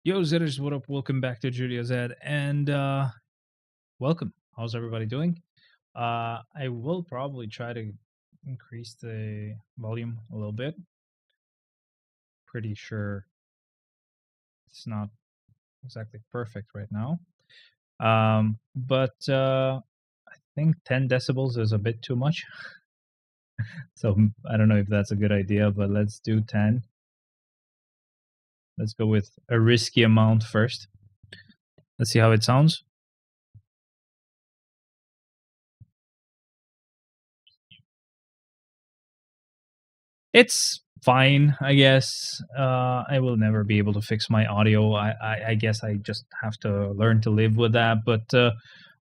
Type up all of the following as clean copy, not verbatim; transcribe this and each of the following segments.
Yo, Zitters, what up? Welcome back to Judio Z, and welcome. How's everybody doing? I will probably try to increase the volume a little bit. Pretty sure it's not exactly perfect right now. But I think 10 decibels is a bit too much. So I don't know if that's a good idea, but let's do 10. Let's go with a risky amount first. Let's see how it sounds. It's fine, I guess. I will never be able to fix my audio. I guess I just have to learn to live with that. But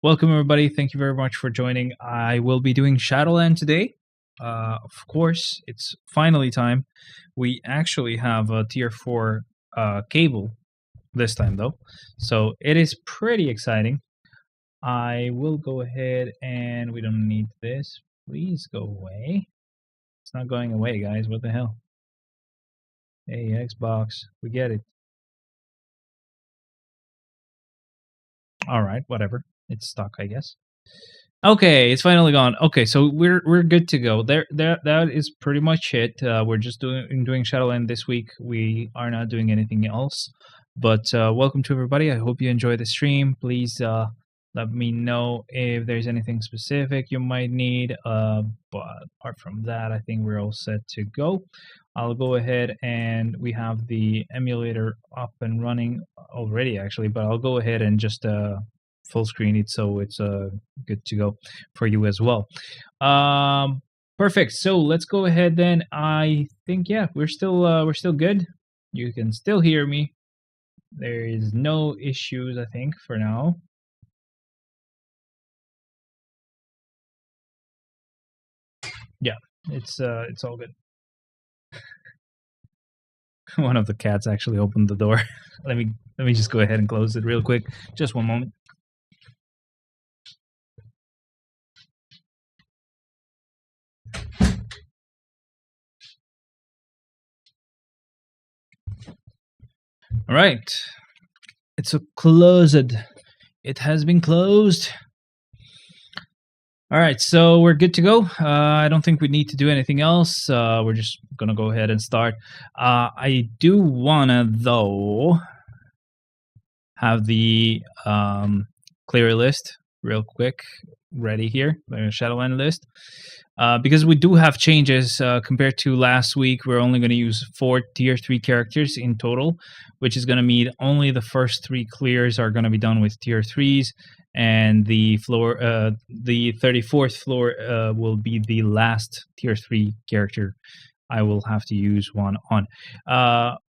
welcome, everybody. Thank you very much for joining. I will be doing Shadowland today. Of course, it's finally time. We actually have a tier 4 cable this time, though. So it is pretty exciting. I will go ahead and we don't need this. Please go away. It's not going away, guys. What the hell? Hey, Xbox. We get it. All right, whatever. It's stuck, I guess. Okay, it's finally gone. Okay, so we're good to go. That is pretty much it. We're just doing Shadowland this week. We are not doing anything else. But welcome to everybody. I hope you enjoy the stream. Please let me know if there's anything specific you might need. But apart from that, I think we're all set to go. I'll go ahead and we have the emulator up and running already, actually. But I'll go ahead and just full screen it so it's good to go for you as well. Perfect. So let's go ahead then. I think we're still good. You can still hear me. There is no issues, I think, for now. Yeah, it's all good. One of the cats actually opened the door. let me just go ahead and close it real quick. Just one moment. All right. It's closed. It has been closed. All right, so we're good to go. I don't think we need to do anything else. We're just gonna go ahead and start. I do wanna though have the clear list real quick ready here, the Shadowland list. Because we do have changes compared to last week. We're only going to use 4 tier 3 characters in total, which is going to mean only the first 3 clears are going to be done with tier 3s, and the 34th floor will be the last tier 3 character I will have to use one on.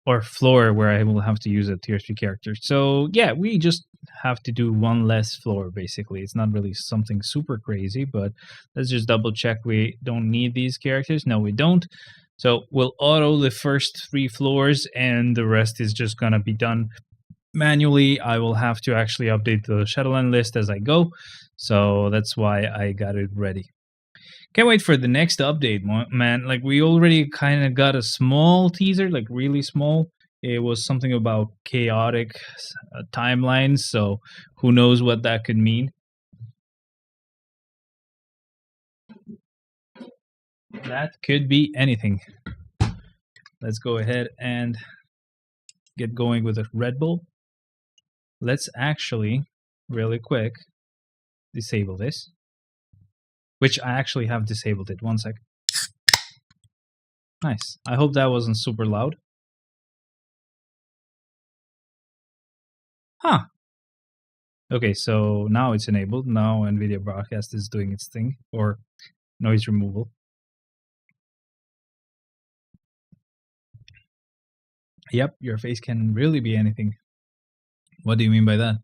Or floor where I will have to use a tier 3 character. So yeah, we just have to do one less floor basically. It's not really something super crazy, but let's just double check we don't need these characters. No, we don't. So we'll auto the first 3 floors and the rest is just gonna be done manually. I will have to actually update the Shadowland list as I go. So that's why I got it ready. Can't wait for the next update, man. Like, we already kind of got a small teaser, like really small. It was something about chaotic timelines, so who knows what that could mean. That could be anything. Let's go ahead and get going with a Red Bull. Let's actually, really quick, disable this. Which I actually have disabled it. One sec. Nice. I hope that wasn't super loud. Huh. Okay, so now it's enabled. Now NVIDIA Broadcast is doing its thing, or noise removal. Yep, your face can really be anything. What do you mean by that?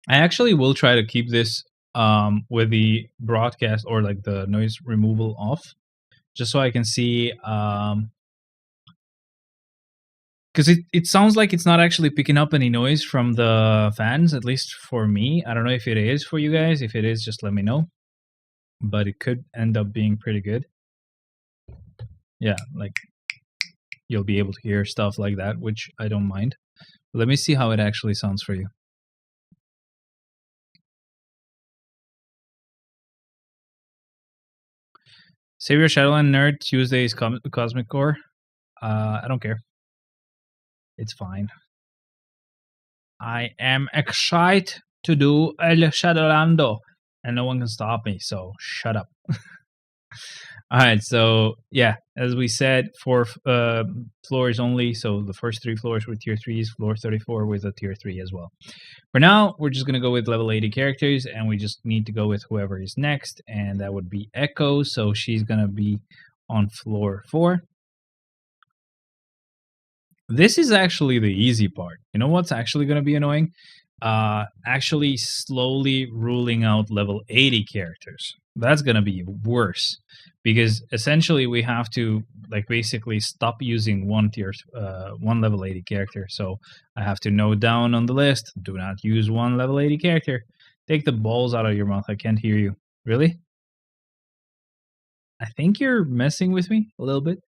I actually will try to keep this with the broadcast or like the noise removal off, just so I can see, because it sounds like it's not actually picking up any noise from the fans, at least for me. I don't know if it is for you guys. If it is, just let me know. But it could end up being pretty good. Yeah, like you'll be able to hear stuff like that, which I don't mind. Let me see how it actually sounds for you. Savior Shadowland Nerd, Tuesday's Cosmic Core. I don't care. It's fine. I am excited to do El Shadowlando, and no one can stop me, so shut up. All right, so yeah, as we said, 4 floors only. So the first 3 floors were tier 3s, floor 34 with a tier 3 as well. For now, we're just going to go with level 80 characters, and we just need to go with whoever is next, and that would be Echo. So she's going to be on floor 4. This is actually the easy part. You know what's actually going to be annoying? Actually slowly ruling out level 80 characters. That's going to be worse, because essentially we have to like basically stop using one level 80 character. So I have to note down on the list, do not use one level 80 character. Take the balls out of your mouth. I can't hear you. Really? I think you're messing with me a little bit.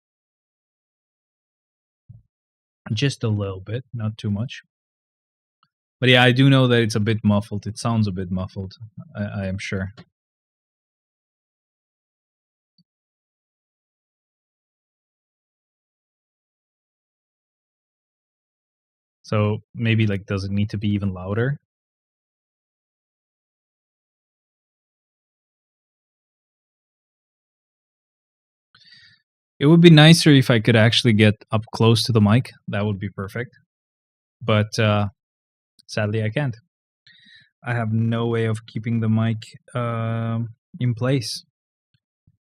Just a little bit, not too much. But yeah, I do know that it's a bit muffled. It sounds a bit muffled, I am sure. So maybe like, does it need to be even louder? It would be nicer if I could actually get up close to the mic. That would be perfect. But sadly, I can't. I have no way of keeping the mic in place.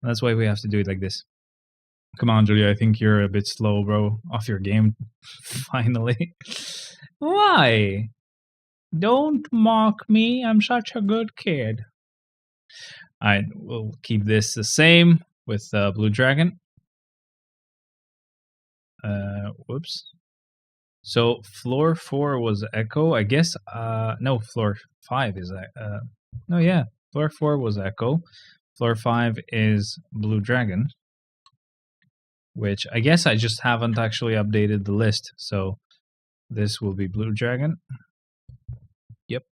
That's why we have to do it like this. Come on, Julia. I think you're a bit slow, bro. Off your game, finally. Why? Don't mock me. I'm such a good kid. All right, we'll keep this the same with Blue Dragon. Whoops. So floor 4 was Echo. I guess. No, floor 5 is no, yeah. Floor 4 was Echo. Floor 5 is Blue Dragon. Which I guess I just haven't actually updated the list. So this will be Blue Dragon. Yep.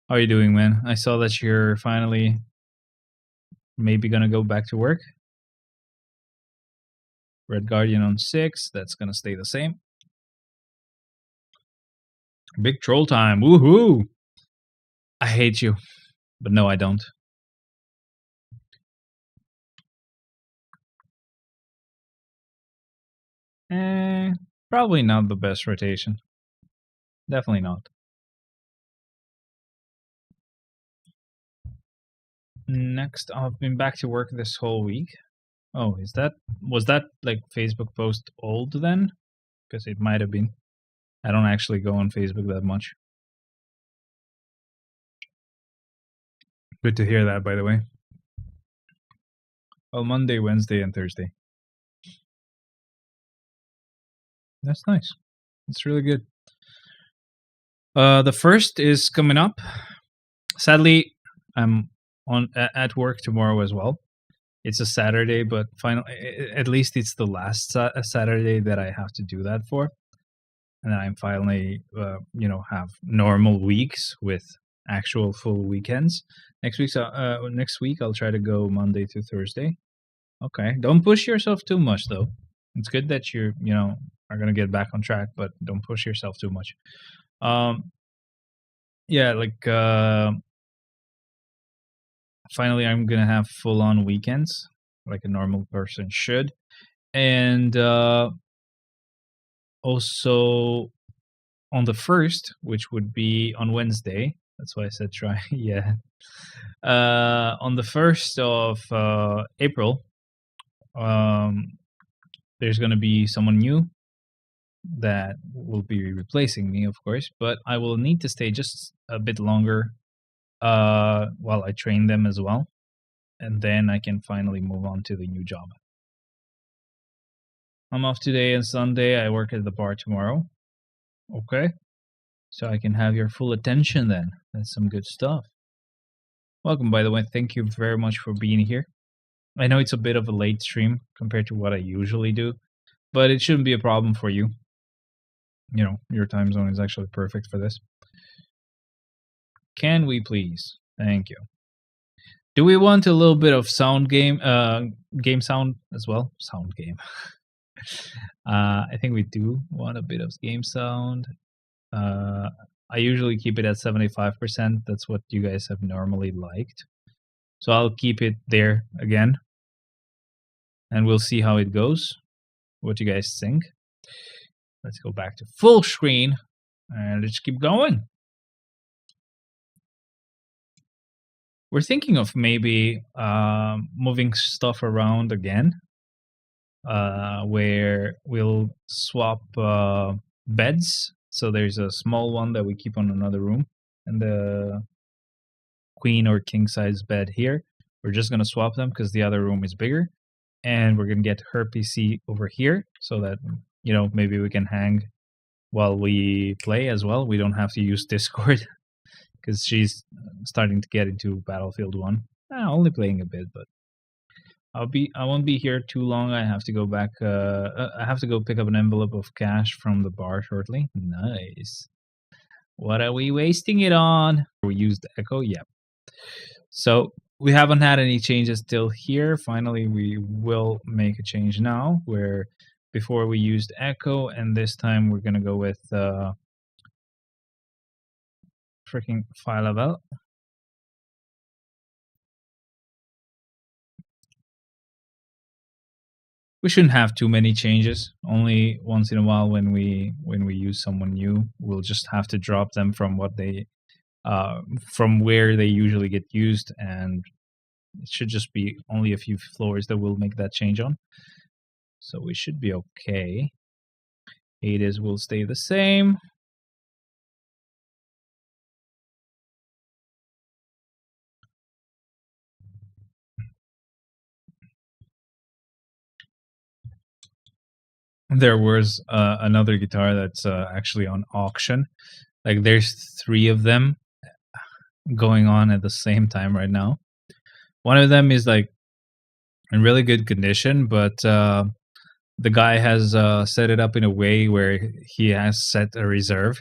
How are you doing, man? I saw that you're finally maybe gonna go back to work. Red Guardian on 6. That's gonna stay the same. Big troll time. Woohoo! I hate you. But no, I don't. Probably not the best rotation. Definitely not. Next, I've been back to work this whole week. Oh, was that like Facebook post old then? Because it might have been. I don't actually go on Facebook that much. Good to hear that, by the way. Well, Monday, Wednesday, and Thursday. That's nice. That's really good. The first is coming up. Sadly, I'm at work tomorrow as well. It's a Saturday, but finally, at least it's the last Saturday that I have to do that for, and then I'm finally, have normal weeks with actual full weekends. Next week I'll try to go Monday to Thursday. Okay, don't push yourself too much though. It's good that you're are gonna get back on track, but don't push yourself too much. Yeah, like finally I'm gonna have full on weekends like a normal person should, and also on the 1st, which would be on Wednesday. That's why I said try. Yeah. On the 1st of April, there's going to be someone new that will be replacing me, of course, but I will need to stay just a bit longer while I train them as well. And then I can finally move on to the new job. I'm off today and Sunday. I work at the bar tomorrow. Okay. So I can have your full attention then. That's some good stuff. Welcome, by the way. Thank you very much for being here. I know it's a bit of a late stream compared to what I usually do, but it shouldn't be a problem for you. You know, your time zone is actually perfect for this. Can we please? Thank you. Do we want a little bit of sound game sound as well? Sound game. I think we do want a bit of game sound. I usually keep it at 75%. That's what you guys have normally liked. So I'll keep it there again. And we'll see how it goes. What you guys think. Let's go back to full screen. And let's keep going. We're thinking of maybe moving stuff around again. Where we'll swap beds. So there's a small one that we keep on another room, and the queen or king size bed here. We're just gonna swap them because the other room is bigger, and we're gonna get her PC over here so that maybe we can hang while we play as well. We don't have to use Discord because she's starting to get into Battlefield 1. Only playing a bit, but I won't be here too long. I have to go back. I have to go pick up an envelope of cash from the bar shortly. Nice. What are we wasting it on? We used Echo. Yep. So we haven't had any changes till here. Finally, we will make a change now. Where before we used Echo, and this time we're gonna go with freaking file level. We shouldn't have too many changes. Only once in a while when we use someone new, we'll just have to drop them from what they from where they usually get used, and it should just be only a few floors that we'll make that change on. So we should be okay. Hades will stay the same. There was another guitar that's actually on auction. Like there's 3 of them going on at the same time right now. One of them is like in really good condition, but the guy has set it up in a way where he has set a reserve,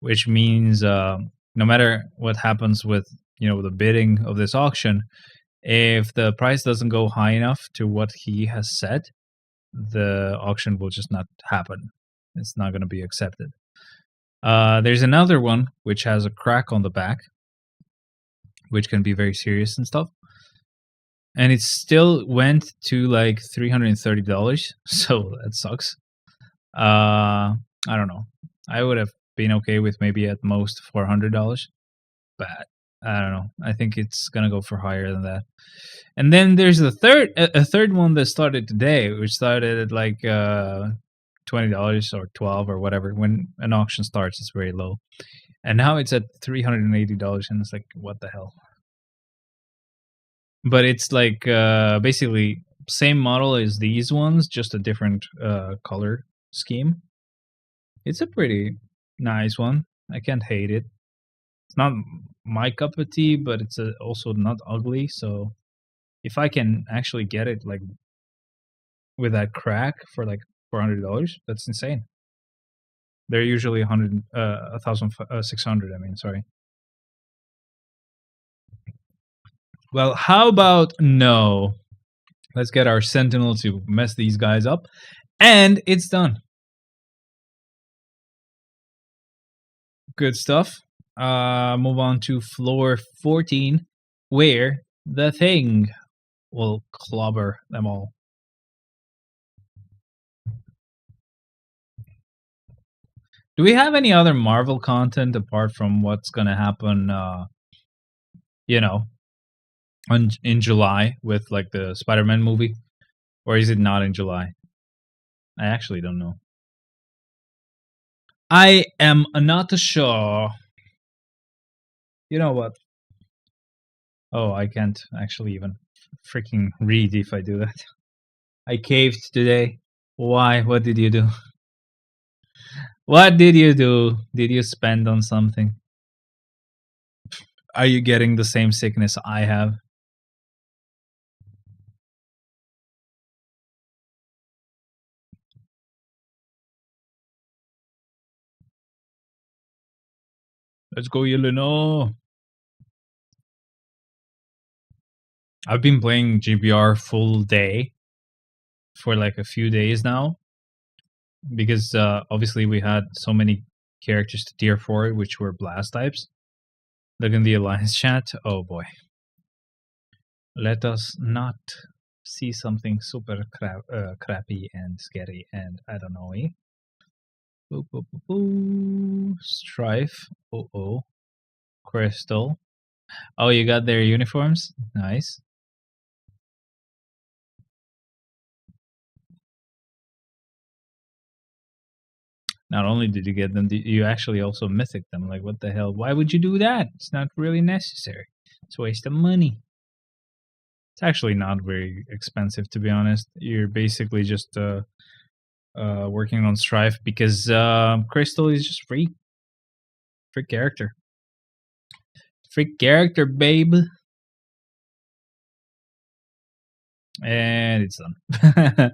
which means no matter what happens with the bidding of this auction, if the price doesn't go high enough to what he has set, the auction will just not happen. It's not going to be accepted. There's another one which has a crack on the back, which can be very serious and stuff. And it still went to like $330, so that sucks. I don't know. I would have been okay with maybe at most $400, but I don't know. I think it's gonna go for higher than that. And then there's a third one that started today, which started at like $20 or $12 or whatever. When an auction starts, it's very low, and now it's at $380, and it's like, what the hell? But it's like basically same model as these ones, just a different color scheme. It's a pretty nice one. I can't hate it. It's not my cup of tea, but it's also not ugly. So if I can actually get it like with that crack for like $400, that's insane. They're usually 1,600. I mean, sorry. Well, how about no? Let's get our Sentinel to mess these guys up. And it's done. Good stuff. Move on to floor 14, where the thing will clobber them all. Do we have any other Marvel content apart from what's going to happen, in July with like the Spider-Man movie? Or is it not in July? I actually don't know. I am not sure. You know what? Oh, I can't actually even freaking read if I do that. I caved today. Why? What did you do? What did you do? Did you spend on something? Are you getting the same sickness I have? Let's go, Yelena. I've been playing GBR full day for like a few days now because obviously we had so many characters to tier 4 which were blast types. Look in the alliance chat. Oh boy. Let us not see something super crappy and scary and I don't know. Boo, boo, boo, boo. Strife. Oh. Crystal. Oh, you got their uniforms? Nice. Not only did you get them, you actually also mythic them. Like, what the hell? Why would you do that? It's not really necessary. It's a waste of money. It's actually not very expensive, to be honest. You're basically just working on Strife because Crystal is just free. Free character. Free character, babe. And it's done.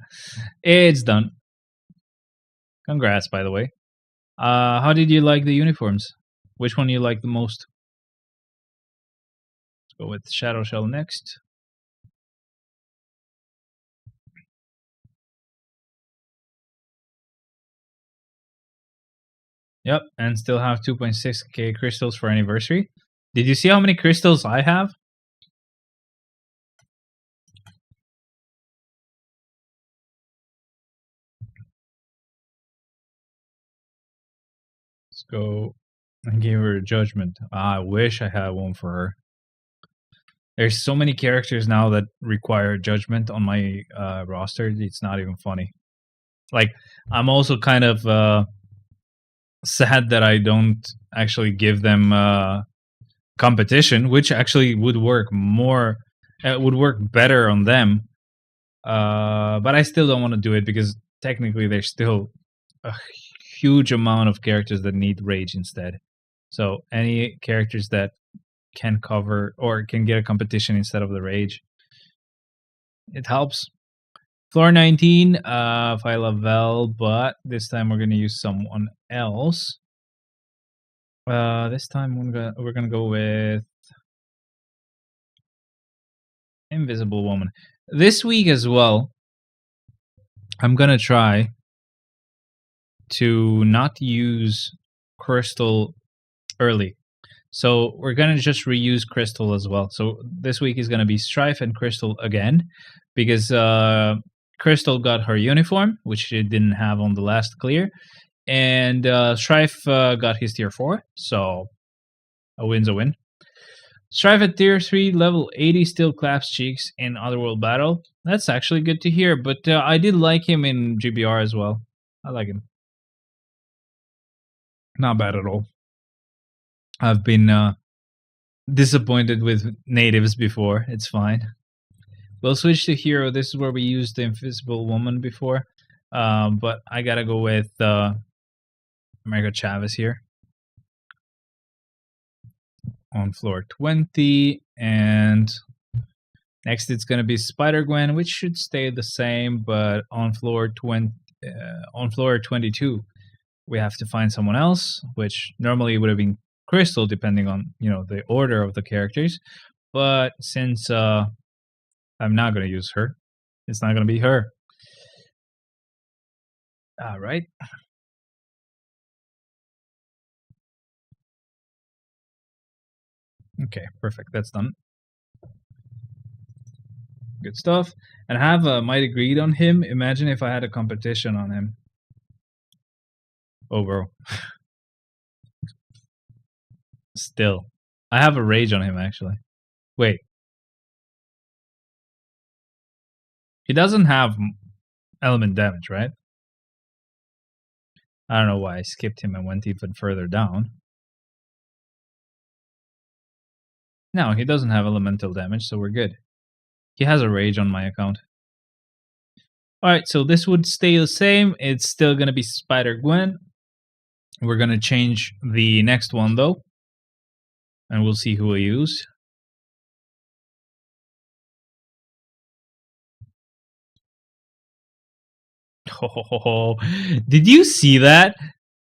It's done. Congrats, by the way. How did you like the uniforms? Which one you like the most? Let's go with Shadow Shell next. Yep, and still have 2.6k crystals for anniversary. Did you see how many crystals I have? Let's go and give her a judgment. I wish I had one for her. There's so many characters now that require judgment on my roster. It's not even funny. Like, I'm also kind of sad that I don't actually give them competition, which actually would work more. It would work better on them. But I still don't want to do it because technically there's still a huge amount of characters that need rage instead. So any characters that can cover or can get a competition instead of the rage, it helps. Floor 19, Phi Lavelle, but this time we're gonna use someone else. This time we're gonna go with Invisible Woman. This week as well, I'm gonna try to not use Crystal early. So we're going to just reuse Crystal as well. So this week is going to be Strife and Crystal again because Crystal got her uniform, which she didn't have on the last clear. And Strife got his tier 4. So a win's a win. Strife at tier 3, level 80, still claps cheeks in Otherworld Battle. That's actually good to hear. But I did like him in GBR as well. I like him. Not bad at all. I've been disappointed with natives before. It's fine. We'll switch to hero. This is where we used the Invisible Woman before. But I gotta go with America Chavez here. On floor 20. And next it's gonna be Spider-Gwen, which should stay the same, but on floor 22, we have to find someone else, which normally would have been Crystal, depending on the order of the characters, but since I'm not going to use her, it's not going to be her. All right. Okay, perfect. That's done. Good stuff. And I have a Mighty Greed on him. Imagine if I had a competition on him. Oh, bro. Still. I have a rage on him, actually. Wait. He doesn't have element damage, right? I don't know why I skipped him and went even further down. No, he doesn't have elemental damage, so we're good. He has a rage on my account. Alright, so this would stay the same. It's still going to be Spider-Gwen. We're going to change the next one, though. And we'll see who we use. Oh, did you see that?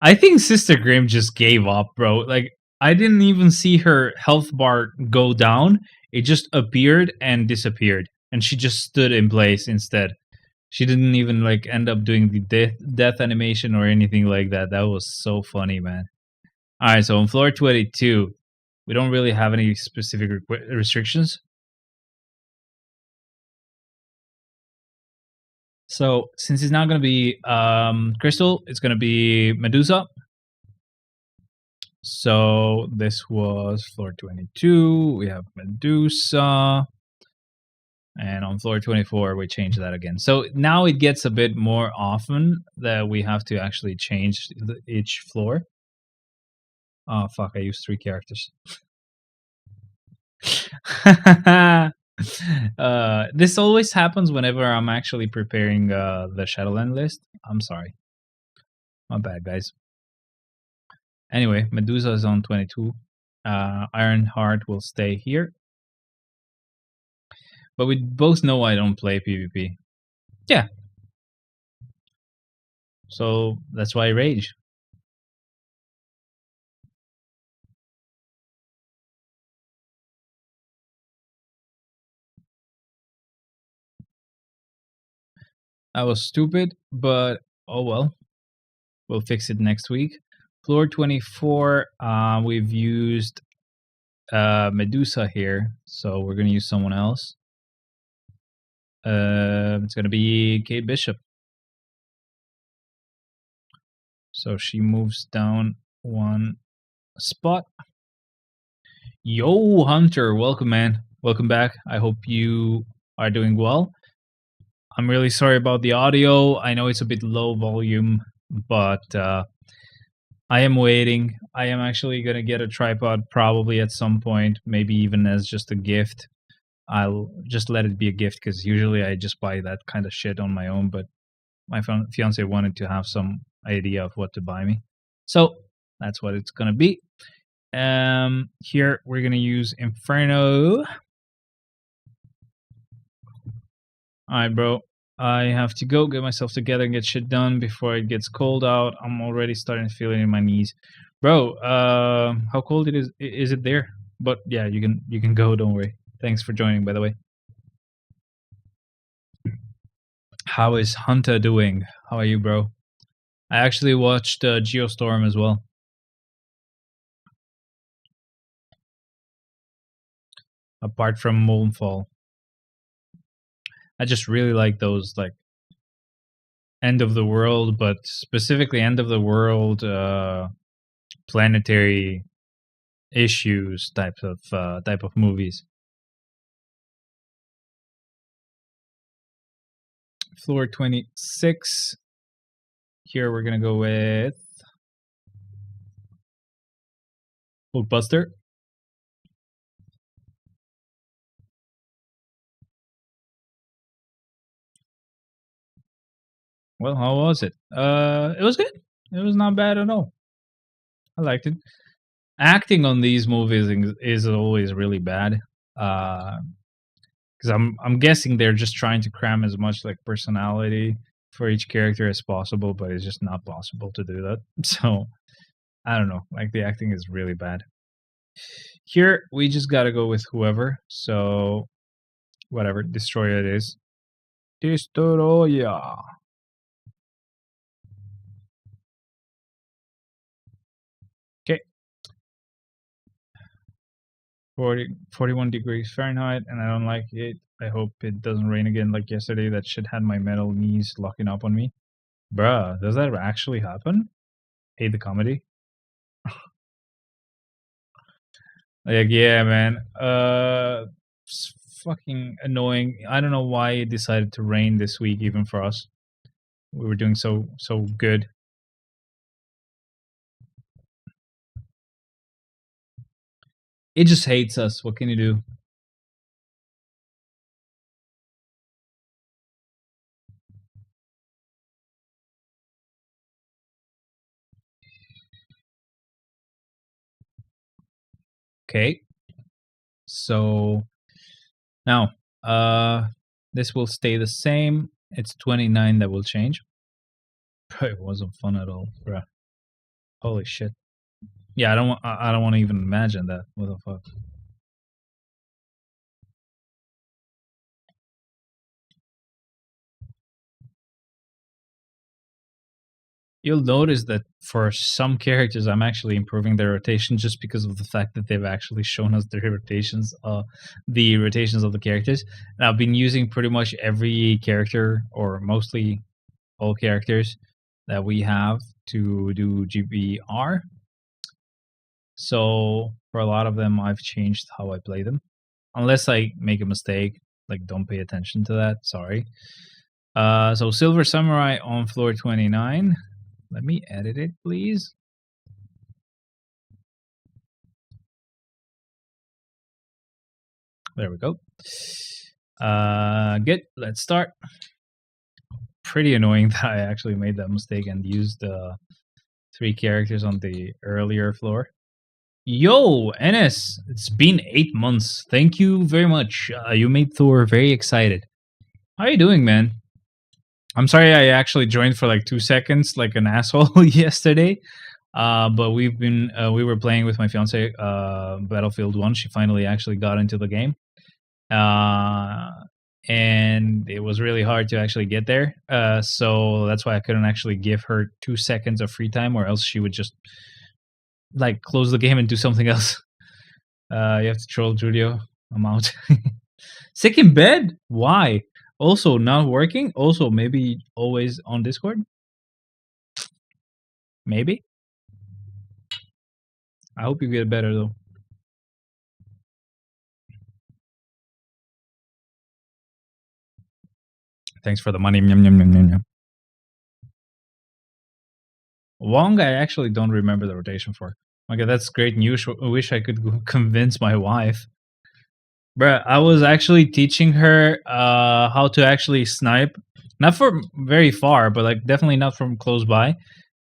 I think Sister Grimm just gave up, bro. Like, I didn't even see her health bar go down. It just appeared and disappeared, and she just stood in place instead. She didn't even like end up doing the death animation or anything like that. That was so funny, man. All right, so on floor 22, we don't really have any specific restrictions. So since it's not going to be Crystal, it's going to be Medusa. So this was floor 22. We have Medusa. And on floor 24, we change that again. So now it gets a bit more often that we have to actually change each floor. Oh, fuck, I used 3 characters. This always happens whenever I'm actually preparing the Shadowland list. I'm sorry. My bad, guys. Anyway, Medusa is on 22. Ironheart will stay here. But we both know I don't play PvP. Yeah. So that's why I rage. That was stupid, but oh well. We'll fix it next week. Floor 24, we've used Medusa here, so we're going to use someone else. It's going to be Kate Bishop. So she moves down 1 spot. Yo, Hunter, welcome, man. Welcome back. I hope you are doing well. I'm really sorry about the audio. I know it's a bit low volume, but I am waiting. I am actually going to get a tripod probably at some point, maybe even as just a gift. I'll just let it be a gift because usually I just buy that kind of shit on my own, but my fiance wanted to have some idea of what to buy me. So that's what it's going to be. Here we're going to use Inferno. Alright, bro. I have to go get myself together and get shit done before it gets cold out. I'm already starting to feel it in my knees. Bro, how cold it is it there? But yeah, you can go, don't worry. Thanks for joining, by the way. How is Hunter doing? How are you, bro? I actually watched Geostorm as well. Apart from Moonfall. I just really like those like end of the world, but specifically end of the world planetary issues type of movies. Floor 26. Here we're gonna go with Hulkbuster. Well, how was it? It was good. It was not bad at all. I liked it. Acting on these movies is always really bad. Because I'm guessing they're just trying to cram as much like personality for each character as possible, but it's just not possible to do that. So I don't know. Like the acting is really bad. Here we just gotta go with whoever. So whatever, Destroyer it is. Destroyer. 41 degrees Fahrenheit, and I don't like it. I hope it doesn't rain again like yesterday. That shit had my metal knees locking up on me. Bruh, does that actually happen? Hate the comedy. Like, yeah, man. It's fucking annoying. I don't know why it decided to rain this week, even for us. We were doing so good. It just hates us. What can you do? Okay. So now, this will stay the same. It's 29 that will change. It wasn't fun at all, bruh. Holy shit. Yeah, I don't want to even imagine that. What the fuck? You'll notice that for some characters, I'm actually improving their rotation just because of the fact that they've actually shown us the rotations of the characters. And I've been using pretty much every character, or mostly all characters that we have to do GBR. So for a lot of them, I've changed how I play them. Unless I make a mistake, like don't pay attention to that. Sorry. So Silver Samurai on floor 29. Let me edit it, please. There we go. Good. Let's start. Pretty annoying that I actually made that mistake and used 3 characters on the earlier floor. Yo, Enes, it's been 8 months. Thank you very much. You made Thor very excited. How are you doing, man? I'm sorry I actually joined for like 2 seconds like an asshole yesterday. But we were playing with my fiance Battlefield 1. She finally actually got into the game. And it was really hard to actually get there. So that's why I couldn't actually give her 2 seconds of free time, or else she would just like close the game and do something else. You have to troll Julio. I'm out. Sick in bed? Why? Also not working? Also maybe always on Discord? Maybe? I hope you get better though. Thanks for the money. Nyam, nyam, nyam, nyam, nyam. Wong, I actually don't remember the rotation for. Okay, that's great news. I wish I could convince my wife. Bruh, I was actually teaching her how to actually snipe. Not from very far, but like definitely not from close by.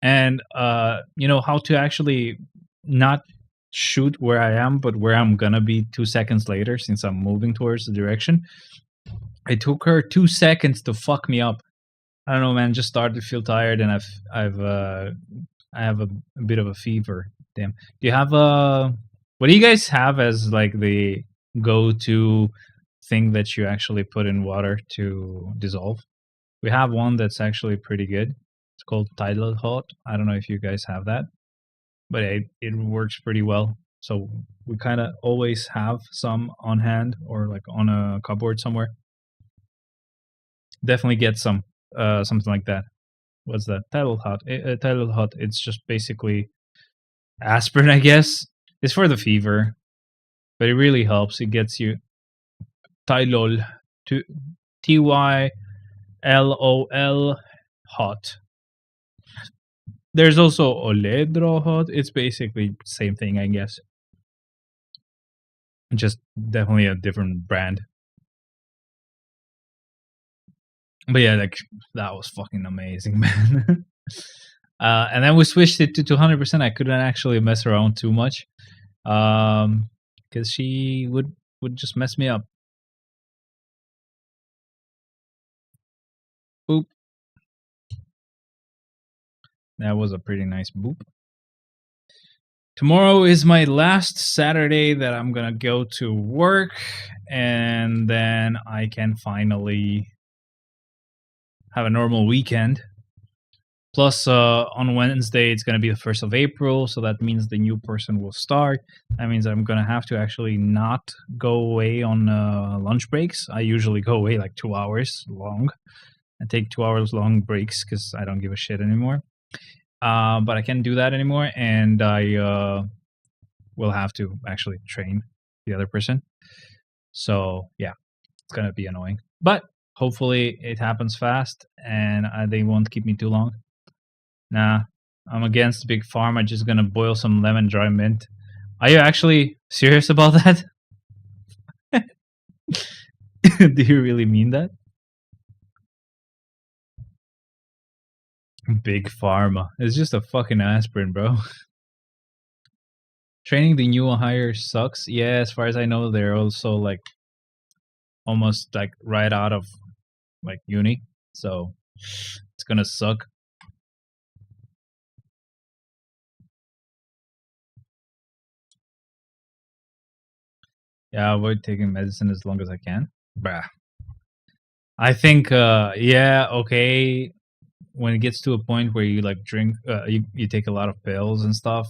And how to actually not shoot where I am, but where I'm gonna be 2 seconds later since I'm moving towards the direction. It took her 2 seconds to fuck me up. I don't know, man. Just started to feel tired, and I have a bit of a fever. Damn. Do you have a? What do you guys have as like the go-to thing that you actually put in water to dissolve? We have one that's actually pretty good. It's called Tidal Hot. I don't know if you guys have that, but it works pretty well. So we kind of always have some on hand or like on a cupboard somewhere. Definitely get some something like that. What's that? Tidal Hot. Tidal Hot. It's just basically aspirin, I guess. It's for the fever, but it really helps. It gets you Tylol, Tylol hot. There's also Oledro hot. It's basically same thing, I guess. Just definitely a different brand. But yeah, like that was fucking amazing, man. And then we switched it to 200%. I couldn't actually mess around too much, because she would just mess me up. Boop. That was a pretty nice boop. Tomorrow is my last Saturday that I'm gonna go to work, and then I can finally have a normal weekend. Plus, on Wednesday, it's going to be the 1st of April, so that means the new person will start. That means I'm going to have to actually not go away on lunch breaks. I usually go away like 2 hours long. I take 2 hours long breaks because I don't give a shit anymore. But I can't do that anymore, and I will have to actually train the other person. So, yeah, it's going to be annoying. But hopefully it happens fast, and they won't keep me too long. Nah, I'm against Big Pharma. Just gonna boil some lemon dry mint. Are you actually serious about that? Do you really mean that? Big Pharma. It's just a fucking aspirin, bro. Training the new hires sucks. Yeah, as far as I know, they're also like almost like right out of like uni. So it's gonna suck. Yeah, avoid taking medicine as long as I can. Bruh. I think, yeah, okay. When it gets to a point where you like drink, you take a lot of pills and stuff.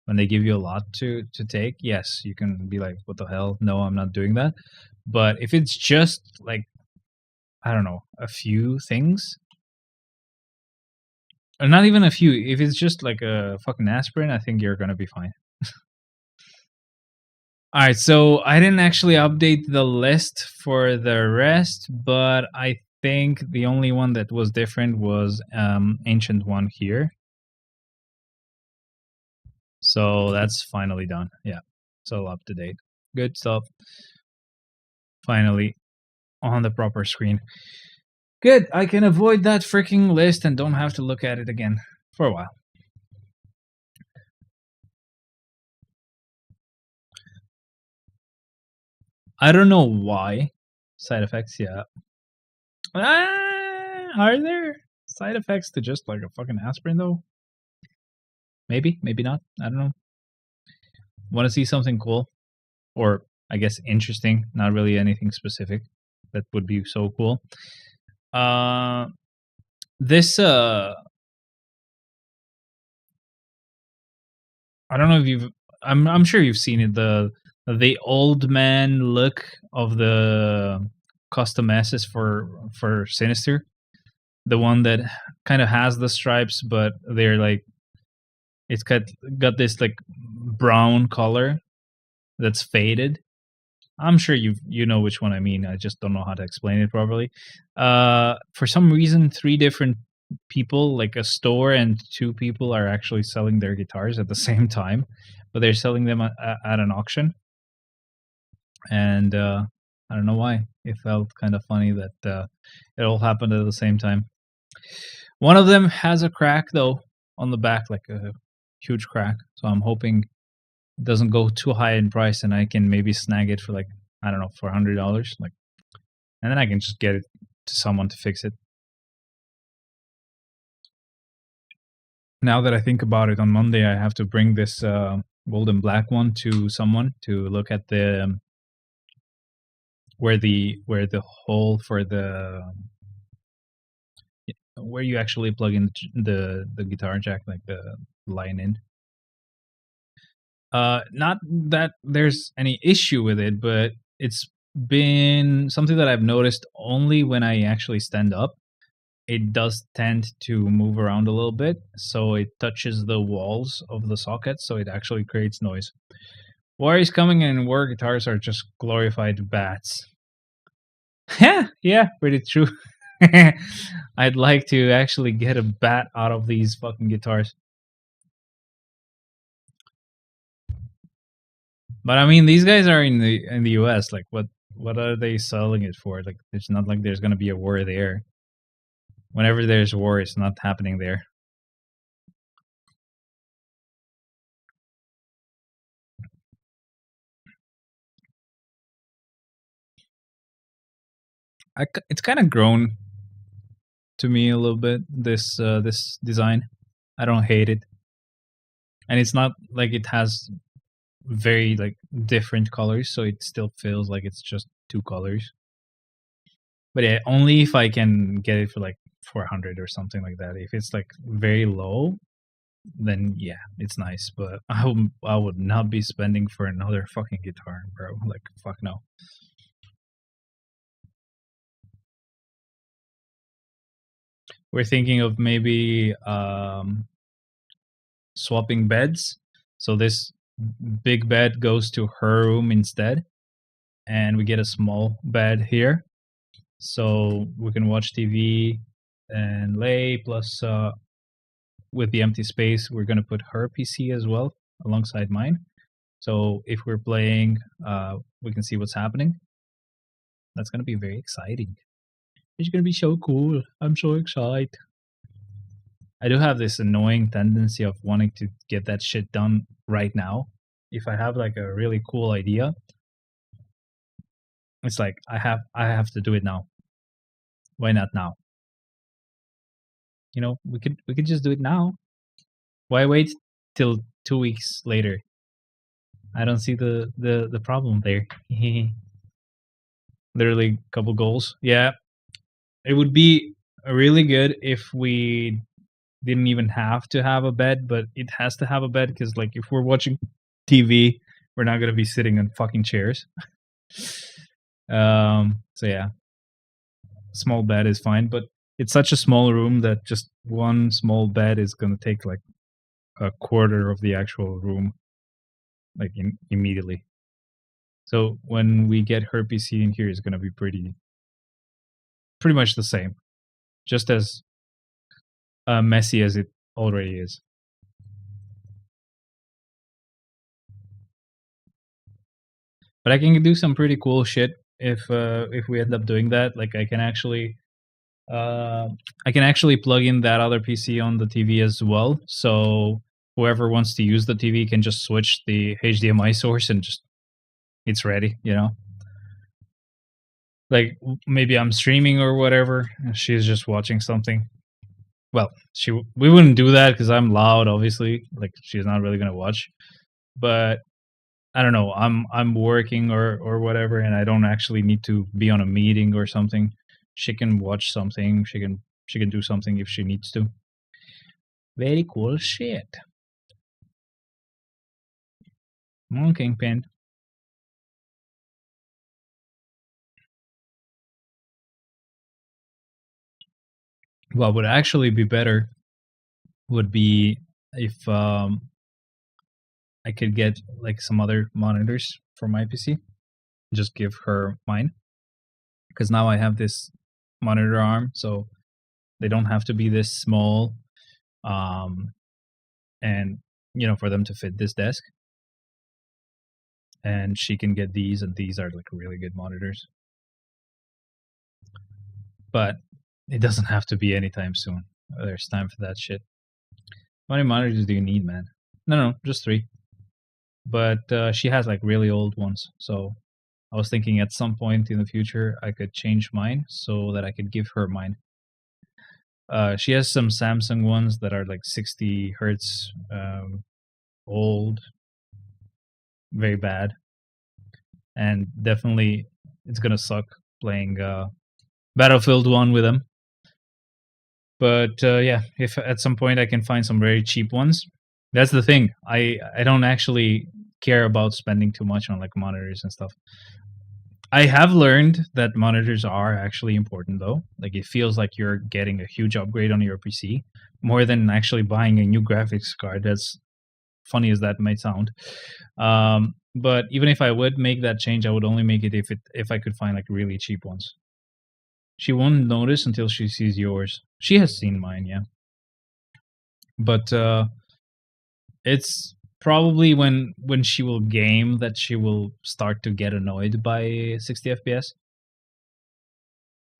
When they give you a lot to take, yes, you can be like, "What the hell? No, I'm not doing that." But if it's just like, I don't know, a few things, or not even a few, if it's just like a fucking aspirin, I think you're gonna be fine. All right, so I didn't actually update the list for the rest, but I think the only one that was different was Ancient One here. So that's finally done. Yeah, it's all up to date. Good stuff. Finally on the proper screen. Good. I can avoid that freaking list and don't have to look at it again for a while. I don't know why. Side effects, yeah. Are there side effects to just like a fucking aspirin though? Maybe, maybe not. I don't know. Want to see something cool? Or I guess interesting, not really anything specific. That would be so cool. This I don't know if you've I'm sure you've seen it, the old man look of the custom S's for Sinister. The one that kind of has the stripes, but they're like it's got this like brown color that's faded. I'm sure you know which one I mean. I just don't know how to explain it properly. For some reason, three different people, like a store and two people, are actually selling their guitars at the same time, but they're selling them at an auction. And I don't know why. It felt kind of funny that it all happened at the same time. One of them has a crack though on the back, like a huge crack. So I'm hoping it doesn't go too high in price, and I can maybe snag it for like I don't know for $100, like, and then I can just get it to someone to fix it. Now that I think about it, on Monday I have to bring this golden black one to someone to look at the where the hole for the where you actually plug in the guitar jack, like the line in. Not that there's any issue with it, but it's been something that I've noticed only when I actually stand up. It does tend to move around a little bit, so it touches the walls of the socket, so it actually creates noise. War is coming, and war guitars are just glorified bats. Yeah, pretty true. I'd like to actually get a bat out of these fucking guitars. But I mean, these guys are in the US. Like, what are they selling it for? Like, it's not like there's gonna be a war there. Whenever there's war, it's not happening there. It's kind of grown to me a little bit. This design, I don't hate it, and it's not like it has very like different colors, so it still feels like it's just two colors. But yeah, only if I can get it for like 400 or something like that. If it's like very low, then yeah, it's nice. But I would not be spending for another fucking guitar, bro. Like fuck no. We're thinking of maybe swapping beds. So this big bed goes to her room instead, and we get a small bed here, so we can watch TV and lay. Plus, with the empty space, we're gonna put her PC as well alongside mine. So if we're playing, we can see what's happening. That's gonna be very exciting. It's gonna be so cool. I'm so excited. I do have this annoying tendency of wanting to get that shit done right now. If I have like a really cool idea, it's like I have to do it now. Why not now? You know, we could just do it now. Why wait till 2 weeks later? I don't see the problem there. Literally a couple goals. Yeah, it would be really good if we didn't even have to have a bed, but it has to have a bed because, like, if we're watching TV, we're not gonna be sitting on fucking chairs. So yeah, small bed is fine, but it's such a small room that just one small bed is gonna take like a quarter of the actual room, like immediately. So when we get her PC in here, it's gonna be pretty much the same, just as messy as it already is. But I can do some pretty cool shit if we end up doing that. Like uh, I can actually plug in that other PC on the TV as well. So whoever wants to use the TV can just switch the HDMI source and just it's ready. You know, like maybe I'm streaming or whatever, and she's just watching something. Well, we wouldn't do that because I'm loud. Obviously, like she's not really gonna watch. But I don't know. I'm working or whatever, and I don't actually need to be on a meeting or something. She can watch something. She can do something if she needs to. Very cool shit. Kingpin. What would actually be better would be if I could get like some other monitors for my PC. Just give her mine because now I have this monitor arm, so they don't have to be this small. Um, and for them to fit this desk, and she can get these, and these are like really good monitors. But it doesn't have to be anytime soon. There's time for that shit. How many monitors do you need, man? No, just 3. But she has like really old ones, so I was thinking at some point in the future I could change mine so that I could give her mine. She has some Samsung ones that are like 60 hertz, old, very bad, and definitely it's gonna suck playing Battlefield 1 with them. But yeah, if at some point I can find some very cheap ones, that's the thing. I don't actually care about spending too much on like monitors and stuff. I have learned that monitors are actually important though. Like it feels like you're getting a huge upgrade on your PC more than actually buying a new graphics card. As funny as that might sound. But even if I would make that change, I would only make it if I could find like really cheap ones. She won't notice until she sees yours. She has seen mine, yeah. But it's probably when she will game that she will start to get annoyed by 60 FPS.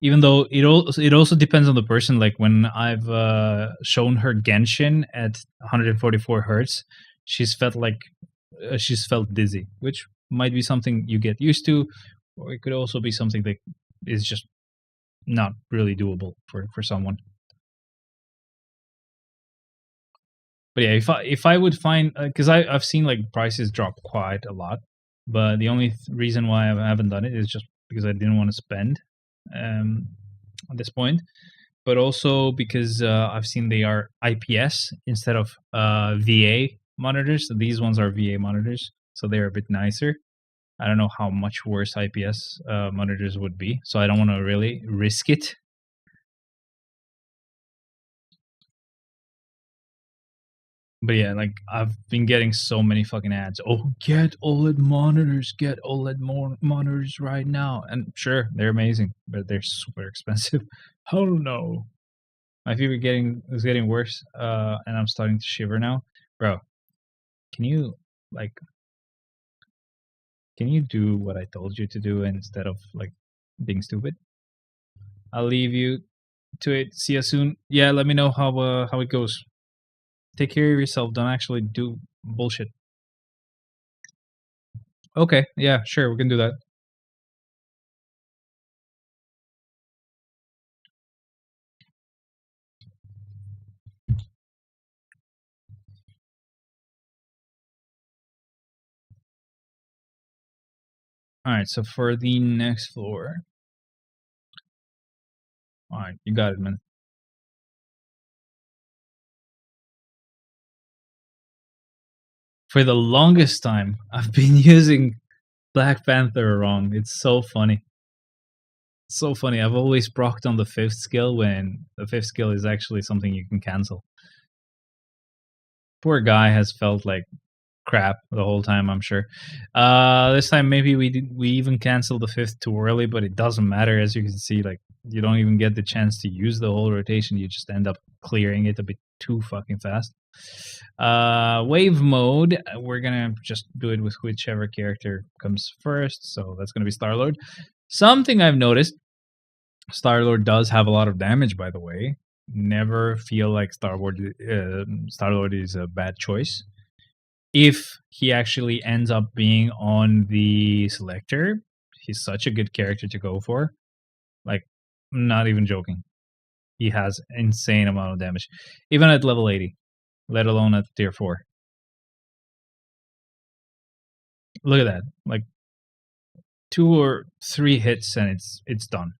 Even though it also depends on the person. Like when I've shown her Genshin at 144 hertz, she's felt dizzy, which might be something you get used to, or it could also be something that is just not really doable for someone. But yeah, if I would find, because I've seen like prices drop quite a lot, but the only reason why I haven't done it is just because I didn't want to spend um, at this point, but also because I've seen they are IPS instead of VA monitors. So these ones are VA monitors, so they're a bit nicer. I don't know how much worse IPS monitors would be, so I don't want to really risk it. But yeah, like I've been getting so many fucking ads. Oh, get OLED monitors, get OLED monitors right now. And sure, they're amazing, but they're super expensive. Oh no. My fever is getting worse, and I'm starting to shiver now. Bro, can you like can you do what I told you to do instead of like being stupid? I'll leave you to it. See you soon. Yeah, let me know how it goes. Take care of yourself. Don't actually do bullshit. Okay, yeah, sure, we can do that. Alright, so for the next floor. Alright, you got it, man. For the longest time, I've been using Black Panther wrong. It's so funny. So funny. I've always procced on the 5th skill when the 5th skill is actually something you can cancel. Poor guy has felt like crap the whole time, I'm sure. This time maybe we even canceled the 5th too early, but it doesn't matter. As you can see, like, you don't even get the chance to use the whole rotation. You just end up clearing it a bit too fucking fast. Wave mode, we're gonna just do it with whichever character comes first. So that's gonna be Star-Lord. Something I've noticed, Star-Lord does have a lot of damage, by the way. Never feel like Star-Lord is a bad choice. If he actually ends up being on the selector, he's such a good character to go for. Like, I'm not even joking. He has insane amount of damage. Even at level 80. Let alone at tier 4. Look at that. Like 2 or 3 hits and it's done.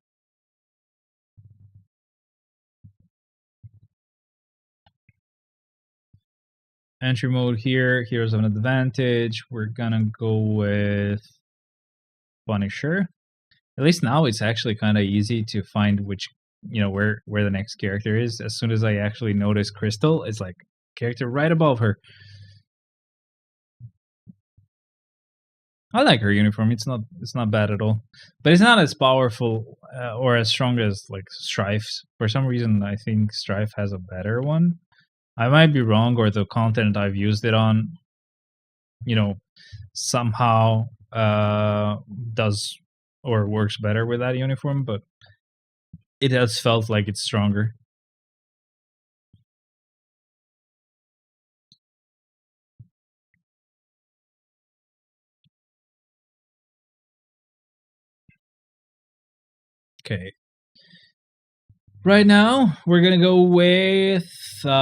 Entry mode here. Heroes have an advantage. We're gonna go with Punisher. At least now it's actually kind of easy to find which, where the next character is. As soon as I actually notice Crystal, it's like character right above her. I like her uniform. It's not bad at all, but it's not as powerful or as strong as like Strife's. For some reason, I think Strife has a better one. I might be wrong, or the content I've used it on, somehow does or works better with that uniform, but it has felt like it's stronger. Okay. Right now, we're gonna go with Falcon.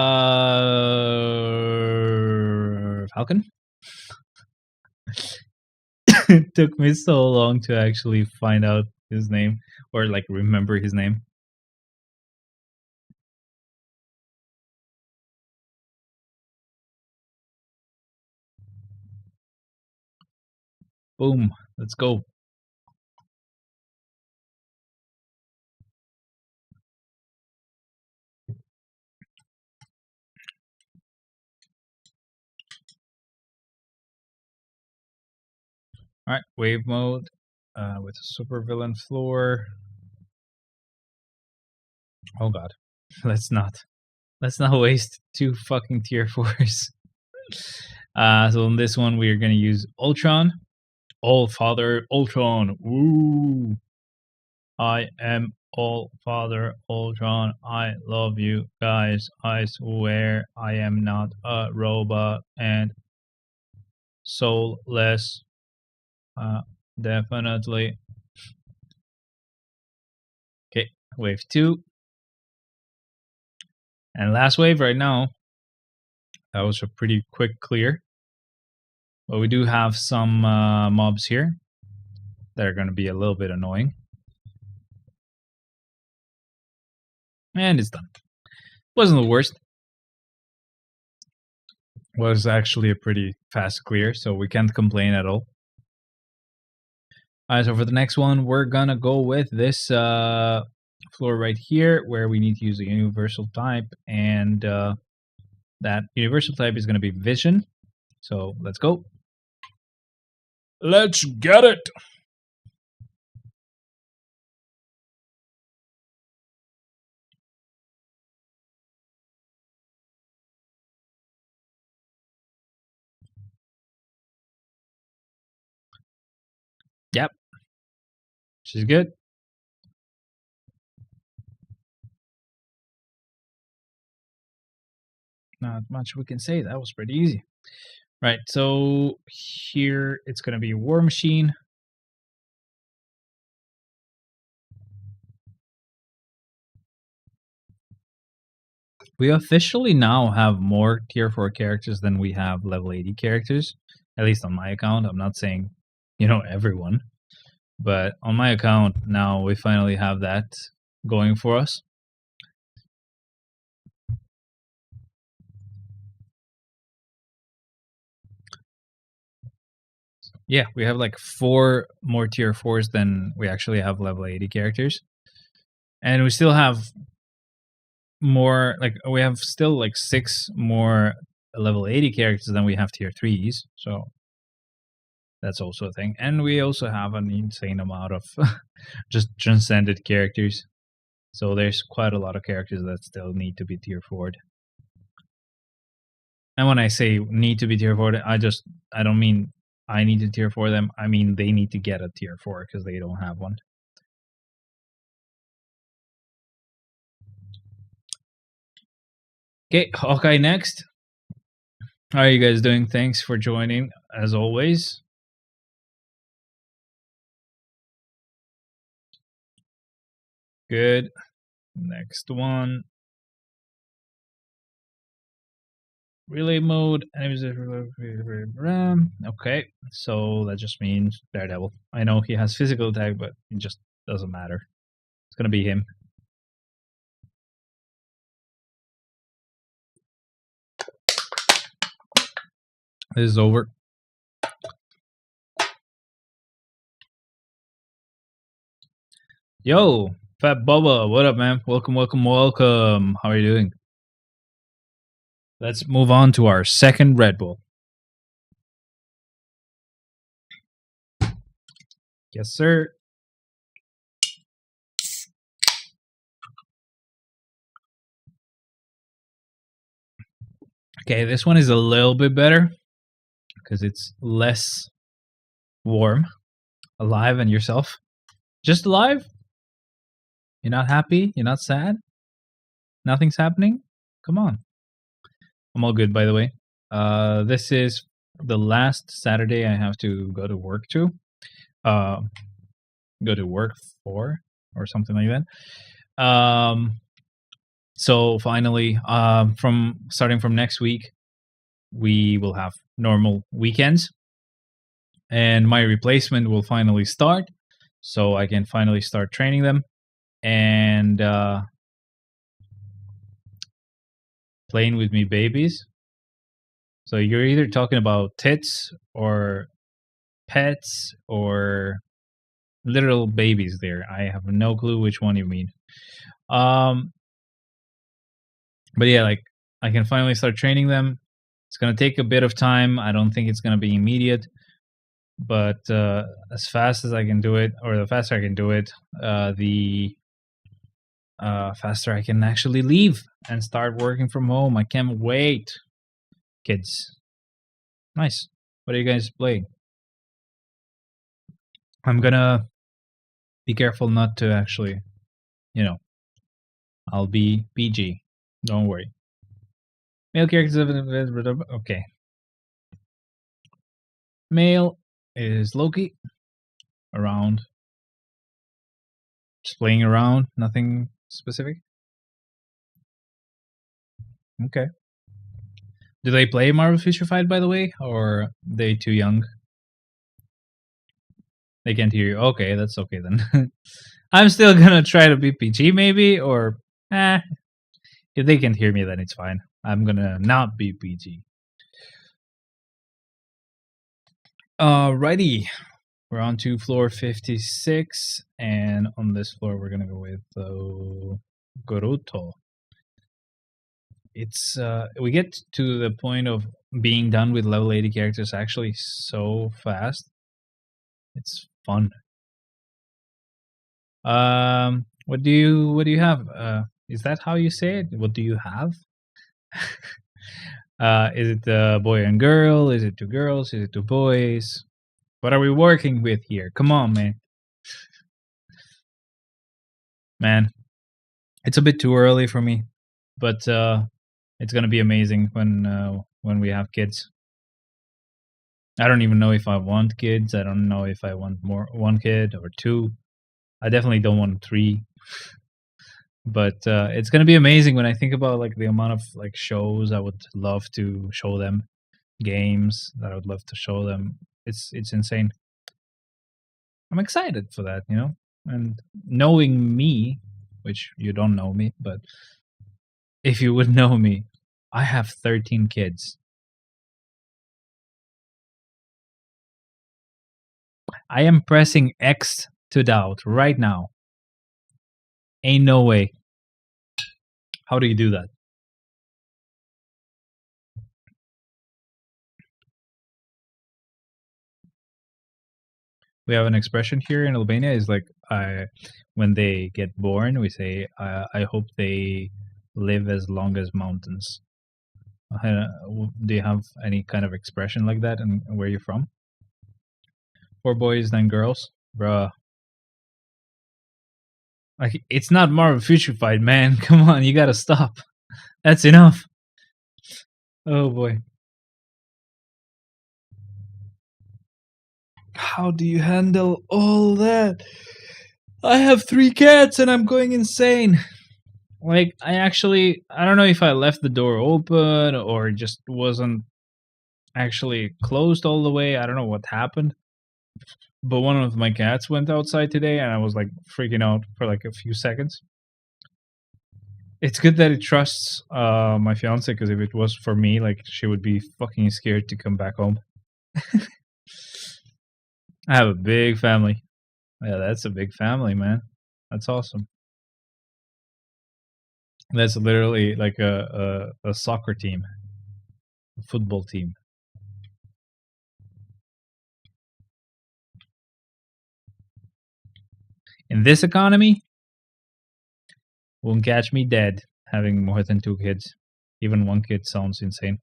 It took me so long to actually find out his name or like remember his name. Boom. Let's go. All right, wave mode with a super villain floor. Oh god, let's not waste 2 fucking tier 4s. So in this one, we are gonna use Ultron, All Father Ultron. Woo! I am All Father Ultron. I love you guys. I swear I am not a robot and soulless. Definitely. Okay, wave 2. And last wave right now. That was a pretty quick clear. But we do have some mobs here that are going to be a little bit annoying. And it's done. Wasn't the worst. Was actually a pretty fast clear, so we can't complain at all. Alright, so for the next one, we're gonna go with this floor right here, where we need to use a universal type, and that universal type is gonna be Vision. So let's go. Let's get it! Yep. She's good. Not much we can say. That was pretty easy. Right, so here it's going to be War Machine. We officially now have more tier 4 characters than we have level 80 characters. At least on my account. I'm not saying, everyone. But on my account now, we finally have that going for us. Yeah, we have like 4 more tier 4s than we actually have level 80 characters. And we still have more, like, we have still like 6 more level 80 characters than we have tier 3s. So that's also a thing. And we also have an insane amount of just transcended characters. So there's quite a lot of characters that still need to be tier 4'd. And when I say need to be tier 4'd, I don't mean I need to tier 4 them. I mean they need to get a tier 4 because they don't have one. Okay, Hawkeye next. How are you guys doing? Thanks for joining, as always. Good. Next one. Relay mode. Okay, so that just means Daredevil. I know he has physical attack, but it just doesn't matter. It's gonna be him. This is over. Yo, Fat Bubba, what up, man? Welcome, welcome, welcome. How are you doing? Let's move on to our second Red Bull. Yes, sir. Okay, this one is a little bit better because it's less warm. Alive and yourself. Just alive? You're not happy? You're not sad? Nothing's happening? Come on. I'm all good, by the way. This is the last Saturday I have to go to work to. Go to work for, or something like that. So finally, from starting from next week, we will have normal weekends, and my replacement will finally start, so I can finally start training them and playing with me babies. So you're either talking about tits or pets or literal babies there. I have no clue which one you mean. But yeah, like I can finally start training them. It's gonna take a bit of time. I don't think it's gonna be immediate, but as fast as I can do it, or the faster I can do it, the faster I can actually leave and start working from home. I can't wait. Kids. Nice. What are you guys playing? I'm gonna be careful not to actually, I'll be PG. Don't worry. Male characters. Okay. Male is Loki. Around. Just playing around. Nothing specific. Okay. Do they play Marvel Future Fight, by the way? Or are they too young? They can't hear you. Okay, that's okay then. I'm still gonna try to be PG maybe, or if they can't hear me, then it's fine. I'm gonna not be PG. Alrighty. We're on to floor 56, and on this floor we're gonna go with Goruto. It's we get to the point of being done with level 80 characters actually so fast. It's fun. What do you have? Is that how you say it? What do you have? Is it a boy and girl? Is it 2 girls? Is it 2 boys? What are we working with here? Come on, man. Man, it's a bit too early for me, but it's gonna be amazing when we have kids. I don't even know if I want kids. I don't know if I want 1 kid or 2. I definitely don't want 3. But it's gonna be amazing when I think about like the amount of like shows I would love to show them, games that I would love to show them. It's insane. I'm excited for that, you know? And knowing me, which you don't know me, but if you would know me, I have 13 kids. I am pressing X to doubt right now. Ain't no way. How do you do that? We have an expression here in Albania is like when they get born, we say, I hope they live as long as mountains. Do you have any kind of expression like that and where you're from? 4 boys, 9 girls? Bruh. Like, it's not Marvel Future Fight, man. Come on, you gotta stop. That's enough. Oh boy. How do you handle all that? I have 3 cats and I'm going insane. Like, I don't know if I left the door open or it just wasn't actually closed all the way. I don't know what happened. But one of my cats went outside today and I was like freaking out for like a few seconds. It's good that it trusts my fiance, because if it was for me, like, she would be fucking scared to come back home. I have a big family. Yeah, that's a big family, man. That's awesome. That's literally like a soccer team, a football team. In this economy, won't catch me dead having more than 2 kids. Even 1 kid sounds insane.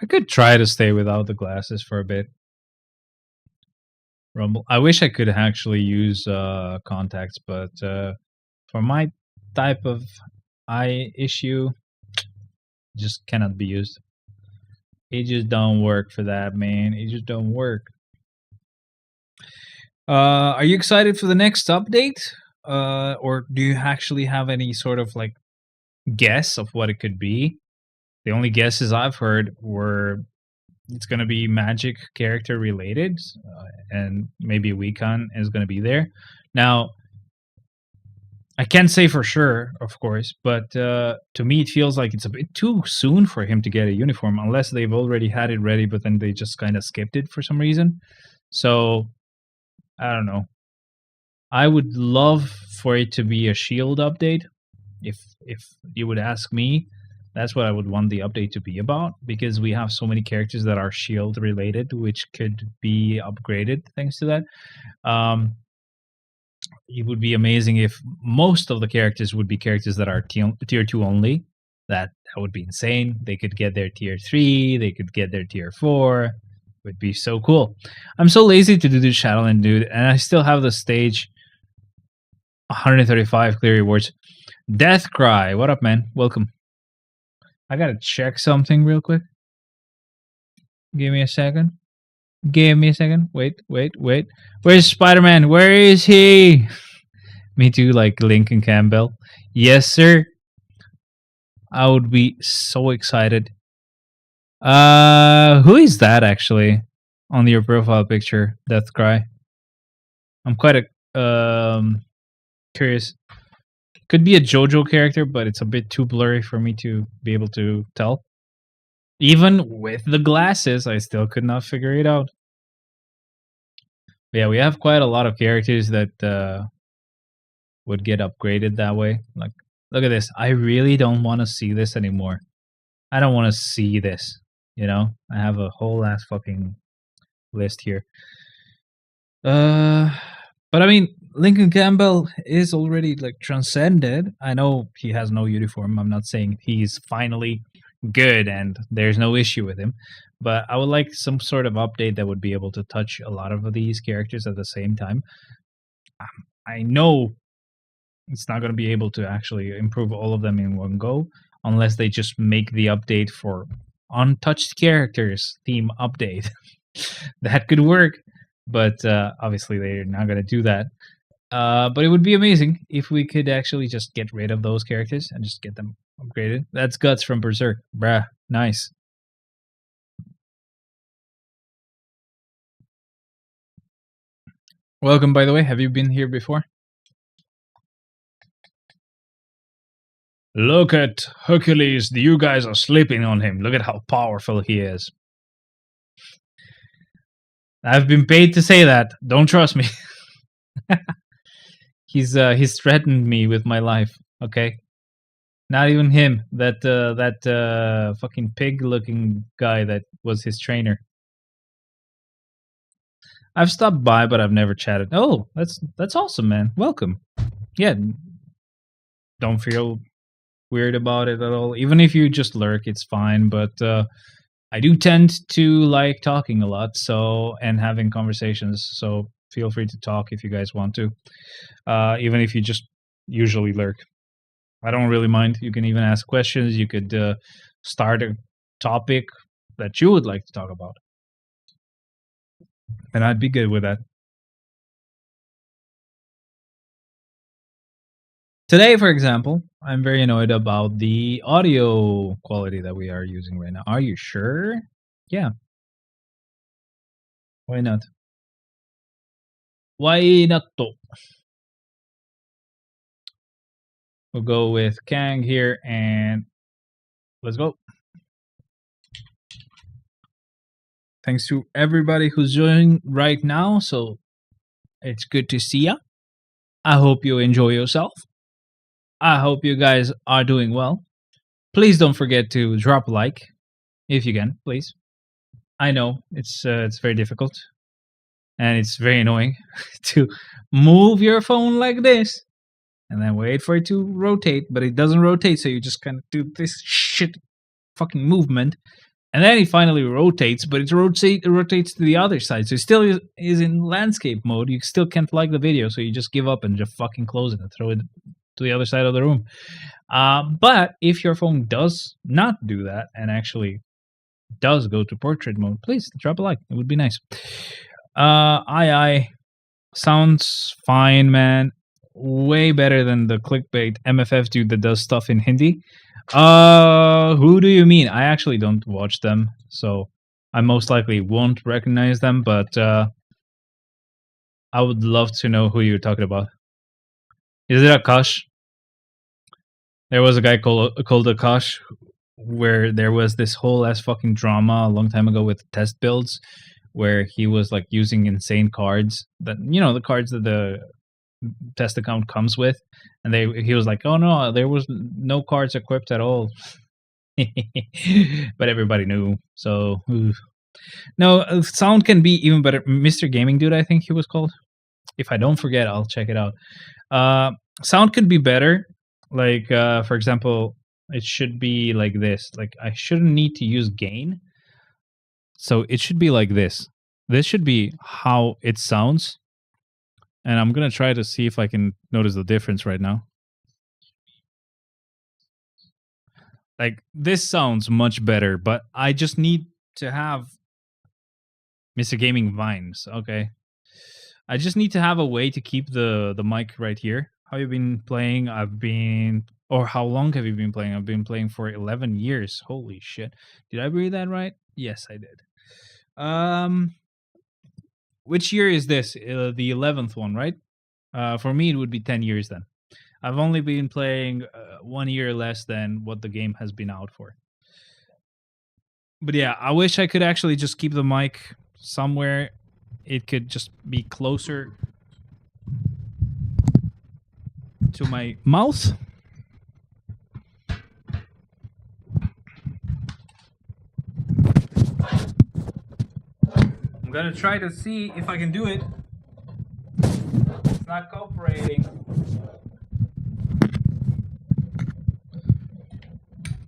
I could try to stay without the glasses for a bit. Rumble. I wish I could actually use contacts, but for my type of eye issue, just cannot be used. It just don't work for that, man. It just don't work. Are you excited for the next update? Or do you actually have any sort of like guess of what it could be? The only guesses I've heard were it's going to be magic character related, and maybe Weekon is going to be there. Now, I can't say for sure, of course, but to me, it feels like it's a bit too soon for him to get a uniform, unless they've already had it ready, but then they just kind of skipped it for some reason. So, I don't know. I would love for it to be a shield update. If you would ask me, that's what I would want the update to be about, because we have so many characters that are shield related, which could be upgraded thanks to that. It would be amazing if most of the characters would be characters that are tier 2 only. That would be insane. They could get their tier 3, they could get their tier 4. It would be so cool. I'm so lazy to do the Shadowland, dude, and I still have the stage 135 clear rewards. Death Cry, what up, man? Welcome. I gotta check something real quick. Give me a second. Give me a second. Wait. Where's Spider-Man? Where is he? Me too, like Lincoln Campbell. Yes, sir. I would be so excited. Who is that actually on your profile picture? Death Cry. I'm quite curious. Could be a JoJo character, but it's a bit too blurry for me to be able to tell. Even with the glasses, I still could not figure it out. But yeah, we have quite a lot of characters that would get upgraded that way. Like, look at this. I really don't want to see this anymore. I don't want to see this. You know, I have a whole ass fucking list here. But I mean, Lincoln Campbell is already like transcended. I know he has no uniform. I'm not saying he's finally good and there's no issue with him, but I would like some sort of update that would be able to touch a lot of these characters at the same time. I know it's not going to be able to actually improve all of them in one go unless they just make the update for untouched characters theme update. That could work. but obviously they're not going to do that. But it would be amazing if we could actually just get rid of those characters and just get them upgraded. That's Guts from Berserk. Bruh, nice. Welcome, by the way. Have you been here before? Look at Hercules. You guys are sleeping on him. Look at how powerful he is. I've been paid to say that. Don't trust me. He's threatened me with my life. Okay, not even him. That fucking pig-looking guy that was his trainer. I've stopped by, but I've never chatted. Oh, that's awesome, man. Welcome. Yeah, don't feel weird about it at all. Even if you just lurk, it's fine. But I do tend to like talking a lot, and having conversations. So feel free to talk if you guys want to. Even if you just usually lurk, I don't really mind. You can even ask questions. You could start a topic that you would like to talk about, and I'd be good with that. Today, for example, I'm very annoyed about the audio quality that we are using right now. Are you sure? Yeah. Why not? Why not? We'll go with Kang here, and let's go. Thanks to everybody who's joining right now. So it's good to see ya. I hope you enjoy yourself. I hope you guys are doing well. Please don't forget to drop a like if you can, please. I know it's very difficult and it's very annoying to move your phone like this and then wait for it to rotate, but it doesn't rotate, so you just kind of do this shit fucking movement, and then it finally rotates, but it rotates to the other side, so it still is in landscape mode. You still can't like the video, so you just give up and just fucking close it and throw it to the other side of the room. But if your phone does not do that and actually does go to portrait mode, please drop a like. It would be nice. I sounds fine, man. Way better than the clickbait MFF dude that does stuff in Hindi. Who do you mean? I actually don't watch them, so I most likely won't recognize them, but I would love to know who you're talking about. Is it Akash? There was a guy called Akash, where there was this whole ass fucking drama a long time ago with test builds, where he was like using insane cards that, you know, the cards that the test account comes with, and he was like, oh no, there was no cards equipped at all. But everybody knew, so no, sound can be even better. Mr. Gaming Dude, I think he was called. If I don't forget, I'll check it out. Sound could be better. Like, for example, it should be like this. Like, I shouldn't need to use gain. So it should be like this. This should be how it sounds. And I'm going to try to see if I can notice the difference right now. Like, this sounds much better, but I just need to have Mr. Gaming Vines. Okay. I just need to have a way to keep the mic right here. How you been playing? Or how long have you been playing? I've been playing for 11 years. Holy shit. Did I read that right? Yes, I did. Which year is this? The 11th one, right? For me, it would be 10 years then. I've only been playing 1 year less than what the game has been out for. But yeah, I wish I could actually just keep the mic somewhere. It could just be closer to my mouth. I'm gonna try to see if I can do it. It's not cooperating.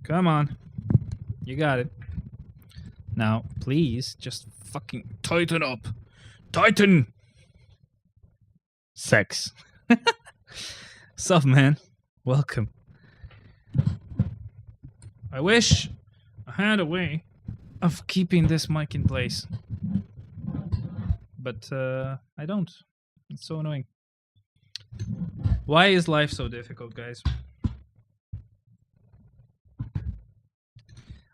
Come on. You got it. Now, please, just fucking tighten up. Tighten! Sex. Sup, man? Welcome. I wish I had a way of keeping this mic in place. but I don't. It's so annoying. Why is life so difficult, guys?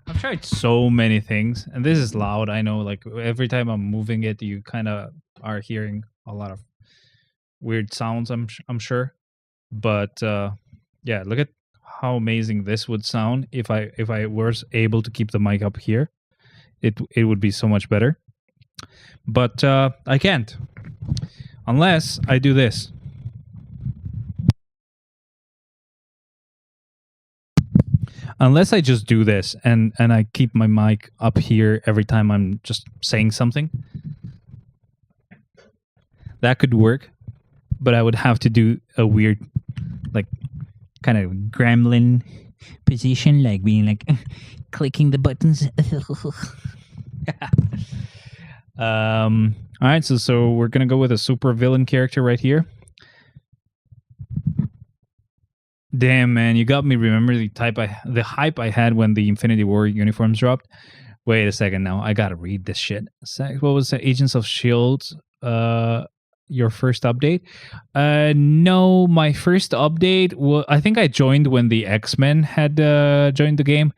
I've tried so many things, and this is loud. I know, like every time I'm moving it, you kind of are hearing a lot of weird sounds. I'm sure, but yeah, look at how amazing this would sound if I was able to keep the mic up here. It would be so much better, but I can't unless I do this. Unless I just do this and I keep my mic up here every time I'm just saying something. That could work, but I would have to do a weird, like, kind of gremlin position, like being like clicking the buttons. All right, so we're gonna go with a super villain character right here. Damn, man, you got me. Remember the hype I had when the Infinity War uniforms dropped. Wait a second, now I gotta read this shit. What was the Agents of Shield? Your first update? No, my first update was, I think I joined when the X-Men had joined the game,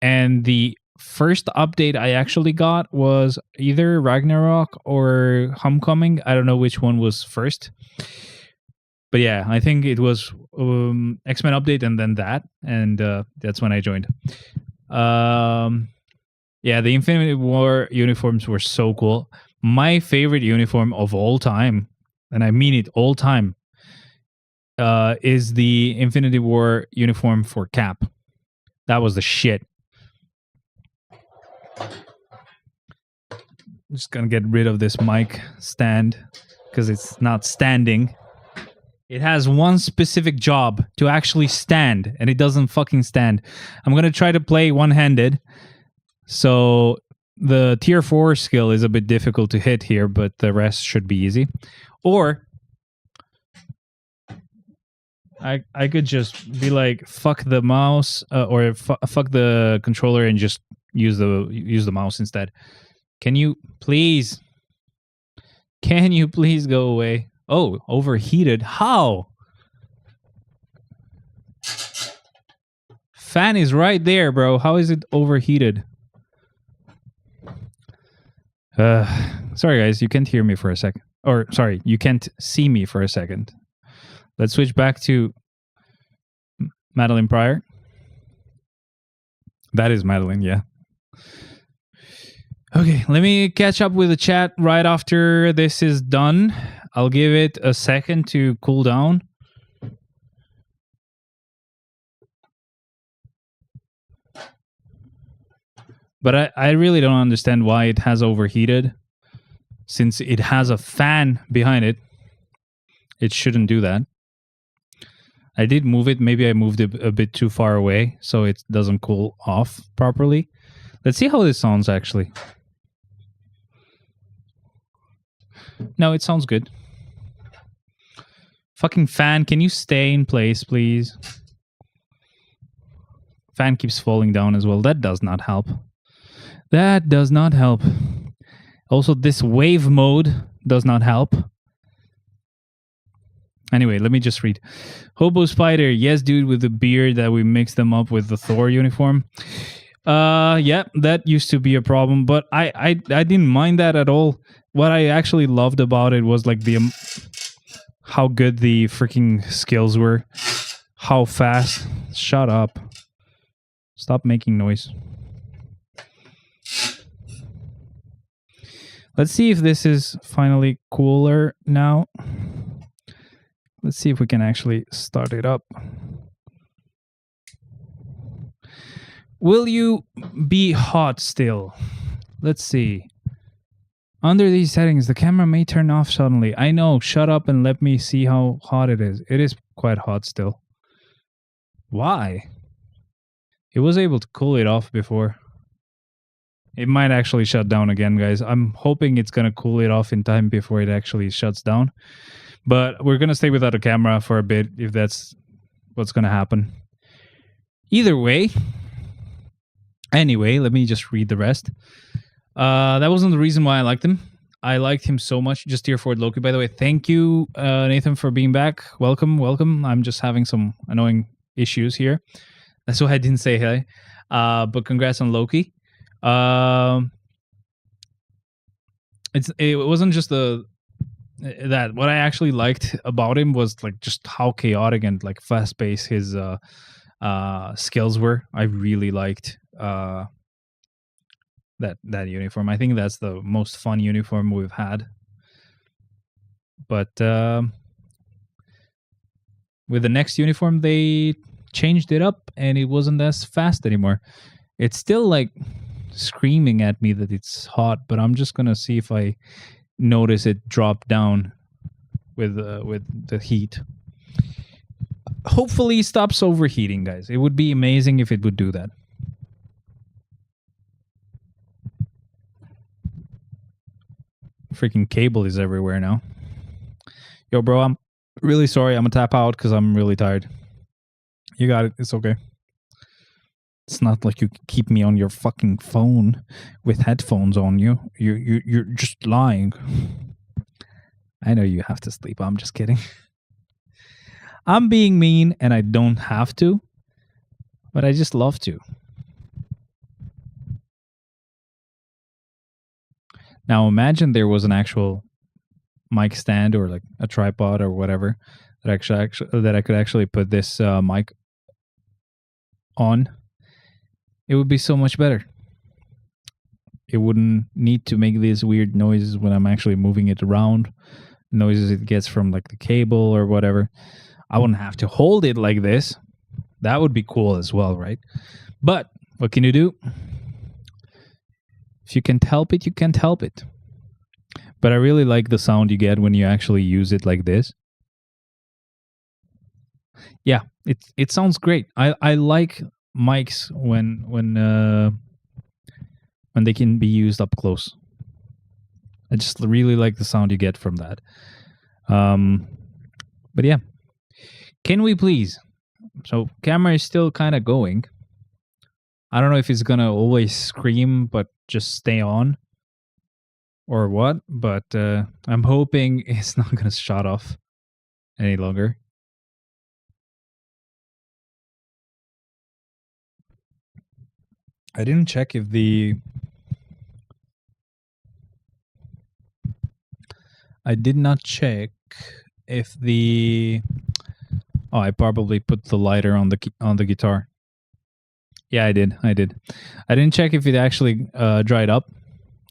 and the first update I actually got was either Ragnarok or Homecoming. I don't know which one was first. But yeah, I think it was X-Men update and then that, and that's when I joined. Yeah, the Infinity War uniforms were so cool. My favorite uniform of all time, and I mean it, all time, is the Infinity War uniform for Cap. That was the shit. I'm just gonna get rid of this mic stand because it's not standing. It has one specific job, to actually stand, and it doesn't fucking stand. I'm going to try to play one-handed. So the tier 4 skill is a bit difficult to hit here, but the rest should be easy. Or I could just be like, fuck the mouse, or fuck the controller and just use the mouse instead. Can you please go away? Oh, overheated. How? Fan is right there, bro. How is it overheated? Sorry, guys. You can't hear me for a second. Or, sorry, you can't see me for a second. Let's switch back to Madeline Pryor. That is Madeline, yeah. Okay, let me catch up with the chat right after this is done. I'll give it a second to cool down. But I really don't understand why it has overheated. Since it has a fan behind it, it shouldn't do that. I did move it. Maybe I moved it a bit too far away, so it doesn't cool off properly. Let's see how this sounds, actually. No, it sounds good. Fucking fan, can you stay in place, please? Fan keeps falling down as well. That does not help. That does not help. Also, this wave mode does not help. Anyway, let me just read. Hobo Spider, yes, dude, with the beard that we mixed them up with the Thor uniform. Yeah, that used to be a problem, but I didn't mind that at all. What I actually loved about it was like the how good the freaking skills were, how fast. Shut up. Stop making noise. Let's see if this is finally cooler now. Let's see if we can actually start it up. Will you be hot still? Let's see. Under these settings, the camera may turn off suddenly. I know, shut up and let me see how hot it is. It is quite hot still. Why? It was able to cool it off before. It might actually shut down again, guys. I'm hoping it's going to cool it off in time before it actually shuts down. But we're going to stay without a camera for a bit if that's what's going to happen. Either way. Anyway, let me just read the rest. That wasn't the reason why I liked them. I liked him so much. Just tier 4 Loki, by the way. Thank you, Nathan, for being back. Welcome, welcome. I'm just having some annoying issues here. That's why I didn't say hey. But congrats on Loki. It wasn't just that. What I actually liked about him was like just how chaotic and like fast paced his skills were. I really liked that uniform. I think that's the most fun uniform we've had. But with the next uniform, they changed it up, and it wasn't as fast anymore. It's still like screaming at me that it's hot, but I'm just gonna see if I notice it drop down with the heat. Hopefully, it stops overheating, guys. It would be amazing if it would do that. Freaking cable is everywhere now. Yo, bro, I'm really sorry. I'm gonna tap out because I'm really tired. You got it. It's okay. It's not like you can keep me on your fucking phone with headphones on you. You're just lying. I know you have to sleep. I'm just kidding. I'm being mean and I don't have to, but I just love to. Now imagine there was an actual mic stand or like a tripod or whatever that I could actually put this mic on. It would be so much better. It wouldn't need to make these weird noises when I'm actually moving it around. Noises it gets from like the cable or whatever. I wouldn't have to hold it like this. That would be cool as well, right? But what can you do? If you can't help it, you can't help it. But I really like the sound you get when you actually use it like this. Yeah, it sounds great. I like mics when they can be used up close. I just really like the sound you get from that. But yeah, can we please? So camera is still kind of going. I don't know if it's gonna always scream but just stay on or what, but I'm hoping it's not gonna shut off any longer. I didn't check if I did not check if the. Oh, I probably put the lighter on the guitar. Yeah, I did. I didn't check if it actually dried up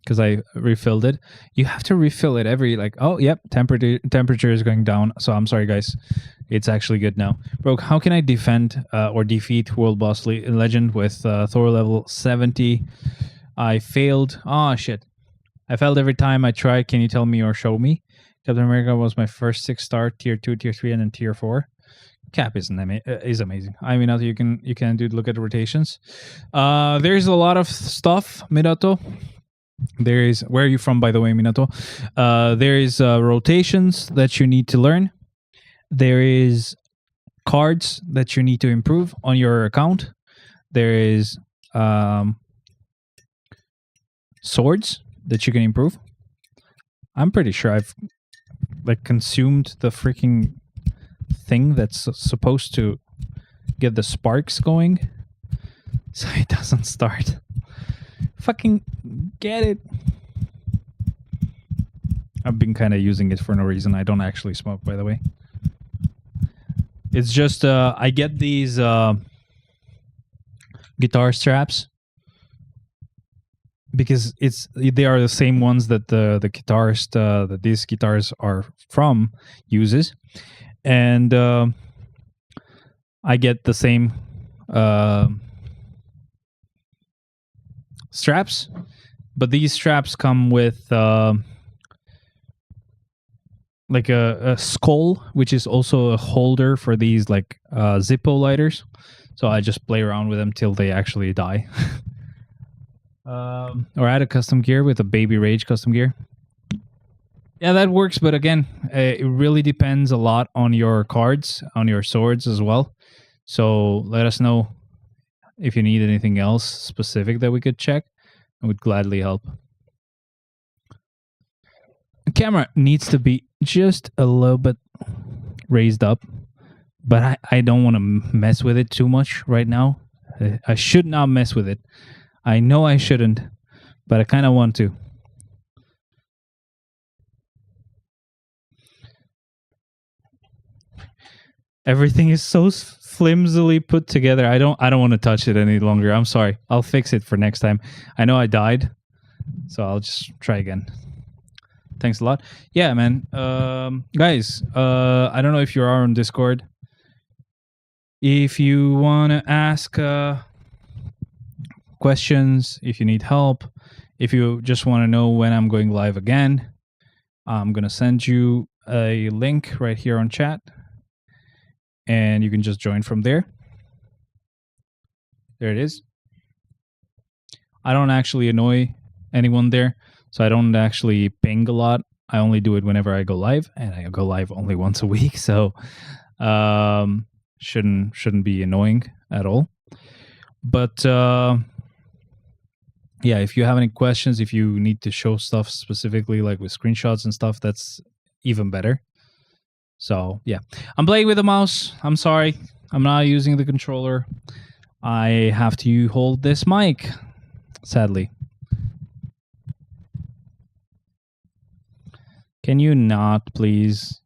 because I refilled it. You have to refill it every like. Oh, yep. Temperature is going down. So I'm sorry, guys. It's actually good now, bro. How can I defend or defeat World Boss Legend with Thor level 70? I failed. Oh shit! I failed every time I tried. Can you tell me or show me? Captain America was my first 6-star, tier 2, tier 3, and then tier 4. Cap is amazing. I mean, you can look at the rotations. There's a lot of stuff, Minato. There is, where are you from, by the way, Minato? There is rotations that you need to learn. There is cards that you need to improve on your account. There is swords that you can improve. I'm pretty sure I've like consumed the freaking thing that's supposed to get the sparks going, so it doesn't start. Fucking get it. I've been kind of using it for no reason. I don't actually smoke, by the way. It's just I get these guitar straps because they are the same ones that the guitarist that these guitars are from uses, and I get the same straps, but these straps come with like a skull, which is also a holder for these like Zippo lighters. So I just play around with them till they actually die. Or add a custom gear with a Baby Rage custom gear. Yeah, that works, but again, it really depends a lot on your cards, on your swords as well. So let us know if you need anything else specific that we could check. I would gladly help. camera needs to be just a little bit raised up, but I don't want to mess with it too much right now. I should not mess with it. I know I shouldn't, but I kind of want to. Everything is so flimsily put together. I don't want to touch it any longer. I'm sorry. I'll fix it for next time. I know I died, so I'll just try again. Thanks a lot. Yeah, man. Guys, I don't know if you are on Discord. If you want to ask questions, if you need help, if you just want to know when I'm going live again, I'm going to send you a link right here on chat, and you can just join from there. There it is. I don't actually annoy anyone there, so I don't actually ping a lot. I only do it whenever I go live, and I go live only once a week, so shouldn't be annoying at all. But yeah, if you have any questions, if you need to show stuff specifically, like with screenshots and stuff, that's even better. So yeah, I'm playing with the mouse. I'm sorry, I'm not using the controller. I have to hold this mic, sadly. Can you not, please?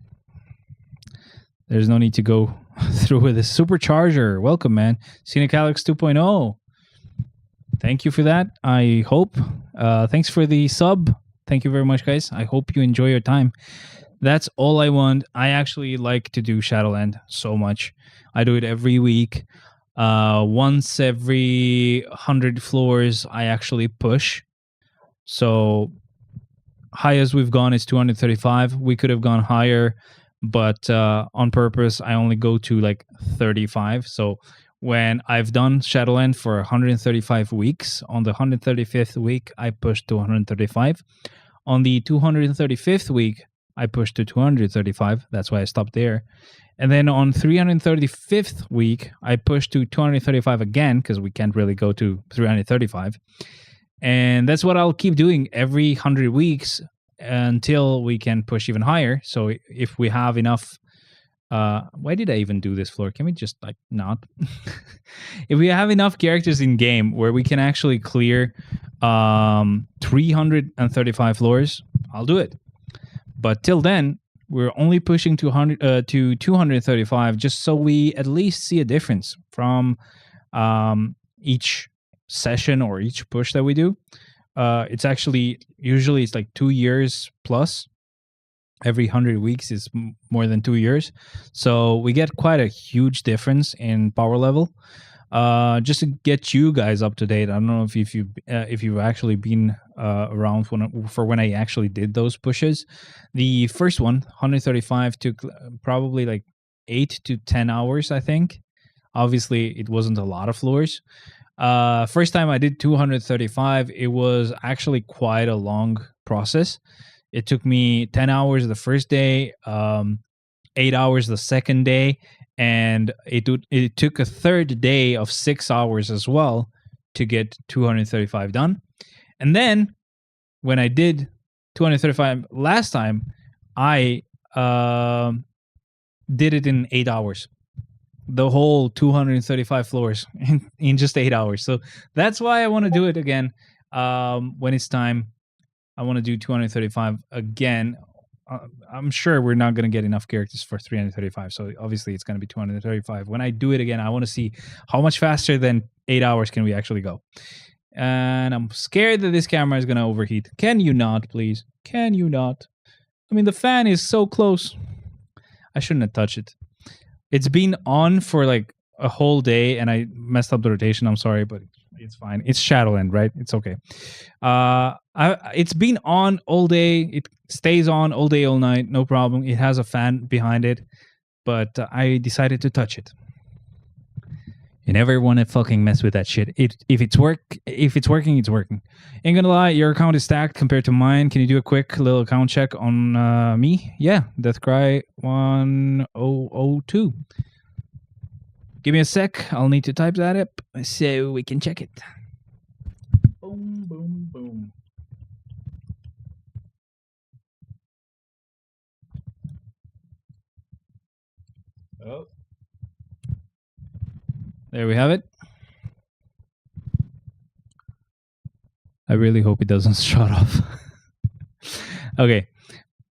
There's no need to go through with a supercharger. Welcome, man. Scenic Alex 2.0. Thank you for that. I hope. Thanks for the sub. Thank you very much, guys. I hope you enjoy your time. That's all I want. I actually like to do Shadowland so much. I do it every week. Once every 100 floors, I actually push. So highest we've gone is 235. We could have gone higher, but on purpose, I only go to like 35. So when I've done Shadowland for 135 weeks, on the 135th week, I pushed to 135. On the 235th week, I pushed to 235. That's why I stopped there. And then on 335th week, I pushed to 235 again, because we can't really go to 335. And that's what I'll keep doing every 100 weeks until we can push even higher. So if we have enough... why did I even do this floor? Can we just like not? If we have enough characters in game where we can actually clear 335 floors, I'll do it. But till then, we're only pushing to 235 just so we at least see a difference from each session or each push that we do. It's actually usually it's like 2 years plus. Every 100 weeks is more than 2 years, so we get quite a huge difference in power level. Just to get you guys up to date, I don't know if you've actually been around for when I actually did those pushes. The first one, 135, took probably like 8 to 10 hours, I think. Obviously, it wasn't a lot of floors. First time I did 235, it was actually quite a long process. It took me 10 hours the first day, 8 hours the second day, and it took a third day of 6 hours as well to get 235 done. And then when I did 235 last time, I did it in 8 hours. The whole 235 floors in just 8 hours. So that's why I want to do it again when it's time. I want to do 235 again. I'm sure we're not going to get enough characters for 335, so obviously it's going to be 235. When I do it again, I want to see how much faster than 8 hours can we actually go. And I'm scared that this camera is going to overheat. Can you not, please? Can you not? I mean, the fan is so close. I shouldn't have touched it. It's been on for like a whole day, and I messed up the rotation. I'm sorry, but it's fine. It's Shadowland, right? It's okay. It's been on all day. It stays on all day, all night. No problem. It has a fan behind it, but I decided to touch it. You never want to fucking mess with that shit. If it's working, it's working. Ain't gonna lie, your account is stacked compared to mine. Can you do a quick little account check on me? Yeah, Deathcry 1002. Give me a sec. I'll need to type that up so we can check it. Boom, boom, boom. Oh. There we have it. I really hope it doesn't shut off. Okay,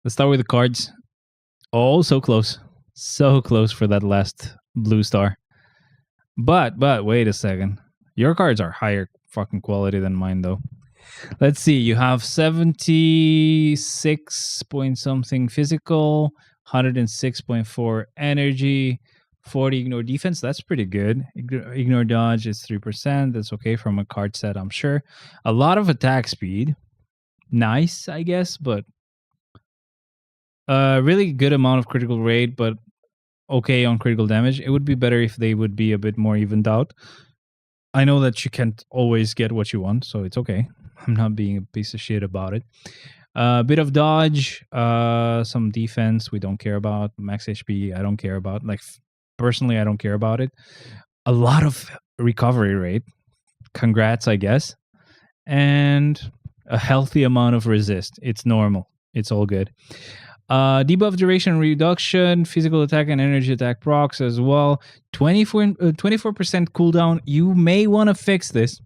let's start with the cards. Oh, so close. So close for that last blue star. But wait a second. Your cards are higher fucking quality than mine though. Let's see. You have 76 point something physical, 106.4 energy, 40 ignore defense. That's pretty good. Ignore dodge is 3%. That's okay from a card set, I'm sure. A lot of attack speed. Nice, I guess, but a really good amount of critical rate, but okay on critical damage. It would be better if they would be a bit more evened out. I know that you can't always get what you want, so it's okay. I'm not being a piece of shit about it. A bit of dodge, some defense we don't care about. Max HP, I don't care about. Like, personally, I don't care about it. A lot of recovery rate. Congrats, I guess. And a healthy amount of resist. It's normal. It's all good. Debuff duration reduction, physical attack and energy attack procs as well. 24% cooldown. You may want to fix this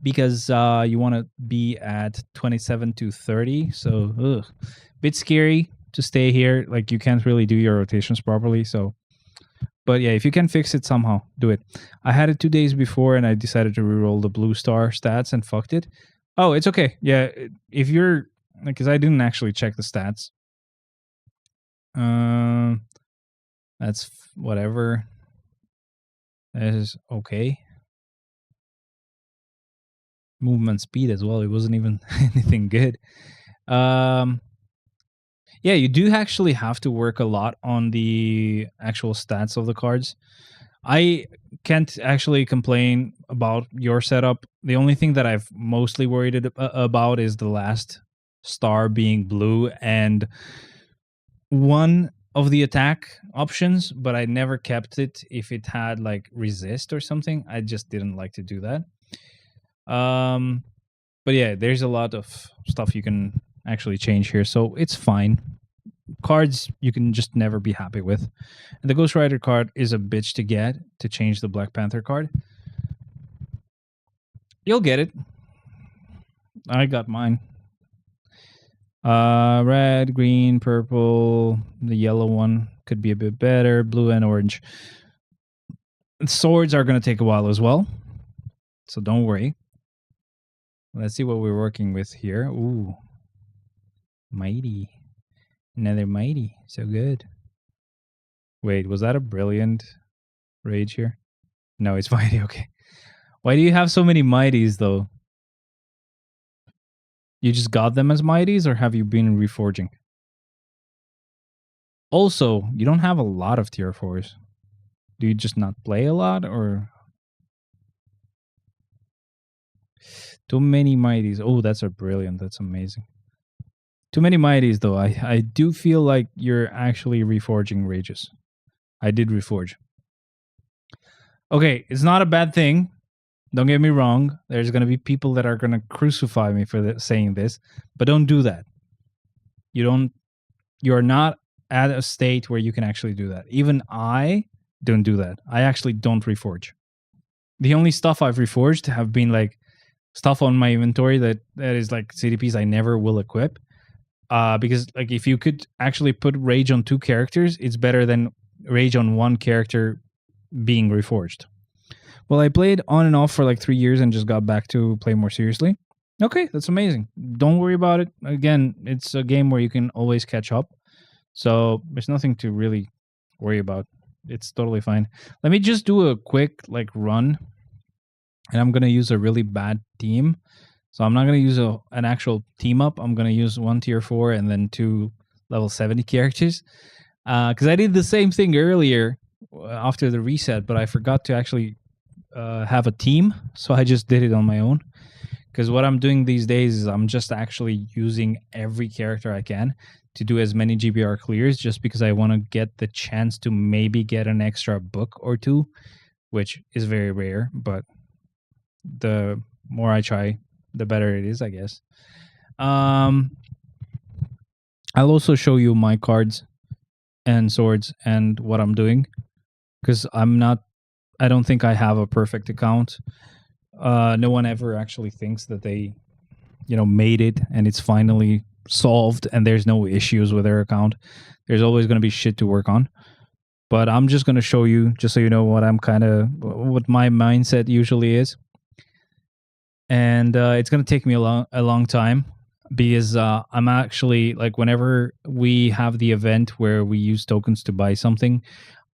because you want to be at 27 to 30. So, bit scary to stay here. Like, you can't really do your rotations properly. So, but yeah, if you can fix it somehow, do it. I had it 2 days before and I decided to reroll the blue star stats and fucked it. Oh, it's okay. Yeah, if you're, because I didn't actually check the stats. That's whatever. That is okay. Movement speed as well. It wasn't even anything good. Yeah, you do actually have to work a lot on the actual stats of the cards. I can't actually complain about your setup. The only thing that I've mostly worried about is the last star being blue and one of the attack options, but I never kept it if it had like resist or something. I just didn't like to do that. But yeah, there's a lot of stuff you can actually change here, so it's fine. Cards you can just never be happy with. And the Ghost Rider card is a bitch to get to change the Black Panther card. You'll get it. I got mine. Red, green, purple. The yellow one could be a bit better. Blue and orange. Swords are going to take a while as well, so don't worry. Let's see what we're working with here. Ooh. Mighty. Another mighty. So good. Wait, was that a brilliant rage here? No, it's mighty. Okay. Why do you have so many mighties, though? You just got them as mighties, or have you been reforging? Also, you don't have a lot of tier 4s. Do you just not play a lot, or... Too many mighties. Oh, that's a brilliant. That's amazing. Too many mighties, though. I do feel like you're actually reforging rages. I did reforge. Okay, it's not a bad thing. Don't get me wrong. There's going to be people that are going to crucify me for saying this, but don't do that. You're not at a state where you can actually do that. Even I don't do that. I actually don't reforge. The only stuff I've reforged have been like stuff on my inventory that is like CDPs I never will equip. Because like if you could actually put rage on 2 characters, it's better than rage on 1 character being reforged. Well, I played on and off for like 3 years and just got back to play more seriously. Okay, that's amazing. Don't worry about it. Again, it's a game where you can always catch up. So there's nothing to really worry about. It's totally fine. Let me just do a quick like run. And I'm going to use a really bad team. So I'm not going to use an actual team up. I'm going to use 1 tier 4 and then 2 level 70 characters. Because I did the same thing earlier after the reset, but I forgot to actually have a team. So I just did it on my own. Because what I'm doing these days is I'm just actually using every character I can to do as many GBR clears just because I want to get the chance to maybe get an extra book or 2, which is very rare, but the more I try, the better it is, I guess. I'll also show you my cards and swords and what I'm doing, because I don't think I have a perfect account. No one ever actually thinks that they, made it and it's finally solved and there's no issues with their account. There's always going to be shit to work on. But I'm just going to show you, just so you know what what my mindset usually is. And it's going to take me a long time, because I'm actually, like, whenever we have the event where we use tokens to buy something,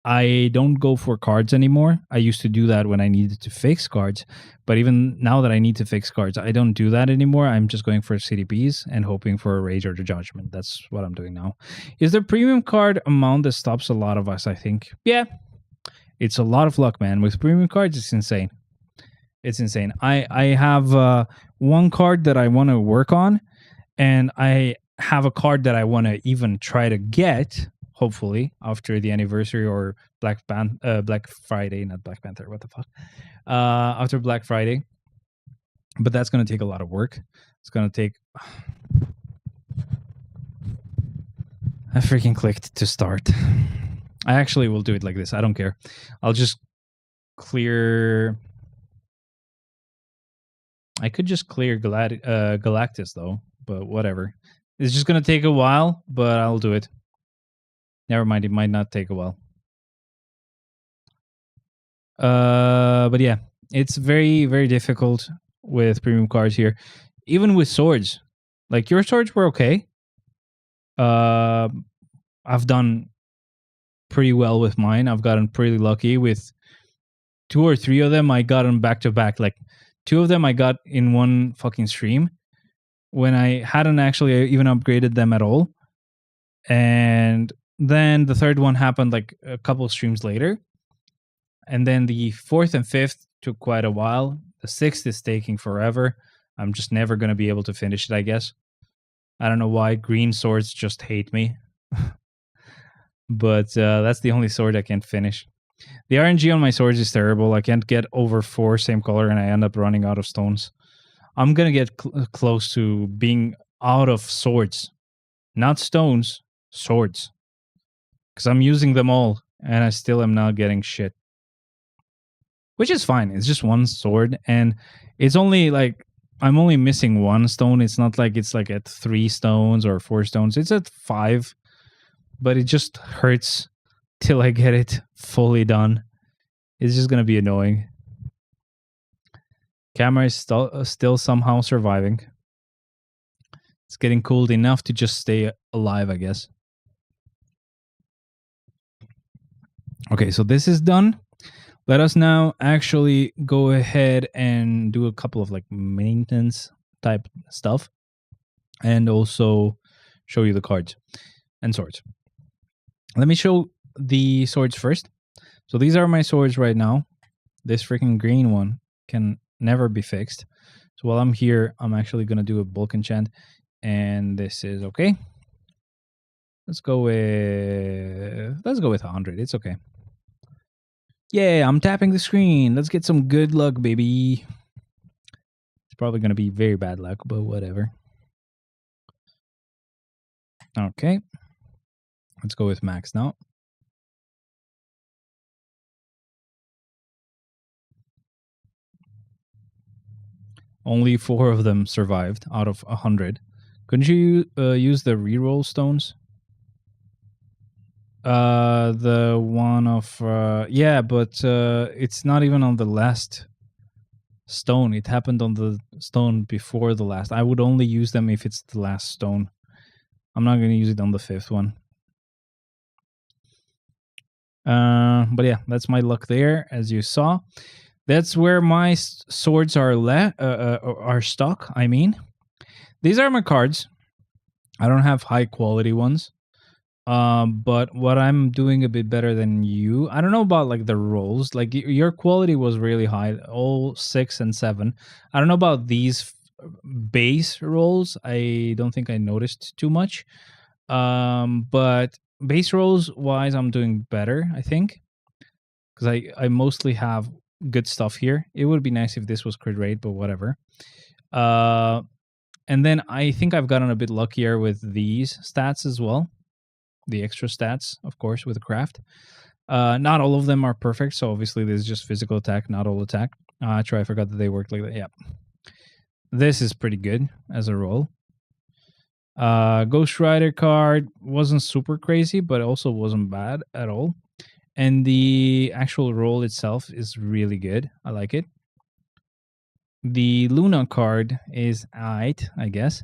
I don't go for cards anymore. I used to do that when I needed to fix cards, but even now that I need to fix cards, I don't do that anymore. I'm just going for CDBs and hoping for a Rage or the Judgment. That's what I'm doing now. Is the premium card amount that stops a lot of us, I think? Yeah. It's a lot of luck, man. With premium cards, it's insane. It's insane. I have one card that I want to work on, and I have a card that I want to even try to get, hopefully after the anniversary or Black Friday, not Black Panther. What the fuck? After Black Friday, but that's gonna take a lot of work. It's gonna take. I freaking clicked to start. I actually will do it like this. I don't care. I'll just clear. I could just clear Galactus though, but whatever. It's just gonna take a while, but I'll do it. Never mind, it might not take a while. But yeah, it's very, very difficult with premium cards here. Even with swords. Like, your swords were okay. I've done pretty well with mine. I've gotten pretty lucky with 2 or 3 of them. I got them back to back. Like, 2 of them I got in one fucking stream when I hadn't actually even upgraded them at all. And then the third one happened like a couple of streams later. And then the 4th and 5th took quite a while. The 6th is taking forever. I'm just never going to be able to finish it, I guess. I don't know why. Green swords just hate me. But that's the only sword I can't finish. The RNG on my swords is terrible. I can't get over 4 same color and I end up running out of stones. I'm going to get close to being out of swords. Not stones, swords. Because I'm using them all and I still am not getting shit. Which is fine. It's just one sword and it's only like, I'm only missing 1 stone. It's not like it's like at 3 stones or 4 stones. It's at 5. But it just hurts till I get it fully done. It's just going to be annoying. Camera is still somehow surviving. It's getting cooled enough to just stay alive, I guess. Okay, so this is done. Let us now actually go ahead and do a couple of like maintenance type stuff. And also show you the cards and swords. Let me show the swords first. So these are my swords right now. This freaking green one can never be fixed. So while I'm here, I'm actually going to do a bulk enchant. And this is okay. Let's go with 100. It's okay. Yeah, I'm tapping the screen. Let's get some good luck, baby. It's probably going to be very bad luck, but whatever. Okay. Let's go with max now. Only 4 of them survived out of 100. Couldn't you use the reroll stones? The one of yeah, but it's not even on the last stone. It happened on the stone before the last. I would only use them if it's the last stone. I'm not going to use it on the 5th one. But yeah, that's my luck there, as you saw. That's where my swords are stuck. I mean, these are my cards. I don't have high quality ones. But what I'm doing a bit better than you. I don't know about like the rolls. Like your quality was really high, all 6 and 7. I don't know about these base rolls. I don't think I noticed too much. But base rolls wise, I'm doing better, I think, because I mostly have good stuff here. It would be nice if this was crit rate, but whatever. And then I think I've gotten a bit luckier with these stats as well. the extra stats, of course, with the craft. Not all of them are perfect, so obviously this is just physical attack, not all attack. I forgot that they worked like that. Yeah. This is pretty good as a roll. Ghost Rider card wasn't super crazy, but also wasn't bad at all. And the actual roll itself is really good. I like it. The Luna card is aight, I guess.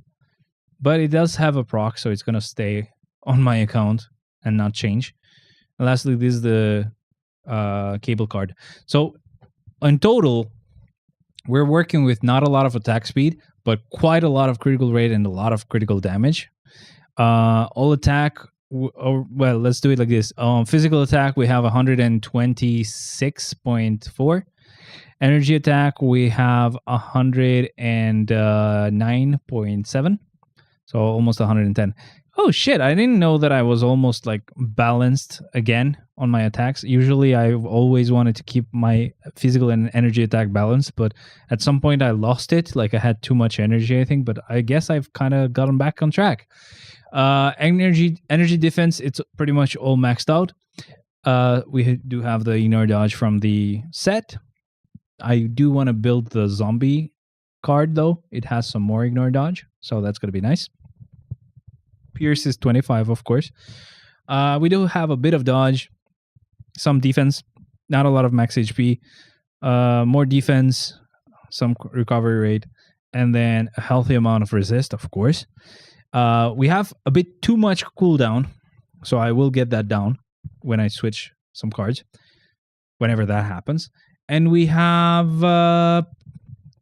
But it does have a proc, so it's going to stay on my account and not change. And lastly, this is the cable card. So in total, we're working with not a lot of attack speed, but quite a lot of critical rate and a lot of critical damage. All attack, well, let's do it like this. Physical attack, we have 126.4. Energy attack, we have 109.7. So almost 110. Oh shit, I didn't know that I was almost like balanced again on my attacks. Usually I've always wanted to keep my physical and energy attack balanced, but at some point I lost it. Like I had too much energy, I think, but I guess I've kind of gotten back on track. Energy defense, it's pretty much all maxed out. We do have the ignore dodge from the set. I do want to build the zombie card though. It has some more ignore dodge, so that's going to be nice. Pierce is 25, of course. We do have a bit of dodge, some defense, not a lot of max HP, more defense, some recovery rate, and then a healthy amount of resist, of course. We have a bit too much cooldown, so I will get that down when I switch some cards, whenever that happens. And we have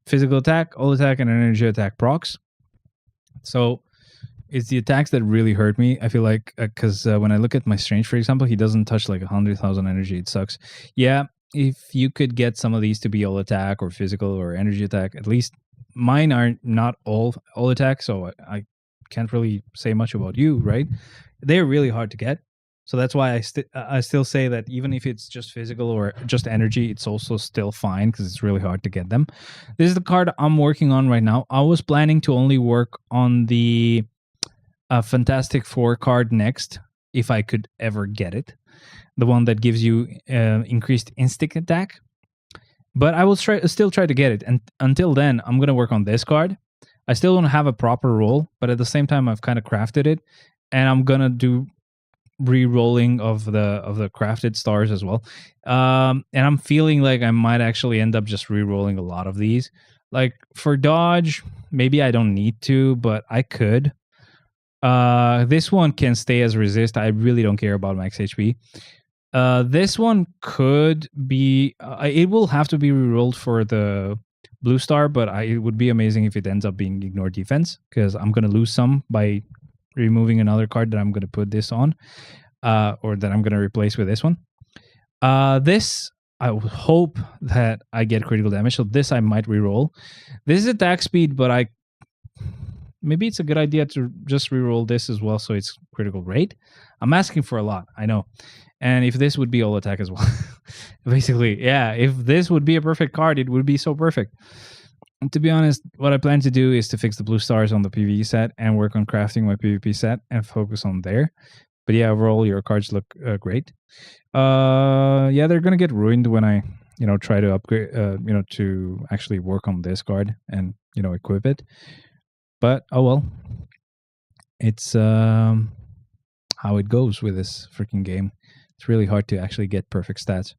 physical attack, all attack, and energy attack procs. So it's the attacks that really hurt me. I feel like because when I look at my Strange, for example, he doesn't touch like 100,000 energy. It sucks. Yeah, if you could get some of these to be all attack or physical or energy attack, at least mine are not all attack, so I can't really say much about you, right? They're really hard to get. So that's why I still say that even if it's just physical or just energy, it's also still fine because it's really hard to get them. This is the card I'm working on right now. I was planning to only work on the Fantastic Four card next, if I could ever get it. The one that gives you increased instinct attack. But I will still try to get it. And until then, I'm going to work on this card. I still don't have a proper roll, but at the same time, I've kind of crafted it. And I'm going to do re-rolling of the crafted stars as well. And I'm feeling like I might actually end up just re-rolling a lot of these. Like for dodge, maybe I don't need to, but I could. This one can stay as resist. I really don't care about max HP. This one could be... it will have to be re-rolled for the blue star, but it would be amazing if it ends up being ignore defense, because I'm going to lose some by removing another card that I'm going to put this on, or that I'm going to replace with this one. This, I would hope that I get critical damage, so this I might re-roll. This is attack speed, but maybe it's a good idea to just re-roll this as well, so it's critical rate. I'm asking for a lot, I know. And if this would be all attack as well. Basically, yeah, if this would be a perfect card, it would be so perfect. And to be honest, what I plan to do is to fix the blue stars on the PvE set and work on crafting my PvP set and focus on there. But yeah, overall, your cards look great. Yeah, they're going to get ruined when I, try to upgrade, to actually work on this card and, equip it. But, oh well. It's how it goes with this freaking game. It's really hard to actually get perfect stats.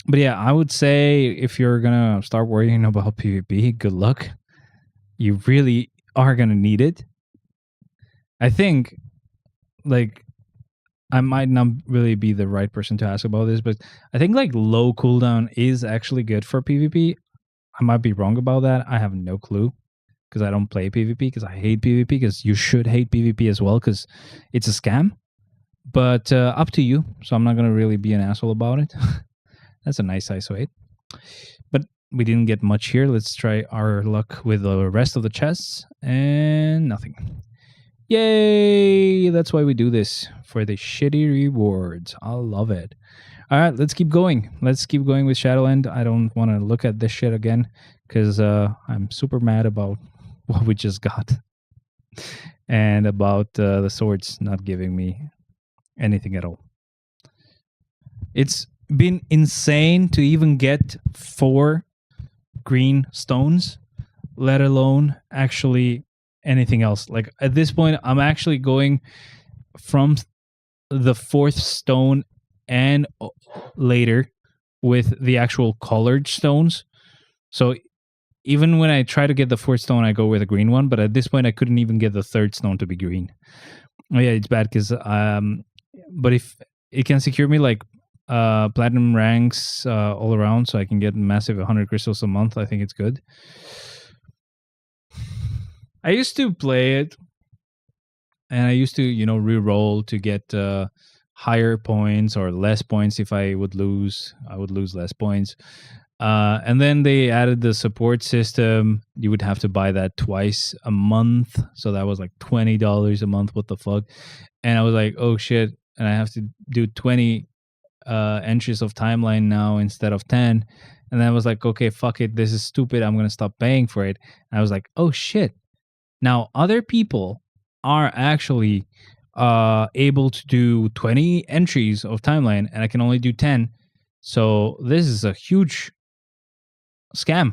But yeah, I would say if you're going to start worrying about PvP, good luck. You really are going to need it. I think, I might not really be the right person to ask about this, but I think, low cooldown is actually good for PvP. I might be wrong about that. I have no clue because I don't play PvP, because I hate PvP, because you should hate PvP as well, because it's a scam. But up to you. So I'm not going to really be an asshole about it. That's a nice ISO 8. But we didn't get much here. Let's try our luck with the rest of the chests. And nothing. Yay! That's why we do this. For the shitty rewards. I love it. Alright, let's keep going. Let's keep going with Shadowland. I don't want to look at this shit again, because I'm super mad about what we just got. and about the swords not giving me anything at all. It's been insane to even get 4 green stones, let alone actually anything else. Like at this point, I'm actually going from the 4th stone and later with the actual colored stones. So even when I try to get the 4th stone, I go with a green one. But at this point, I couldn't even get the 3rd stone to be green. Oh yeah, it's bad because but if it can secure me like platinum ranks all around, so I can get massive 100 crystals a month, I think it's good. I used to play it, and I used to, re-roll to get higher points or less points. If I would lose, I would lose less points. And then they added the support system. You would have to buy that twice a month. So that was like $20 a month. What the fuck? And I was like, oh shit. And I have to do 20 entries of timeline now instead of 10. And then I was like, okay, fuck it. This is stupid. I'm going to stop paying for it. And I was like, oh shit. Now other people are actually able to do 20 entries of timeline, and I can only do 10. So this is a huge scam.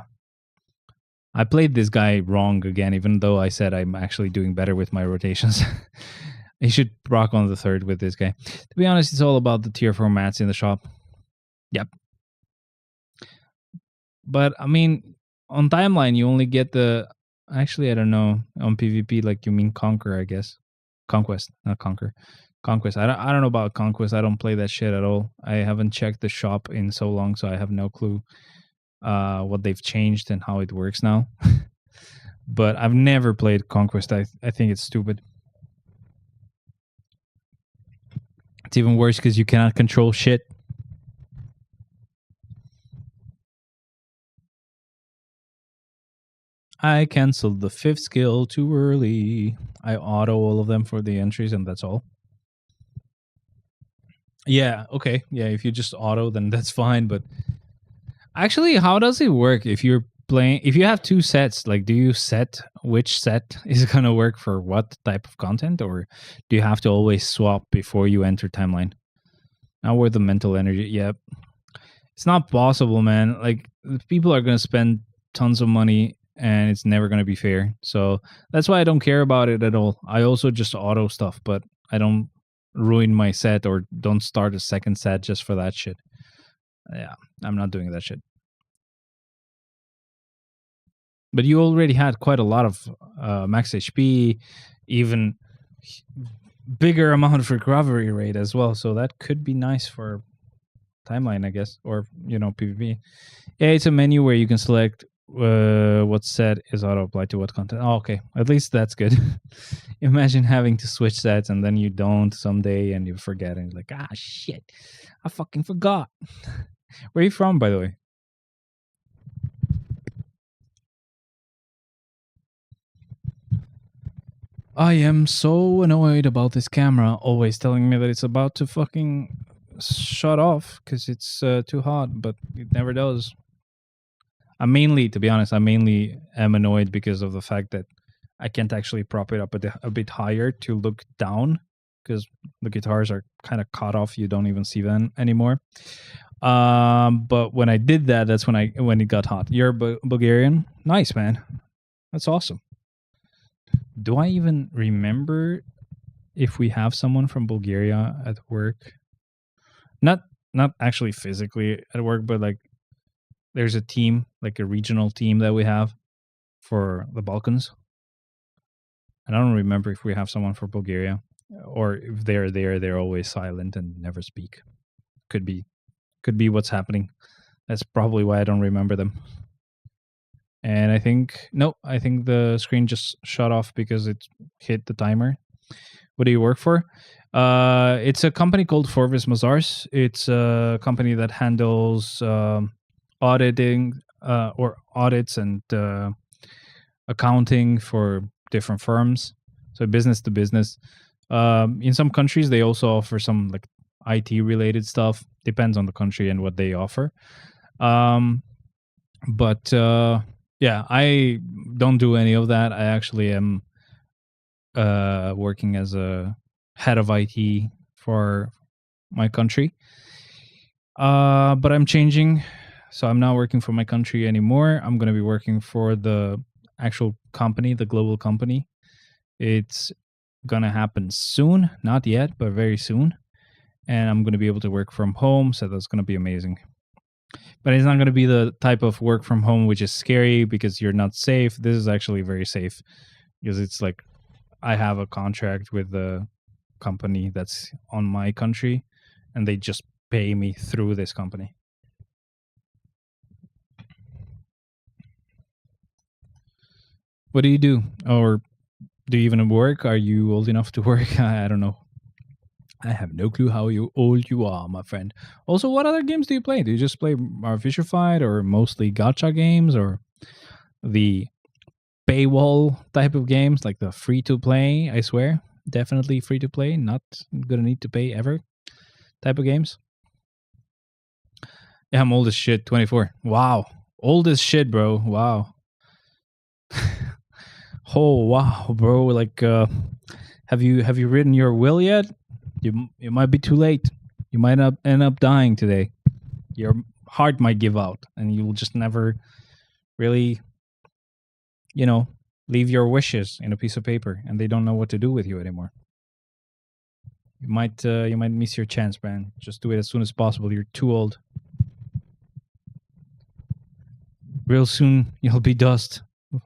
I played this guy wrong again, even though I said I'm actually doing better with my rotations. You should rock on the 3rd with this guy. To be honest, it's all about the tier 4 mats in the shop. Yep. But I mean, on timeline, you only get the. Actually, I don't know. On PvP, like you mean Conquer, I guess. Conquest, not Conquer. Conquest. I don't know about Conquest. I don't play that shit at all. I haven't checked the shop in so long, so I have no clue what they've changed and how it works now. But I've never played Conquest. I think it's stupid. It's even worse because you cannot control shit. I canceled the 5th skill too early. I auto all of them for the entries, and that's all. Yeah, okay. Yeah, if you just auto, then that's fine. But actually, how does it work if you're playing? If you have 2 sets, like, do you set which set is going to work for what type of content? Or do you have to always swap before you enter timeline? Now we're the mental energy. Yep. It's not possible, man. Like, people are going to spend tons of money, and it's never going to be fair. So that's why I don't care about it at all. I also just auto stuff, but I don't ruin my set or don't start a second set just for that shit. Yeah, I'm not doing that shit. But you already had quite a lot of max HP, even bigger amount of recovery rate as well. So that could be nice for timeline, I guess, or PvP. Yeah, it's a menu where you can select what set is auto applied to what content. Oh, okay, at least that's good. Imagine having to switch sets and then you don't someday and you forget and you're like, shit, I fucking forgot. Where are you from, by the way? I am so annoyed about this camera always telling me that it's about to fucking shut off because it's too hot, but it never does. To be honest, I mainly am annoyed because of the fact that I can't actually prop it up a bit higher to look down because the guitars are kind of cut off. You don't even see them anymore. But when I did that, that's when it got hot. You're Bulgarian? Nice, man. That's awesome. Do I even remember if we have someone from Bulgaria at work? Not actually physically at work, but like there's a team, like a regional team that we have for the Balkans. And I don't remember if we have someone for Bulgaria or if they're there, they're always silent and never speak. Could be what's happening. That's probably why I don't remember them. And I think the screen just shut off because it hit the timer. What do you work for? It's a company called Forvis Mazars. It's a company that handles auditing or audits and accounting for different firms. So business to business. In some countries, they also offer some like IT related stuff. Depends on the country and what they offer. But yeah, I don't do any of that. I actually am working as a head of IT for my country. But I'm changing, so I'm not working for my country anymore. I'm going to be working for the actual company, the global company. It's going to happen soon, not yet, but very soon. And I'm going to be able to work from home, so that's going to be amazing. But it's not going to be the type of work from home which is scary because you're not safe. This is actually very safe because it's like I have a contract with the company that's on my country, and they just pay me through this company. What do you do? Or do you even work? Are you old enough to work? I don't know. I have no clue how old you are, my friend. Also, what other games do you play? Do you just play Fisher Fight or mostly gacha games or the paywall type of games like the free to play? I swear, definitely free to play, not gonna need to pay ever type of games. Yeah, I'm old as shit, 24. Wow. Old as shit, bro. Wow. Oh, wow, bro. Like have you written your will yet? You might be too late. You might end up dying today. Your heart might give out and you will just never really leave your wishes in a piece of paper and they don't know what to do with you anymore. You might miss your chance, man. Just do it as soon as possible. You're too old. Real soon you'll be dust.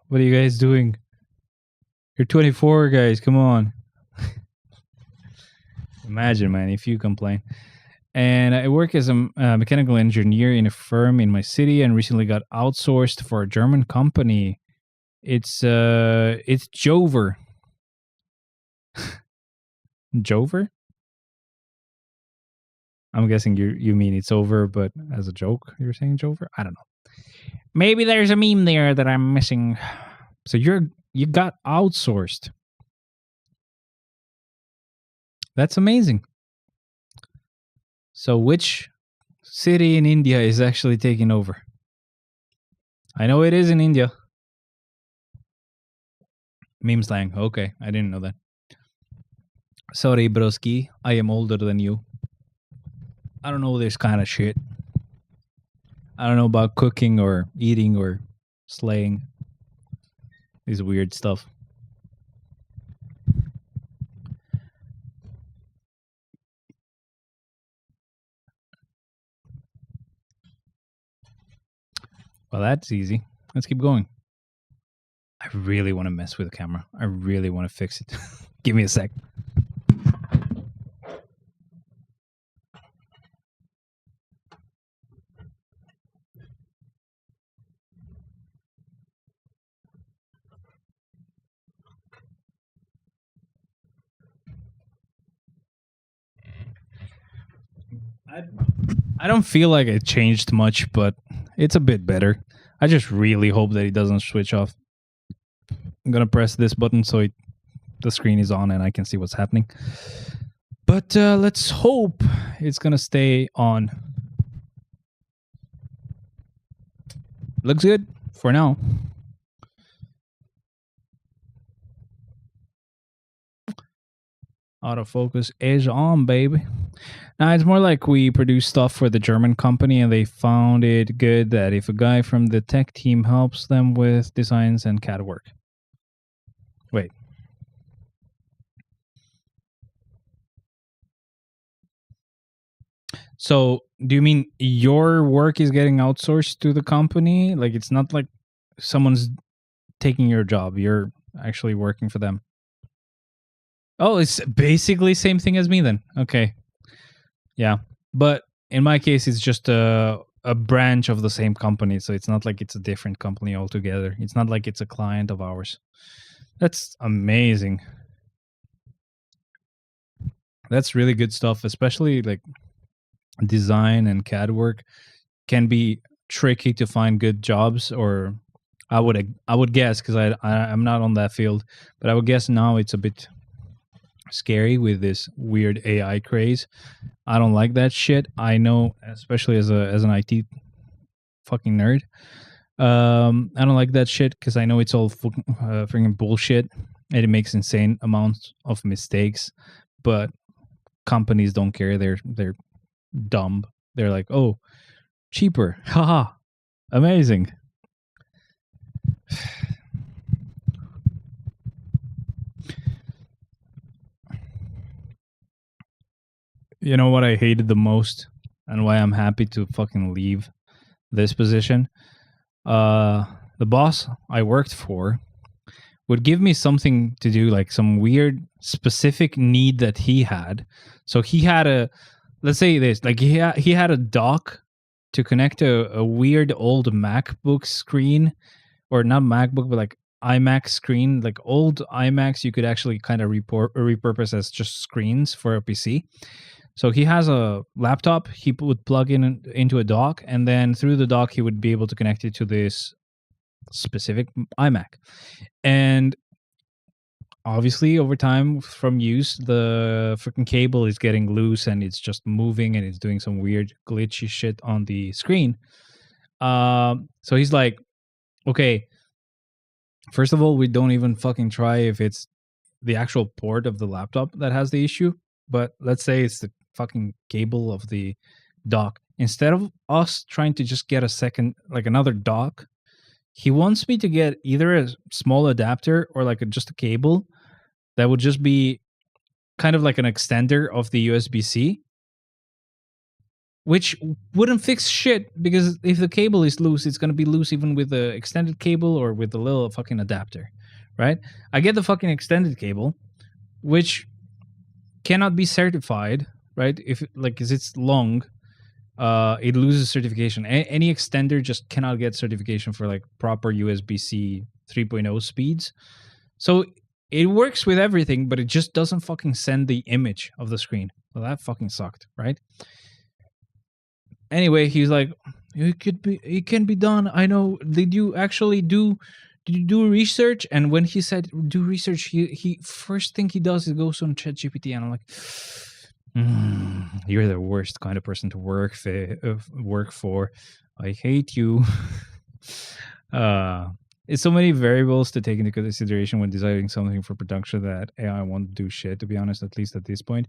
What are you guys doing? You're 24, guys. Come on. Imagine, man, if you complain. And I work as a mechanical engineer in a firm in my city, and recently got outsourced for a German company. It's Jover. Jover? I'm guessing you mean it's over, but as a joke, you're saying Jover? I don't know. Maybe there's a meme there that I'm missing. So you got outsourced. That's amazing. So which city in India is actually taking over? I know it is in India. Meme slang. Okay, I didn't know that. Sorry, broski. I am older than you. I don't know this kind of shit. I don't know about cooking or eating or slaying. This weird stuff. Well, that's easy. Let's keep going. I really want to mess with the camera. I really want to fix it. Give me a sec. I don't feel like it changed much, but it's a bit better. I just really hope that it doesn't switch off. I'm gonna press this button so the screen is on and I can see what's happening. But let's hope it's gonna stay on. Looks good for now. Autofocus is on, baby. Now, it's more like we produce stuff for the German company and they found it good that if a guy from the tech team helps them with designs and CAD work. Wait. So, do you mean your work is getting outsourced to the company? Like, it's not like someone's taking your job. You're actually working for them. Oh, it's basically same thing as me then. Okay. Yeah. But in my case, it's just a branch of the same company. So it's not like it's a different company altogether. It's not like it's a client of ours. That's amazing. That's really good stuff, especially like design and CAD work can be tricky to find good jobs, or I would guess, because I'm not on that field, but I would guess now it's a bit scary with this weird AI craze. I don't like that shit. I know, especially as an IT fucking nerd. I don't like that shit because I know it's all freaking bullshit. and it makes insane amounts of mistakes, but companies don't care. They're dumb. They're like, oh, cheaper, haha, amazing. You know what I hated the most, and why I'm happy to fucking leave this position? Uh, the boss I worked for would give me something to do, like some weird specific need that he had. So he had a, let's say this, like he had a dock to connect a weird old MacBook screen, or not MacBook, but like iMac screen, like old iMacs you could actually kind of repurpose as just screens for a PC. So he has a laptop he would plug into a dock, and then through the dock he would be able to connect it to this specific iMac. And obviously, over time from use, the freaking cable is getting loose and it's just moving and it's doing some weird glitchy shit on the screen. So he's like, okay, first of all, we don't even fucking try if it's the actual port of the laptop that has the issue, but let's say it's the fucking cable of the dock. Instead of us trying to just get a second, like another dock, he wants me to get either a small adapter or like just a cable that would just be kind of like an extender of the USB-C, which wouldn't fix shit, because if the cable is loose, it's going to be loose even with the extended cable or with the little fucking adapter, right? I get the fucking extended cable, which cannot be certified, right? If like, cause it's long, it loses certification. Any extender just cannot get certification for like proper USB-C 3.0 speeds. So it works with everything, but it just doesn't fucking send the image of the screen. Well, that fucking sucked, right? Anyway, he's like, it can be done. I know. Did you do research? And when he said do research, he first thing he does is goes on ChatGPT, and I'm like, you're the worst kind of person to work for. I hate you. It's so many variables to take into consideration when designing something for production that AI won't do shit, to be honest, at least at this point.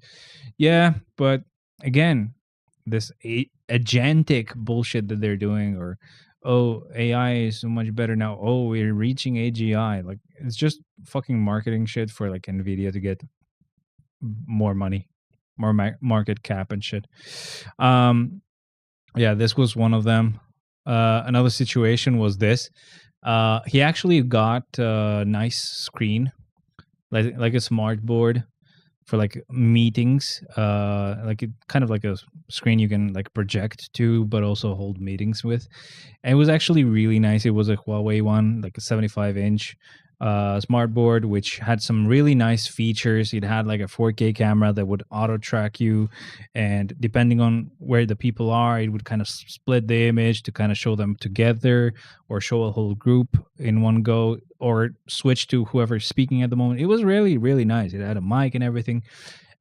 Yeah, but again, this agentic bullshit that they're doing, or oh, AI is so much better now. Oh, we're reaching AGI. Like, it's just fucking marketing shit for like Nvidia to get more money, more market cap and shit. Yeah, this was one of them. Another situation was this. He actually got a nice screen, like a smart board for like meetings, like kind of like a screen you can like project to, but also hold meetings with. And it was actually really nice. It was a Huawei one, like a 75-inch smart board, which had some really nice features. It had like a 4K camera that would auto track you, and depending on where the people are, it would kind of split the image to kind of show them together, or show a whole group in one go, or switch to whoever's speaking at the moment. It was really, really nice. It had a mic and everything,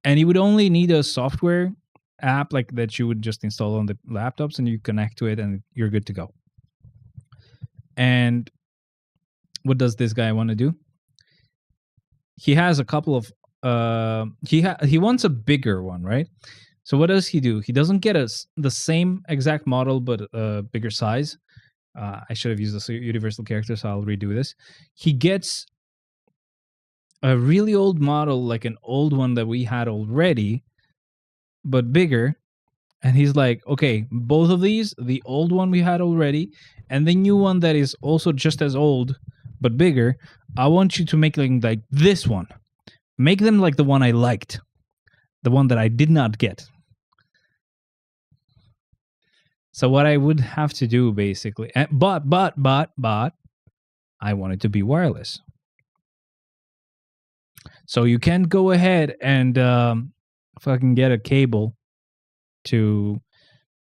and you would only need a software app like that you would just install on the laptops, and you connect to it and you're good to go. And what does this guy want to do? He has a couple of he wants a bigger one, right? So what does he do? He doesn't get the same exact model, but a bigger size. I should have used a universal character, so I'll redo this. He gets a really old model, like an old one that we had already, but bigger. And he's like, okay, both of these, the old one we had already, and the new one that is also just as old, but bigger, I want you to make like this one. Make them like the one I liked. The one that I did not get. So what I would have to do basically, but, I want it to be wireless. So you can't go ahead and fucking get a cable to,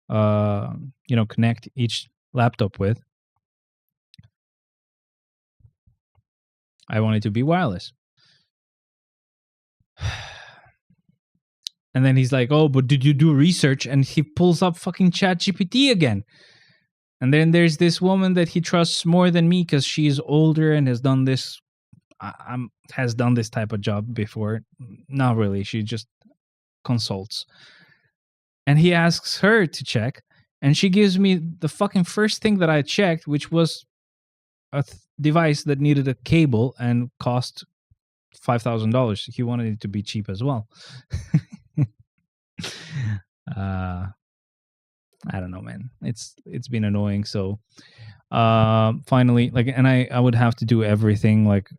connect each laptop with. I want it to be wireless. And then he's like, oh, but did you do research? And he pulls up fucking ChatGPT again. And then there's this woman that he trusts more than me because she's older and has done this has done this type of job before. Not really. She just consults. And he asks her to check, and she gives me the fucking first thing that I checked, which was a device that needed a cable and cost $5,000. He wanted it to be cheap as well. I don't know, man. It's been annoying. So finally, like, and I would have to do everything like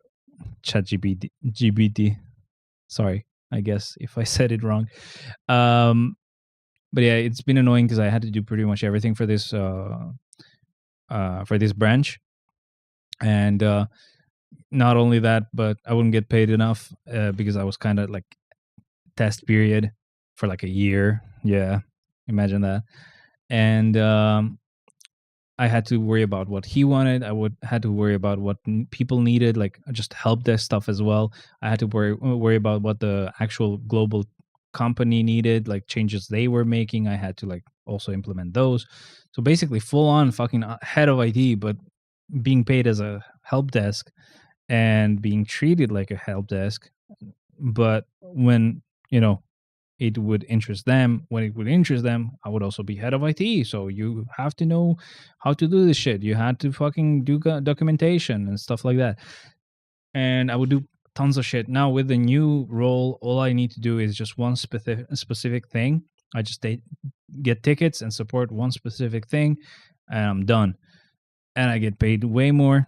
ChatGPT. Sorry, I guess if I said it wrong. But yeah, it's been annoying because I had to do pretty much everything for this branch, and not only that, but I wouldn't get paid enough because I was kind of like test period for like a year. Yeah, imagine that. And I had to worry about what he wanted. Had to worry about what people needed, like just help desk stuff as well. I had to worry about what the actual global company needed, like changes they were making. I had to like also implement those. So basically, full on fucking head of IT, but being paid as a help desk and being treated like a help desk. But when it would interest them. When it would interest them, I would also be head of IT. So you have to know how to do this shit. You had to fucking do documentation and stuff like that. And I would do tons of shit. Now with the new role, all I need to do is just one specific thing. I just get tickets and support one specific thing, and I'm done. And I get paid way more.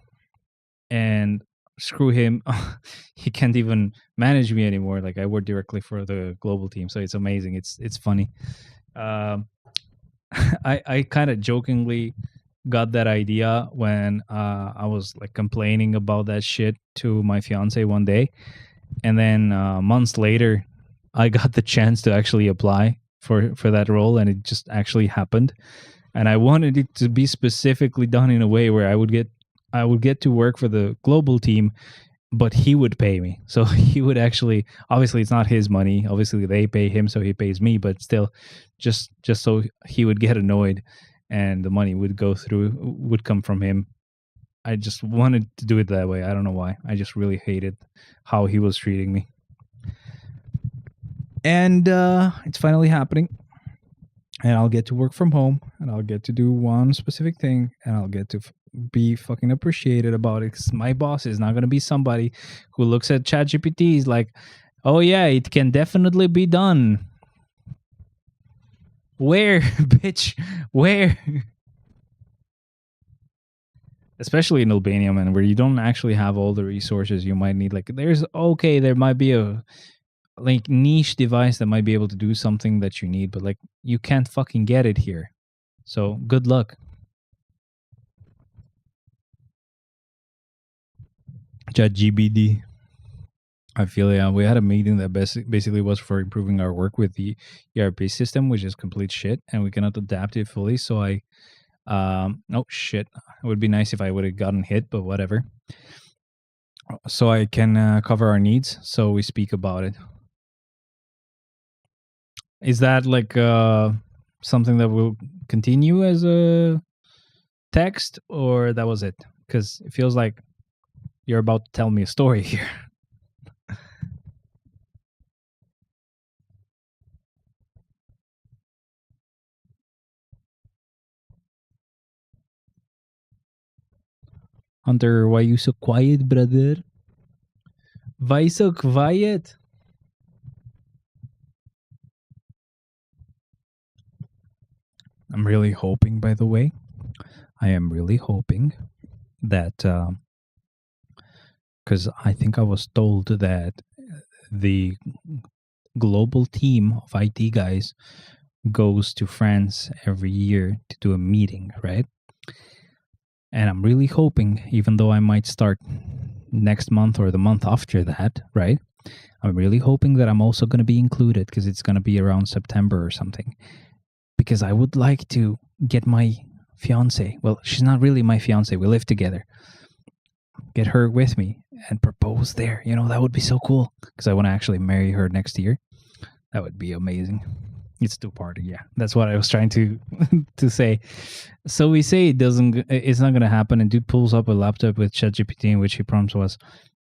And screw him. He can't even manage me anymore. Like I work directly for the global team, so it's amazing. It's funny. I kind of jokingly got that idea when I was like complaining about that shit to my fiance one day, and then months later, I got the chance to actually apply for that role, and it just actually happened. And I wanted it to be specifically done in a way where I would get to work for the global team, but he would pay me. So he would actually, obviously it's not his money. Obviously they pay him, so he pays me, but still just so he would get annoyed and the money would come from him. I just wanted to do it that way. I don't know why. I just really hated how he was treating me. And it's finally happening. And I'll get to work from home, and I'll get to do one specific thing, and I'll get to be fucking appreciated about it. 'Cause my boss is not going to be somebody who looks at ChatGPT like, oh yeah, it can definitely be done. Where, bitch? Where? Especially in Albania, man, where you don't actually have all the resources you might need. Like, there might be a like niche device that might be able to do something that you need, but like you can't fucking get it here. So good luck. ChatGPT. I feel we had a meeting that basically was for improving our work with the ERP system, which is complete shit, and we cannot adapt it fully. So oh shit, it would be nice if I would have gotten hit, but whatever. So I can cover our needs. So we speak about it. Is that like something that will continue as a text, or that was it? Because it feels like you're about to tell me a story here. Hunter, why you so quiet, brother? Why so quiet? I'm really hoping, by the way, I am really hoping that, because I think I was told that the global team of IT guys goes to France every year to do a meeting, right? And I'm really hoping, even though I might start next month or the month after that, right? I'm really hoping that I'm also going to be included because it's going to be around September or something. Because I would like to get my fiance. Well, she's not really my fiance. We live together. Get her with me and propose there. That would be so cool because I want to actually marry her next year. That would be amazing. It's two-party. Yeah, that's what I was trying to to say. So we say it's not gonna happen, and dude pulls up a laptop with ChatGPT, in which he prompts was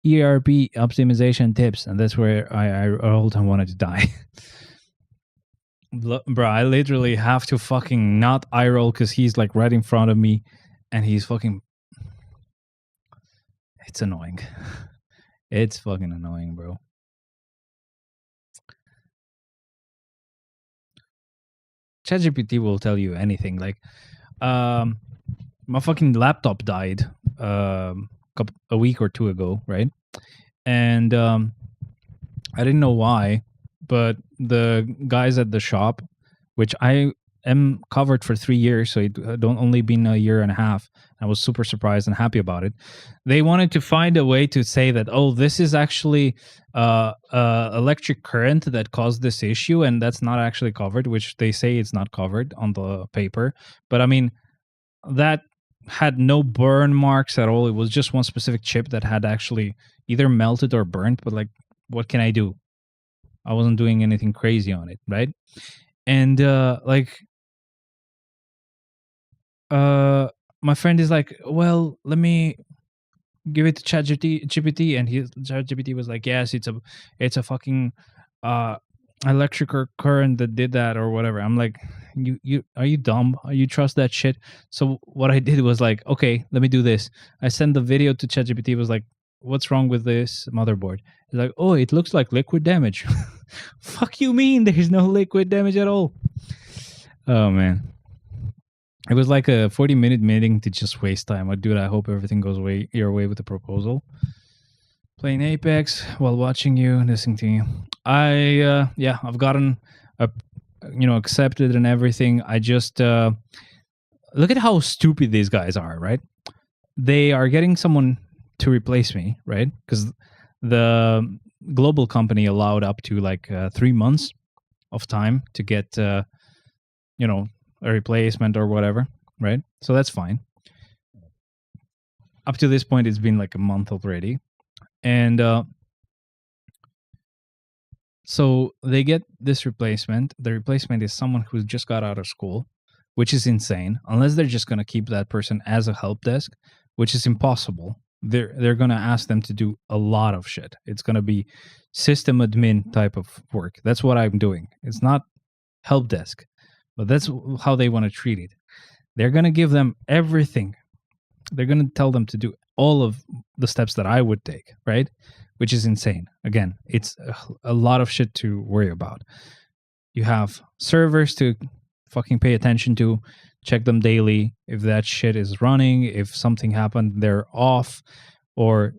ERP optimization tips, and that's where I all time wanted to die. Bro, I literally have to fucking not eye roll because he's like right in front of me, and he's fucking. It's annoying. It's fucking annoying, bro. ChatGPT will tell you anything. Like, my fucking laptop died a week or two ago, right? And I didn't know why, but the guys at the shop, which I am covered for 3 years, so it don't only been a year and a half. I was super surprised and happy about it. They wanted to find a way to say that, oh, this is actually electric current that caused this issue, and that's not actually covered, which they say it's not covered on the paper. But I mean, that had no burn marks at all. It was just one specific chip that had actually either melted or burnt. But like, what can I do? I wasn't doing anything crazy on it, right? And my friend is like, well, let me give it to ChatGPT, and ChatGPT was like, yes, it's a fucking electrical current that did that or whatever. I'm like, you are you dumb? You trust that shit? So what I did was like, okay, let me do this. I sent the video to ChatGPT. Was like, what's wrong with this motherboard? It's like, oh, it looks like liquid damage. Fuck you mean there's no liquid damage at all? Oh man. It was like a 40-minute meeting to just waste time. Dude, I hope everything goes your way with the proposal. Playing Apex while watching you, listening to you. I've gotten accepted and everything. I just look at how stupid these guys are, right? They are getting someone to replace me, right? Because the global company allowed up to like 3 months of time to get a replacement or whatever, right? So that's fine. Up to this point, it's been like a month already. And so they get this replacement. The replacement is someone who just got out of school, which is insane. Unless they're just going to keep that person as a help desk, which is impossible. They're going to ask them to do a lot of shit. It's going to be system admin type of work. That's what I'm doing. It's not help desk. But that's how they want to treat it. They're going to give them everything. They're going to tell them to do all of the steps that I would take, right? Which is insane. Again, it's a lot of shit to worry about. You have servers to fucking pay attention to, check them daily. If that shit is running, if something happened, they're off, or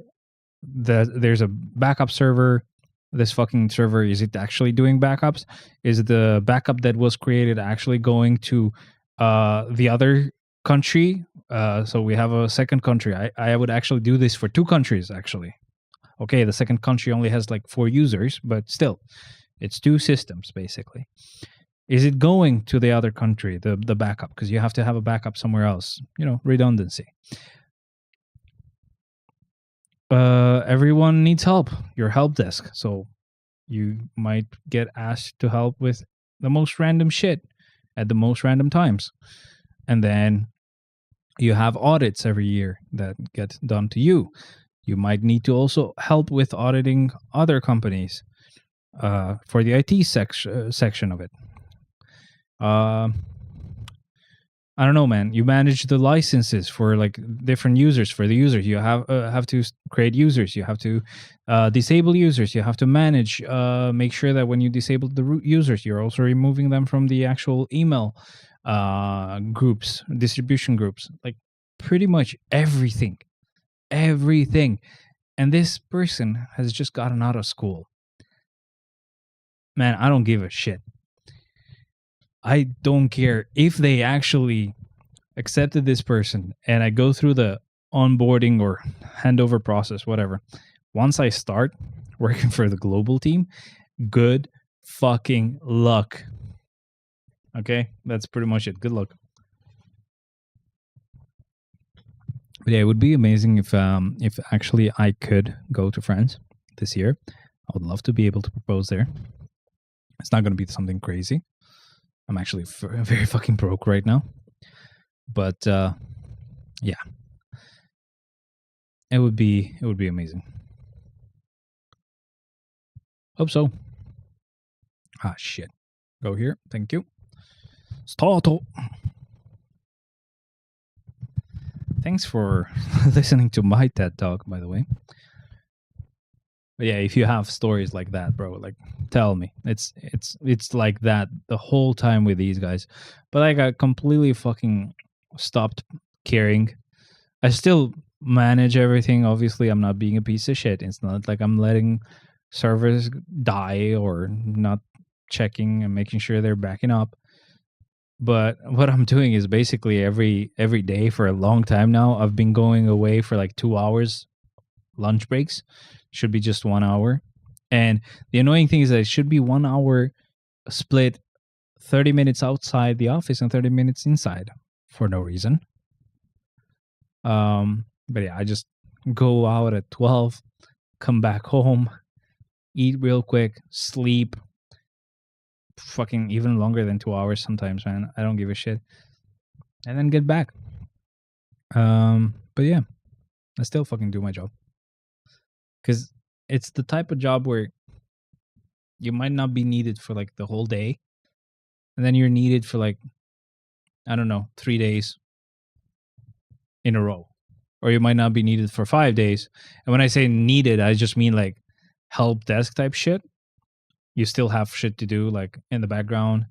there's a backup server. This fucking server, is it actually doing backups? Is the backup that was created actually going to the other country? So we have a second country. I would actually do this for 2 countries, actually. Okay, the second country only has like 4 users, but still, it's 2 systems, basically. Is it going to the other country, the backup? Because you have to have a backup somewhere else. Redundancy. Everyone needs help. Your help desk. So you might get asked to help with the most random shit at the most random times. And then you have audits every year that get done to you. You might need to also help with auditing other companies for the IT section of it. I don't know, man. You manage the licenses for like different users. For the users, you have to create users. You have to disable users. You have to manage, make sure that when you disable the root users, you're also removing them from the actual email groups, distribution groups. Like pretty much everything. And this person has just gotten out of school. Man, I don't give a shit. I don't care if they actually accepted this person and I go through the onboarding or handover process, whatever. Once I start working for the global team, good fucking luck. Okay, that's pretty much it. Good luck. But yeah, it would be amazing if actually I could go to France this year. I would love to be able to propose there. It's not going to be something crazy. I'm actually very fucking broke right now. But yeah, it would be amazing. Hope so. Ah, shit. Go here. Thank you. Start. Thanks for listening to my TED Talk, by the way. But yeah, if you have stories like that, bro, like tell me. It's like that the whole time with these guys. But like I completely fucking stopped caring. I still manage everything. Obviously, I'm not being a piece of shit. It's not like I'm letting servers die or not checking and making sure they're backing up. But what I'm doing is basically every day for a long time now, I've been going away for like 2 hours lunch breaks. Should be just 1 hour. And the annoying thing is that it should be 1 hour split 30 minutes outside the office and 30 minutes inside for no reason. But yeah, I just go out at 12, come back home, eat real quick, sleep fucking even longer than 2 hours sometimes, man. I don't give a shit. And then get back. But yeah, I still fucking do my job. Because it's the type of job where you might not be needed for like the whole day. And then you're needed for like, I don't know, 3 days in a row. Or you might not be needed for 5 days. And when I say needed, I just mean like help desk type shit. You still have shit to do like in the background.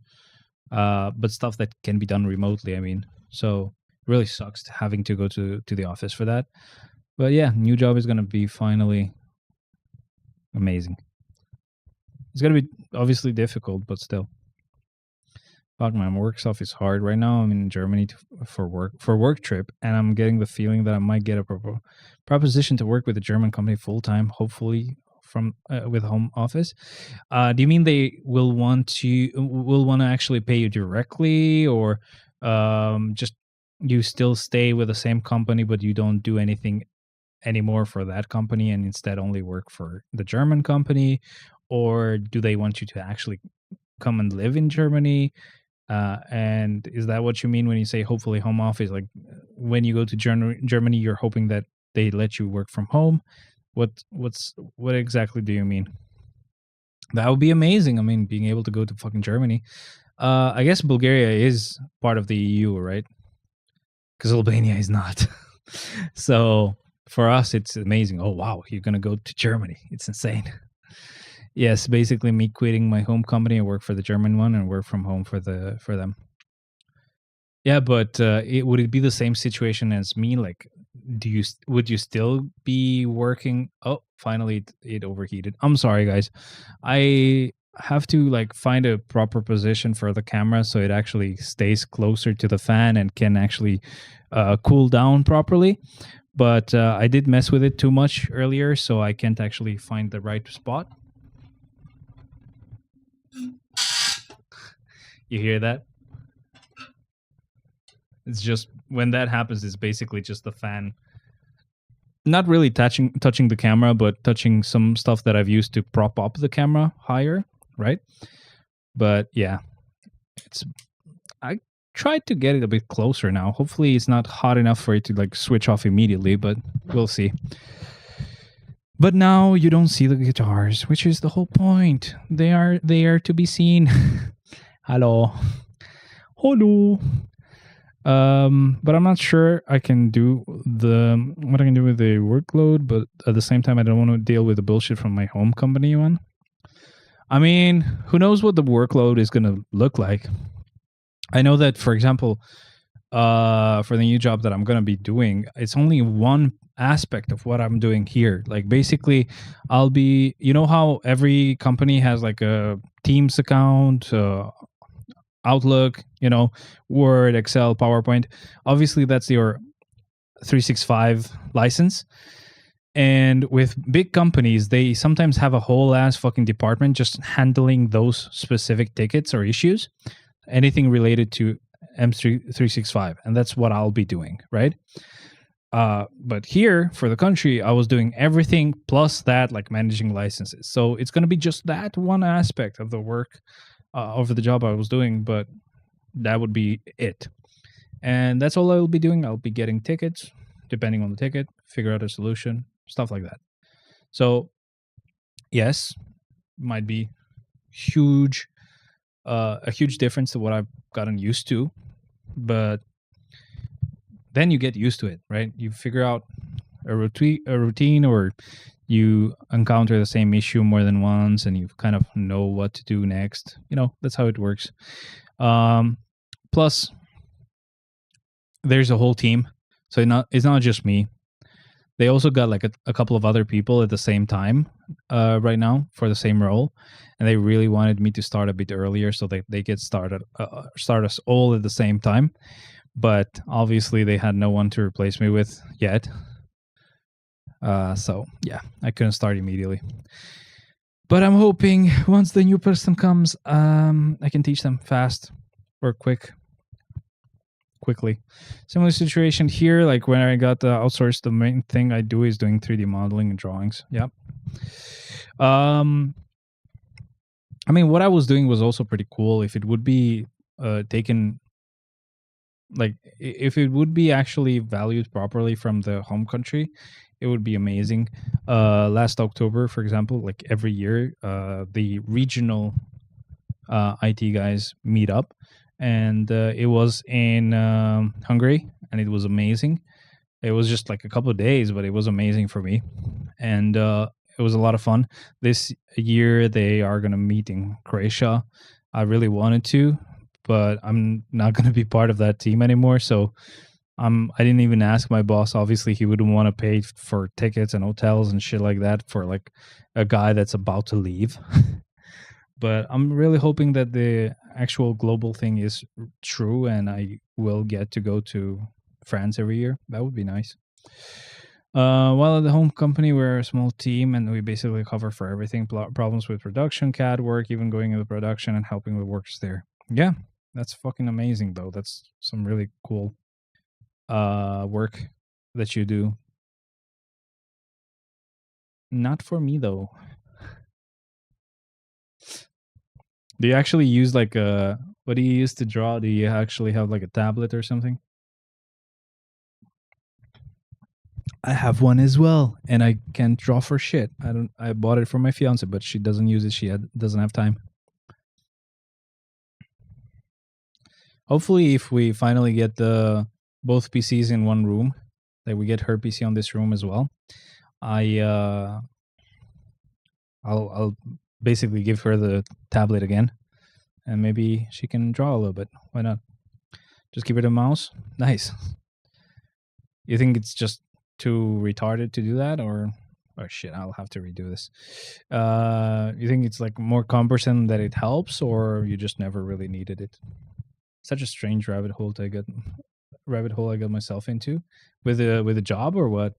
But stuff that can be done remotely, I mean. So it really sucks having to go to the office for that. But yeah, new job is going to be finally amazing. It's going to be obviously difficult, but still. Fuck, my work stuff is hard right now. I'm in Germany for work trip, and I'm getting the feeling that I might get a proposition to work with a German company full time, hopefully from with home office. Do you mean they will want to actually pay you directly, or just you still stay with the same company but you don't do anything anymore for that company and instead only work for the German company? Or do they want you to actually come and live in Germany? And is that what you mean when you say hopefully home office? Like when you go to Germany, you're hoping that they let you work from home? What exactly do you mean? That would be amazing. I mean, being able to go to fucking Germany. I guess Bulgaria is part of the EU, right? Because Albania is not. So for us, it's amazing. Oh wow, you're gonna go to Germany? It's insane. Yes, basically me quitting my home company and work for the German one and work from home for them. Yeah, but would it be the same situation as me? Like, would you still be working? Oh, finally it overheated. I'm sorry, guys. I have to like find a proper position for the camera so it actually stays closer to the fan and can actually cool down properly. But I did mess with it too much earlier, so I can't actually find the right spot. You hear that? It's just when that happens, it's basically just the fan not really touching the camera, but touching some stuff that I've used to prop up the camera higher, right? But yeah, I tried to get it a bit closer now. Hopefully it's not hot enough for it to like switch off immediately, but we'll see. But now you don't see the guitars, which is the whole point. They are there to be seen. Hello. Hello. But I'm not sure I can do what I can do with the workload, but at the same time, I don't want to deal with the bullshit from my home company one. I mean, who knows what the workload is going to look like? I know that, for example, for the new job that I'm going to be doing, it's only one aspect of what I'm doing here. Like basically, I'll be, you know how every company has like a Teams account, Outlook, Word, Excel, PowerPoint. Obviously, that's your 365 license. And with big companies, they sometimes have a whole ass fucking department just handling those specific tickets or issues, anything related to M365. And that's what I'll be doing, right? But here for the country, I was doing everything plus that, like managing licenses. So it's going to be just that one aspect of the work of the job I was doing. But that would be it. And that's all I'll be doing. I'll be getting tickets, depending on the ticket, figure out a solution, stuff like that. So yes, might be huge, a huge difference to what I've gotten used to, but then you get used to it, right? You figure out a routine, or you encounter the same issue more than once, and you kind of know what to do next. That's how it works. Plus, there's a whole team, so it's not just me. They also got like a couple of other people at the same time right now for the same role, and they really wanted me to start a bit earlier so they get start us all at the same time. But obviously, they had no one to replace me with yet. So yeah, I couldn't start immediately. But I'm hoping once the new person comes, I can teach them fast or quickly. Similar situation here, like when I got outsourced, the main thing I do is doing 3D modeling and drawings. Yep. I mean, what I was doing was also pretty cool. If it would be taken, like, if it would be actually valued properly from the home country, it would be amazing. Last October, for example, like every year, the regional IT guys meet up, and it was in Hungary, and it was amazing. It was just like a couple of days, but it was amazing for me, and it was a lot of fun. This year they are going to meet in Croatia. I really wanted to, but I'm not going to be part of that team anymore. So I didn't even ask my boss. Obviously, he wouldn't want to pay for tickets and hotels and shit like that for like a guy that's about to leave. But I'm really hoping that the actual global thing is true, and I will get to go to France every year. That would be nice. While at the home company, we're a small team, and we basically cover for everything: problems with production, CAD work, even going into production and helping the workers there. Yeah, that's fucking amazing, though. That's some really cool work that you do. Not for me, though. Do you actually use like what do you use to draw? Do you actually have like a tablet or something? I have one as well, and I can't draw for shit. I don't. I bought it for my fiance, but she doesn't use it. Doesn't have time. Hopefully, if we finally get the both PCs in one room, that we get her PC on this room as well. I'll basically give her the tablet again, and maybe she can draw a little bit. Why not? Just give her the mouse. Nice. You think it's just too retarded to do that, or oh shit, I'll have to redo this. You think it's like more cumbersome that it helps, or you just never really needed it? Such a strange rabbit hole I got myself into with a job, or what?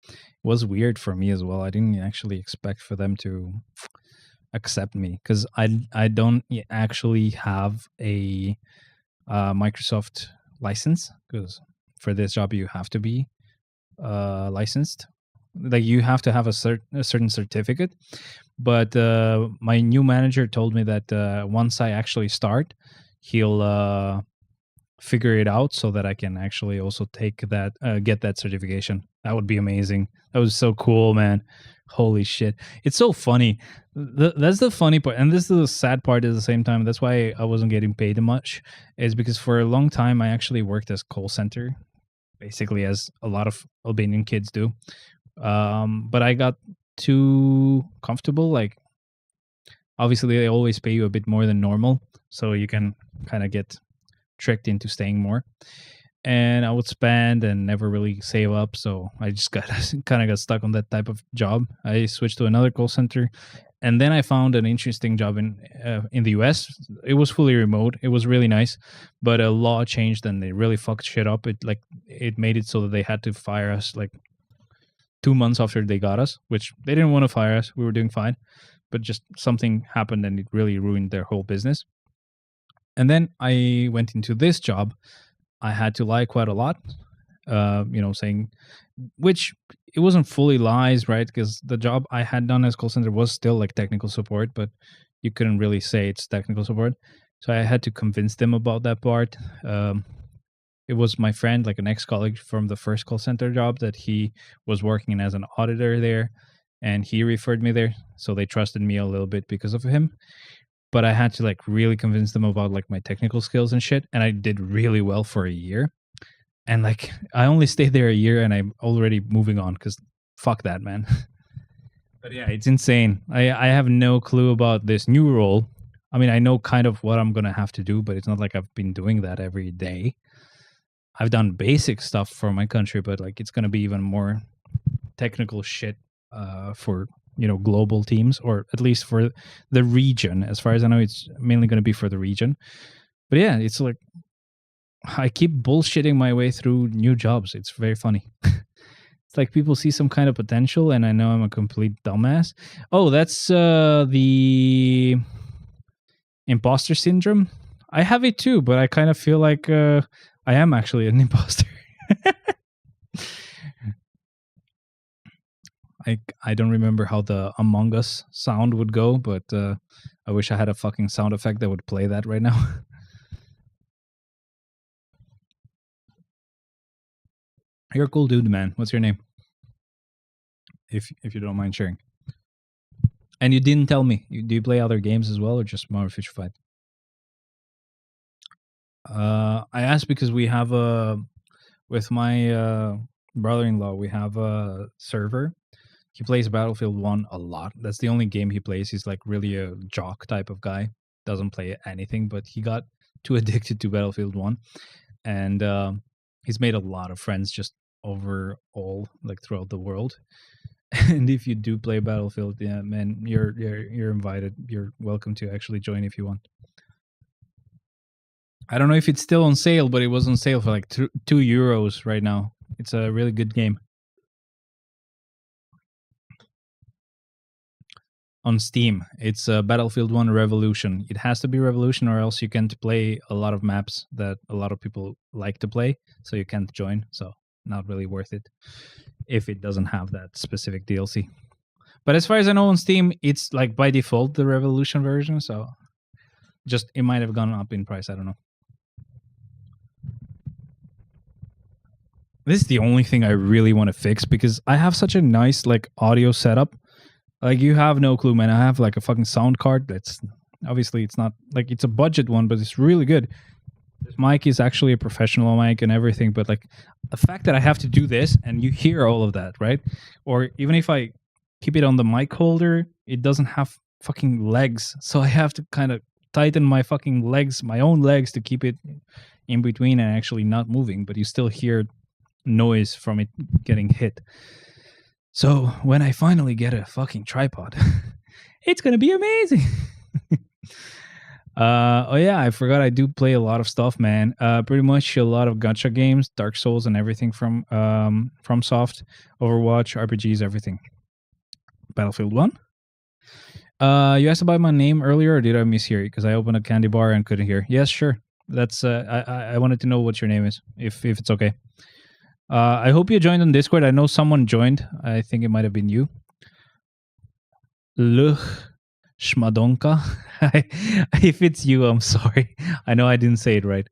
It was weird for me as well. I didn't actually expect for them to accept me, because I don't actually have a Microsoft license, because for this job you have to be licensed. Like, you have to have a certain certificate. But my new manager told me that once I actually start, he'll figure it out so that I can actually also take that get that certification. That would be amazing. That was so cool, man. Holy shit. It's so funny. That's the funny part, and this is the sad part at the same time. That's why I wasn't getting paid much, is because for a long time I actually worked as call center, basically, as a lot of Albanian kids do. But I got too comfortable. Like, obviously they always pay you a bit more than normal, so you can kind of get tricked into staying more. And I would spend and never really save up, so I just got kind of got stuck on that type of job. I switched to another call center, and then I found an interesting job in the US. It was fully remote. It was really nice, but a law changed and they really fucked shit up. It made it so that they had to fire us like 2 months after they got us, which they didn't want to fire us. We were doing fine, but just something happened and it really ruined their whole business. And then I went into this job. I had to lie quite a lot, saying, which it wasn't fully lies, right? Because the job I had done as call center was still like technical support, but you couldn't really say it's technical support. So I had to convince them about that part. It was my friend, like an ex-colleague from the first call center job, that he was working as an auditor there, and he referred me there. So they trusted me a little bit because of him. But I had to like really convince them about like my technical skills and shit, and I did really well for a year. And like I only stayed there a year, and I'm already moving on because fuck that, man. But yeah, it's insane. I have no clue about this new role. I mean, I know kind of what I'm gonna have to do, but it's not like I've been doing that every day. I've done basic stuff for my country, but like it's gonna be even more technical shit for global teams, or at least for the region. As far as I know, it's mainly gonna be for the region. But yeah, it's like I keep bullshitting my way through new jobs. It's very funny. It's like people see some kind of potential, and I know I'm a complete dumbass. Oh, that's the imposter syndrome. I have it too, but I kind of feel like I am actually an imposter. I don't remember how the Among Us sound would go, but I wish I had a fucking sound effect that would play that right now. You're a cool dude, man. What's your name? If you don't mind sharing. And you didn't tell me. Do you play other games as well, or just Marvel Future Fight? I asked because we have with my brother-in-law, we have a server. He plays Battlefield 1 a lot. That's the only game he plays. He's like really a jock type of guy. Doesn't play anything, but he got too addicted to Battlefield 1. And he's made a lot of friends just overall, like throughout the world. And if you do play Battlefield, yeah, man, you're invited. You're welcome to actually join if you want. I don't know if it's still on sale, but it was on sale for like €2 right now. It's a really good game. On Steam, it's Battlefield 1 Revolution. It has to be Revolution, or else you can't play a lot of maps that a lot of people like to play, so you can't join. So not really worth it if it doesn't have that specific DLC. But as far as I know, on Steam, it's like by default the Revolution version. So just it might have gone up in price. I don't know. This is the only thing I really want to fix, because I have such a nice like audio setup. Like you have no clue, man. I have like a fucking sound card that's obviously it's not like it's a budget one, but it's really good. This mic is actually a professional mic and everything, but like the fact that I have to do this and you hear all of that, right? Or even if I keep it on the mic holder, it doesn't have fucking legs, so I have to kind of tighten my fucking legs, my own legs, to keep it in between and actually not moving, but you still hear noise from it getting hit. So when I finally get a fucking tripod, it's gonna be amazing. Oh yeah, I forgot I do play a lot of stuff, man. Pretty much a lot of gacha games, Dark Souls, and everything from Soft, Overwatch, RPGs, everything. Battlefield 1. You asked about my name earlier, or did I mishear you? Because I opened a candy bar and couldn't hear. Yes, sure. That's I wanted to know what your name is, if it's okay. I hope you joined on Discord. I know someone joined. I think it might have been you. Luch Schmadonka. If it's you, I'm sorry. I know I didn't say it right.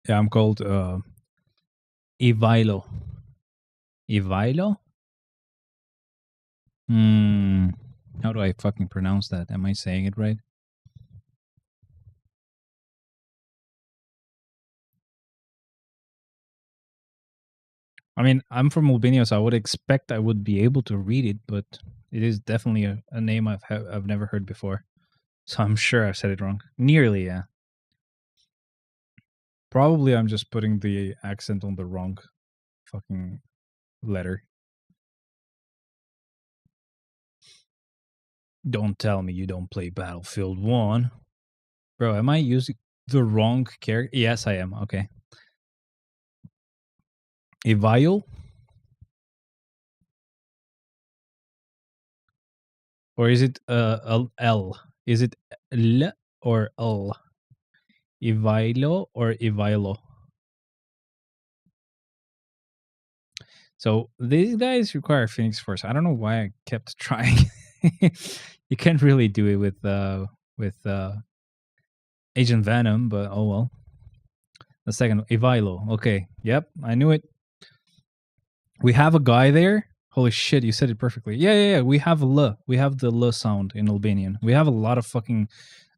Yeah, I'm called Ivailo. Ivailo? How do I fucking pronounce that? Am I saying it right? I mean, I'm from Albania, so I would expect I would be able to read it, but it is definitely a name I've never heard before. So I'm sure I've said it wrong. Nearly, yeah. Probably I'm just putting the accent on the wrong fucking letter. Don't tell me you don't play Battlefield 1. Bro, am I using the wrong character? Yes, I am. Okay. Evile? or is it L? Is it L or L? Ivailo or Ivailo? So these guys require Phoenix Force. I don't know why I kept trying. You can't really do it with Agent Venom, but oh well. The second Ivailo. Okay. Yep, I knew it. We have a guy there. Holy shit, you said it perfectly. Yeah. We have L. We have the L sound in Albanian. We have a lot of fucking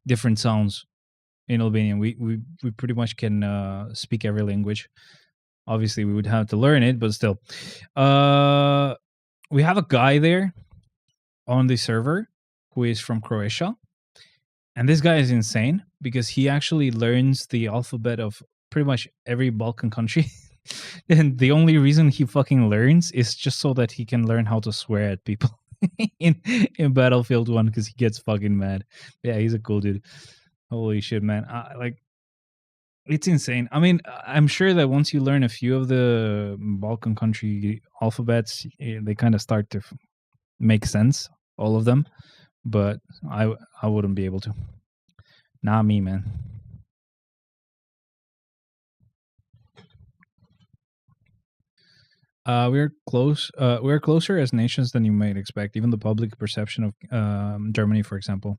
different sounds in Albanian. We pretty much can speak every language. Obviously, we would have to learn it, but still. We have a guy there on the server who is from Croatia. And this guy is insane because he actually learns the alphabet of pretty much every Balkan country. And the only reason he fucking learns is just so that he can learn how to swear at people in Battlefield 1 because he gets fucking mad. Yeah, he's a cool dude. Holy shit, man. Like, it's insane. I mean, I'm sure that once you learn a few of the Balkan country alphabets, they kind of start to make sense, all of them. But I wouldn't be able to. Not me, man. We're close. We're closer as nations than you might expect. Even the public perception of Germany, for example,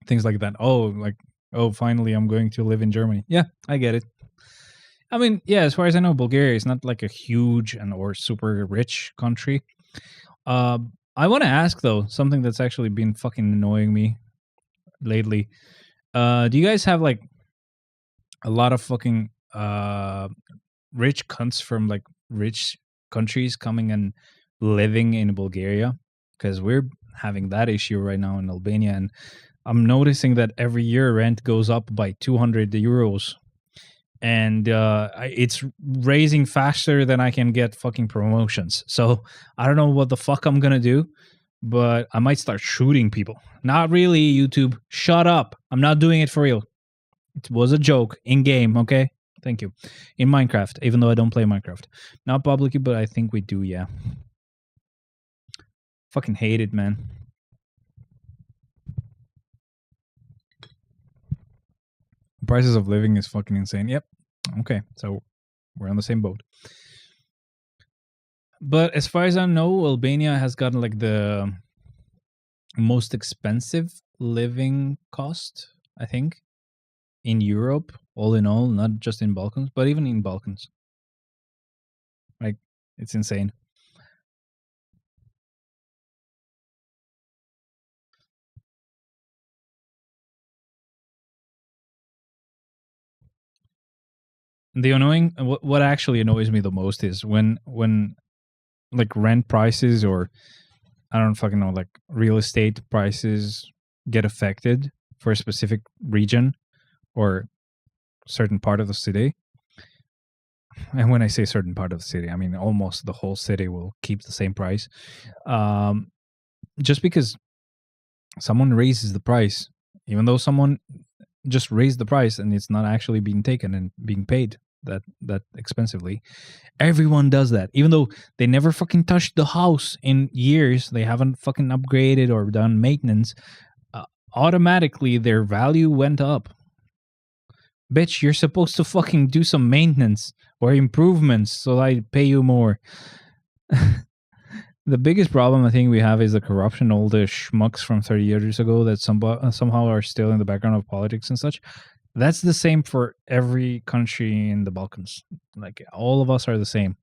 things like that. Oh, finally, I'm going to live in Germany. Yeah, I get it. I mean, yeah, as far as I know, Bulgaria is not like a huge or super rich country. I want to ask though something that's actually been fucking annoying me lately. Do you guys have like a lot of fucking rich cunts from like rich countries coming and living in Bulgaria? Because we're having that issue right now in Albania, and I'm noticing that every year rent goes up by 200 euros, and it's raising faster than I can get fucking promotions. So I don't know what the fuck I'm gonna do, but I might start shooting people. Not really, YouTube. Shut up. I'm not doing it for real. It was a joke in game, okay? Thank you. In Minecraft, even though I don't play Minecraft. Not publicly, but I think we do, yeah. Fucking hate it, man. Prices of living is fucking insane. Yep. Okay, so we're on the same boat. But as far as I know, Albania has gotten like the most expensive living cost, I think, in Europe, all in all, not just in Balkans, but even in Balkans. Like, it's insane. The annoying, what actually annoys me the most is when like rent prices, or I don't fucking know, like real estate prices get affected for a specific region or certain part of the city. And when I say certain part of the city, I mean almost the whole city will keep the same price. Just because someone raises the price, even though someone just raised the price and it's not actually being taken and being paid that expensively, everyone does that. Even though they never fucking touched the house in years, they haven't fucking upgraded or done maintenance, automatically their value went up. Bitch, you're supposed to fucking do some maintenance or improvements so I pay you more. The biggest problem I think we have is the corruption, all the schmucks from 30 years ago that somehow are still in the background of politics and such. That's the same for every country in the Balkans. Like, all of us are the same.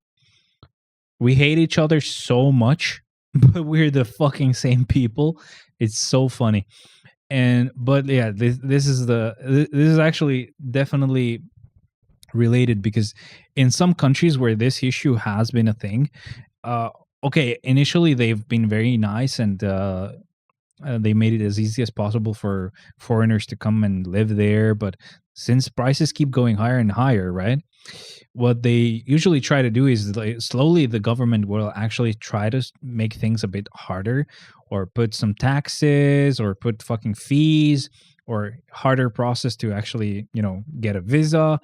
We hate each other so much, but we're the fucking same people. It's so funny. But yeah, this is actually definitely related, because in some countries where this issue has been a thing, okay, initially they've been very nice, and they made it as easy as possible for foreigners to come and live there. But since prices keep going higher and higher, right? What they usually try to do is, like, slowly the government will actually try to make things a bit harder, or put some taxes, or put fucking fees, or harder process to actually, get a visa.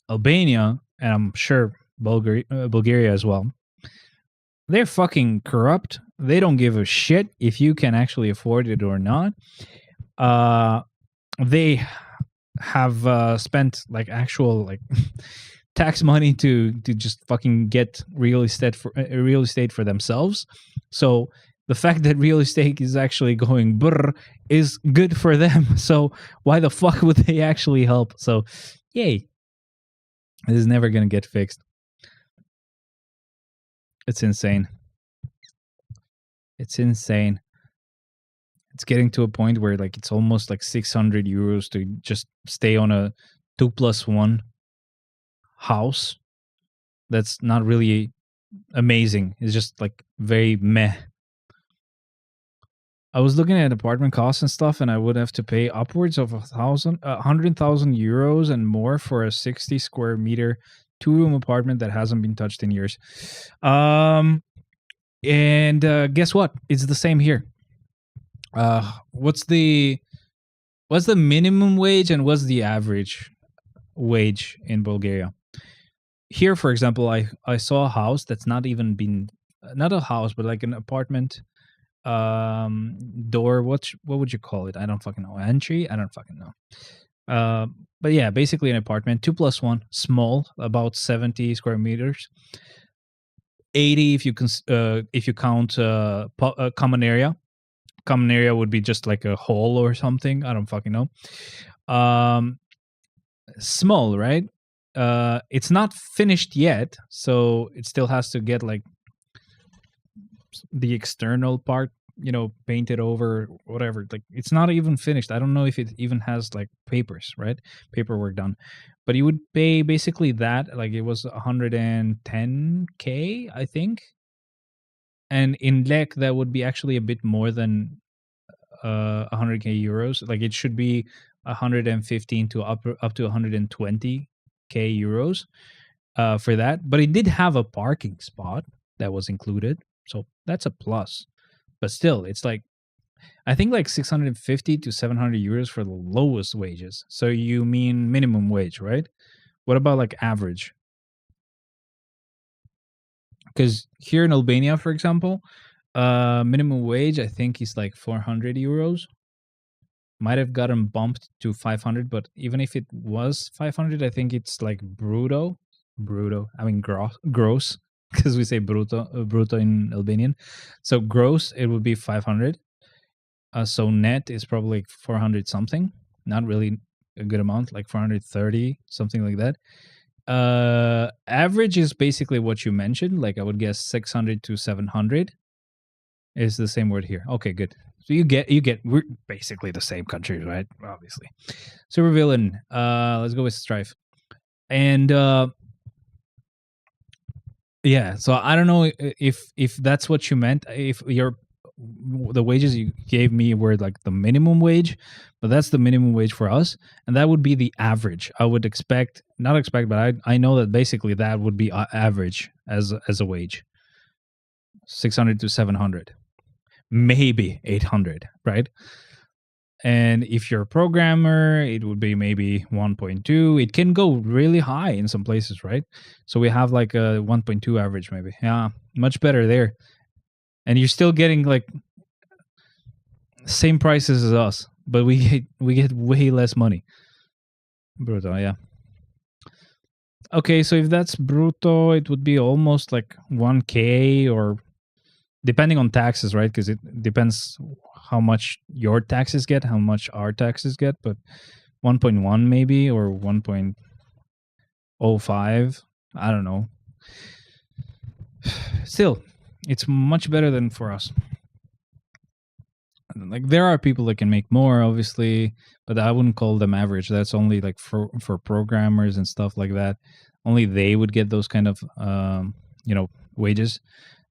Albania, and I'm sure Bulgaria as well, they're fucking corrupt, They don't give a shit if you can actually afford it or not. They have spent like actual like tax money to just fucking get real estate for themselves. So the fact that real estate is actually going brr is good for them. So why the fuck would they actually help? So yay. This is never gonna get fixed. It's insane. It's insane. It's getting to a point where like it's almost like 600 euros to just stay on a 2+1 house. That's not really amazing. It's just like very meh. I was looking at apartment costs and stuff, and I would have to pay upwards of 100,000 euros and more for a 60 square meter 2-room apartment that hasn't been touched in years. And guess what? It's the same here. What's the minimum wage and what's the average wage in Bulgaria? Here, for example, I saw a house that's not even been not a house, but like an apartment door. What would you call it? I don't fucking know. Entry? I don't fucking know. But yeah, basically an apartment, 2+1, small, about 70 square meters. 80 if you count common area. Common area would be just like a hall or something. I don't fucking know. Small, right? It's not finished yet, so it still has to get like the external part, painted over, whatever. Like it's not even finished. I don't know if it even has like paperwork done. But you would pay basically that, like it was 110k, I think. And in Lek, that would be actually a bit more than 100k euros. Like it should be 115 to up to 120k euros for that. But it did have a parking spot that was included, so that's a plus. But still, it's like I think like 650 to 700 euros for the lowest wages. So you mean minimum wage, right? What about like average? Because here in Albania, for example, minimum wage I think is like 400 euros. Might have gotten bumped to 500, but even if it was 500, I think it's like bruto. I mean gross, because we say bruto in Albanian. So gross, it would be 500. So net is probably 400 something. Not really a good amount, like 430, something like that. Average is basically what you mentioned. Like I would guess 600 to 700 is the same word here. Okay, good. So you get we're basically the same country, right? Obviously. Super villain. Let's go with Strife. And yeah, so I don't know if that's what you meant. If the wages you gave me were like the minimum wage, but that's the minimum wage for us, and that would be the average. I would not expect, but I know that basically that would be average as a wage. 600 to 700, maybe 800, right? And if you're a programmer, it would be maybe 1.2. It can go really high in some places, right? So we have like a 1.2 average, maybe. Yeah, much better there. And you're still getting like same prices as us, but we get way less money. Bruto, yeah. Okay, so if that's bruto, it would be almost like 1k, or depending on taxes, right? Because it depends how much your taxes get, how much our taxes get, but 1.1 maybe, or 1.05. I don't know. Still, it's much better than for us. Like there are people that can make more, obviously, but I wouldn't call them average. That's only like for programmers and stuff like that. Only they would get those kind of wages.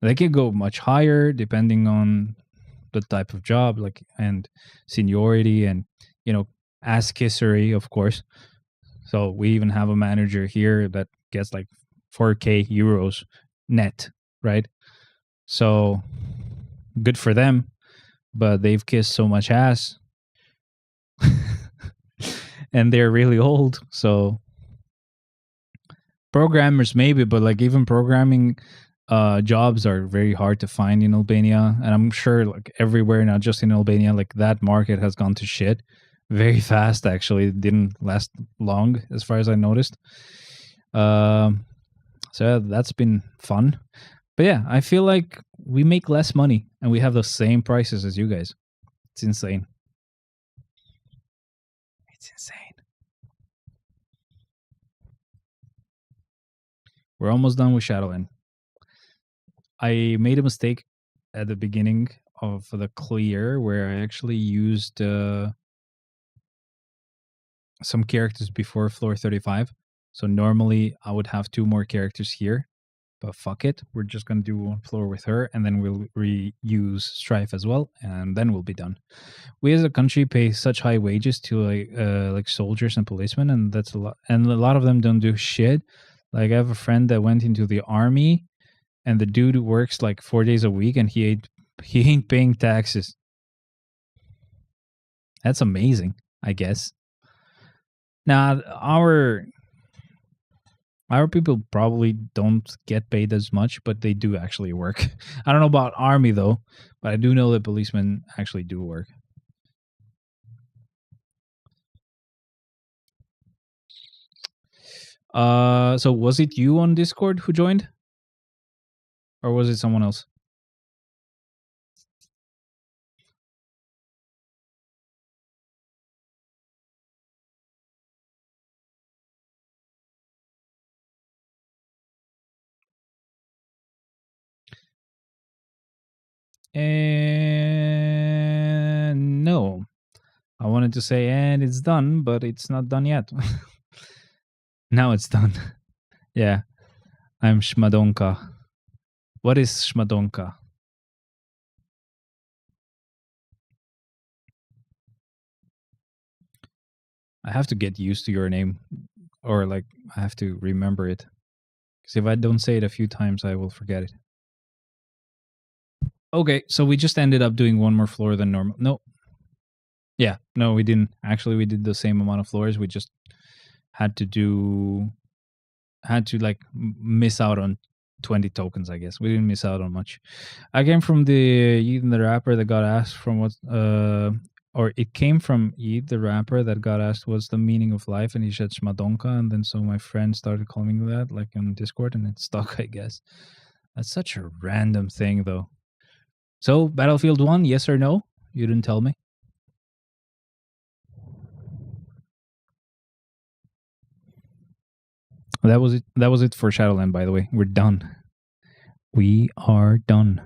They can go much higher depending on the type of job, like, and seniority, and ass kissery, of course. So we even have a manager here that gets like 4k euros net, right? So good for them, but they've kissed so much ass and they're really old. So programmers maybe, but like even programming, jobs are very hard to find in Albania, and I'm sure like everywhere, not just in Albania, like that market has gone to shit very fast. Actually, it didn't last long, as far as I noticed. Um, so yeah, that's been fun. But yeah, I feel like we make less money and we have the same prices as you guys. It's insane. It's insane. We're almost done with Shadowland. I made a mistake at the beginning of the clear where I actually used some characters before floor 35. So normally I would have two more characters here, but fuck it. We're just going to do one floor with her and then we'll reuse Strife as well, and then we'll be done. We as a country pay such high wages to like soldiers and policemen, and that's a lot. And a lot of them don't do shit. Like I have a friend that went into the army, and the dude works like 4 days a week, and he ain't paying taxes. That's amazing, I guess. Now our people probably don't get paid as much, but they do actually work. I don't know about army though, but I do know that policemen actually do work. So was it you on Discord who joined? Or was it someone else? And no. I wanted to say, and it's done, but it's not done yet. Now it's done. Yeah. I'm Shmadonka. What is Shmadonka? I have to get used to your name, or like I have to remember it. Because if I don't say it a few times, I will forget it. Okay, so we just ended up doing one more floor than normal. No. Yeah, no, we didn't. Actually, we did the same amount of floors. We just had to like miss out on 20 tokens, I guess. We didn't miss out on much. I came from the Yeet the rapper that got asked from what or it came from Yeet the rapper that got asked what's the meaning of life, and he said Shmadonka, and then so my friend started calling me that like on Discord, and it stuck, I guess. That's such a random thing though. So Battlefield 1, yes or no? You didn't tell me. That was it. That was it for Shadowland, by the way. We're done. We are done.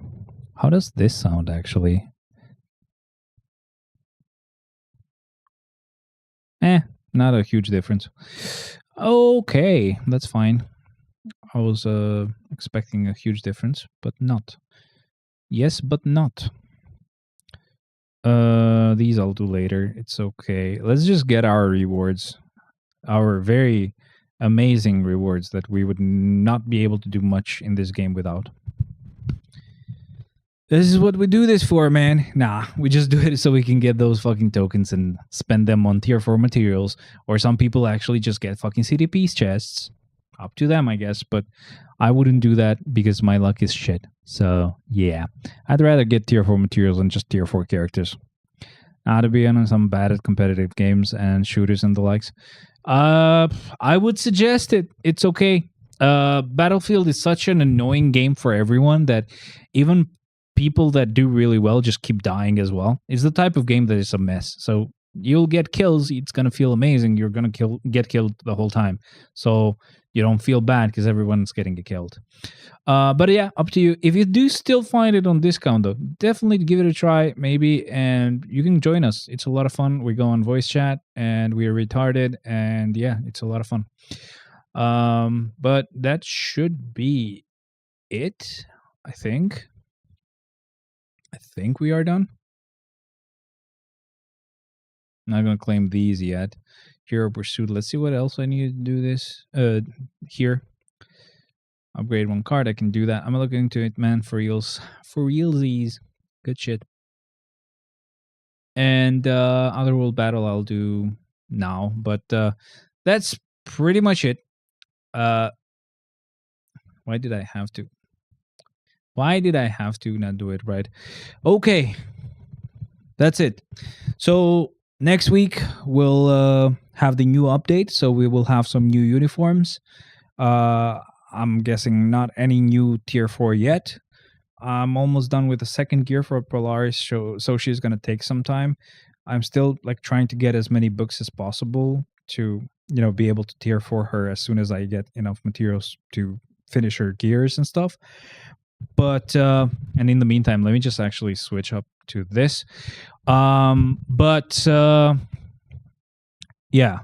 How does this sound actually? Not a huge difference. Okay, that's fine. I was expecting a huge difference, but not. Yes, but not. These I'll do later. It's okay. Let's just get our rewards. Our very amazing rewards that we would not be able to do much in this game without. This is what we do this for, man. Nah, we just do it so we can get those fucking tokens and spend them on tier 4 materials. Or some people actually just get fucking CDP's chests. Up to them, I guess. But I wouldn't do that because my luck is shit. So, yeah. I'd rather get tier 4 materials than just tier 4 characters. Now, to be honest, I'm bad at competitive games and shooters and the likes. I would suggest it. It's okay. Battlefield is such an annoying game for everyone that even people that do really well just keep dying as well. It's the type of game that is a mess. So you'll get kills. It's gonna feel amazing. You're gonna get killed the whole time. So you don't feel bad because everyone's getting killed. But yeah, up to you. If you do still find it on discount though, definitely give it a try, maybe, and you can join us. It's a lot of fun. We go on voice chat and we are retarded, and yeah, it's a lot of fun. But that should be it, I think. I think we are done. I'm not gonna claim these yet. Hero Pursuit. Let's see what else I need to do this. Here. Upgrade one card. I can do that. I'm looking into it, man. For reals. For realsies. Good shit. And Otherworld Battle I'll do now. But that's pretty much it. Why did I have to? Why did I have to not do it right? Okay, that's it. So next week we'll have the new update. So we will have some new uniforms. Uh, I'm guessing not any new tier 4 yet. I'm almost done with the second gear for Polaris, so she's gonna take some time. I'm still like trying to get as many books as possible to be able to tier for her as soon as I get enough materials to finish her gears and stuff. But and in the meantime, let me just actually switch up to this. But yeah,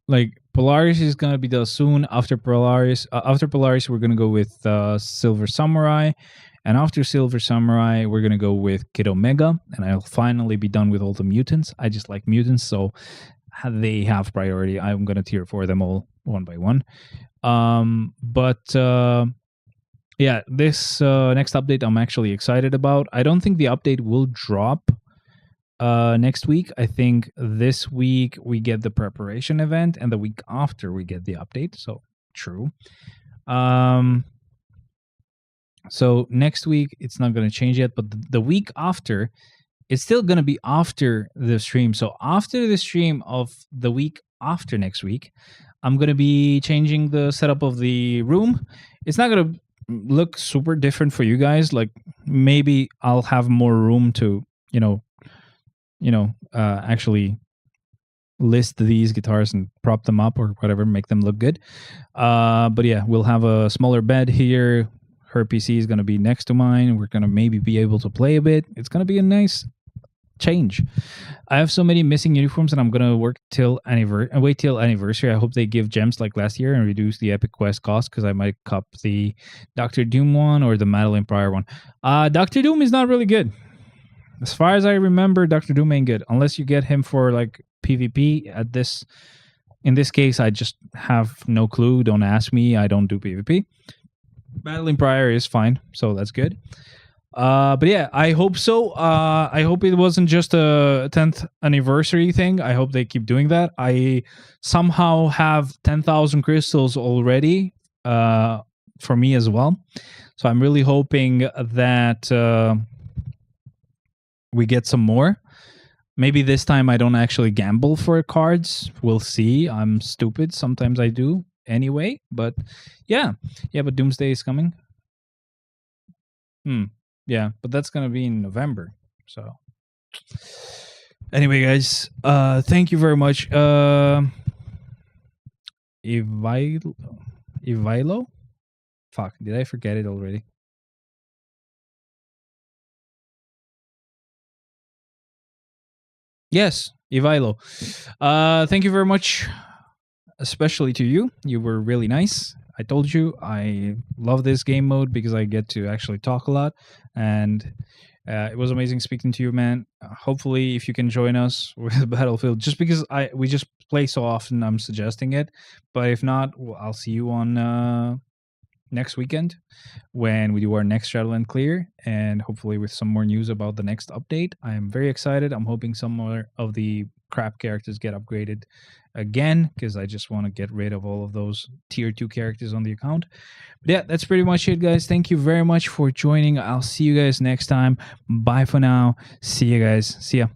like Polaris is gonna be done soon. After Polaris, we're gonna go with Silver Samurai, and after Silver Samurai, we're gonna go with Kid Omega, and I'll finally be done with all the mutants. I just like mutants, so they have priority. I'm gonna tier for them all one by one. But yeah, this next update I'm actually excited about. I don't think the update will drop next week. I think this week we get the preparation event, and the week after we get the update. So true. So next week it's not going to change yet, but the week after, it's still going to be after the stream. So after the stream of the week after next week, I'm going to be changing the setup of the room. It's not going to look super different for you guys. Like maybe I'll have more room to, actually list these guitars and prop them up or whatever, make them look good. But yeah, we'll have a smaller bed here. Her PC is going to be next to mine. We're going to maybe be able to play a bit. It's going to be a nice change. I have so many missing uniforms, and I'm going to wait till anniversary. I hope they give gems like last year and reduce the Epic Quest cost, because I might cop the Doctor Doom one or the Madeline Pryor one. Doctor Doom is not really good. As far as I remember, Doctor Doom ain't good unless you get him for like PvP. In this case, I just have no clue. Don't ask me. I don't do PvP. Madeline Pryor is fine, so that's good. But yeah, I hope so. I hope it wasn't just a 10th anniversary thing. I hope they keep doing that. I somehow have 10,000 crystals already for me as well. So I'm really hoping that we get some more. Maybe this time I don't actually gamble for cards. We'll see. I'm stupid. Sometimes I do anyway. But yeah. Yeah, but Doomsday is coming. Yeah, but that's gonna be in November. So anyway, guys, thank you very much. Ivilo? Fuck, did I forget it already? Yes, Ivilo. Thank you very much, especially to you. You were really nice. I told you I love this game mode because I get to actually talk a lot, and it was amazing speaking to you, man. Hopefully, if you can join us with Battlefield, just because we just play so often, I'm suggesting it. But if not, I'll see you on next weekend when we do our next Shadowland clear, and hopefully with some more news about the next update. I am very excited. I'm hoping some more of the crap characters get upgraded again, because I just want to get rid of all of those tier 2 characters on the account. But yeah, that's pretty much it, guys. Thank you very much for joining. I'll see you guys next time. Bye for now. See you guys. See ya.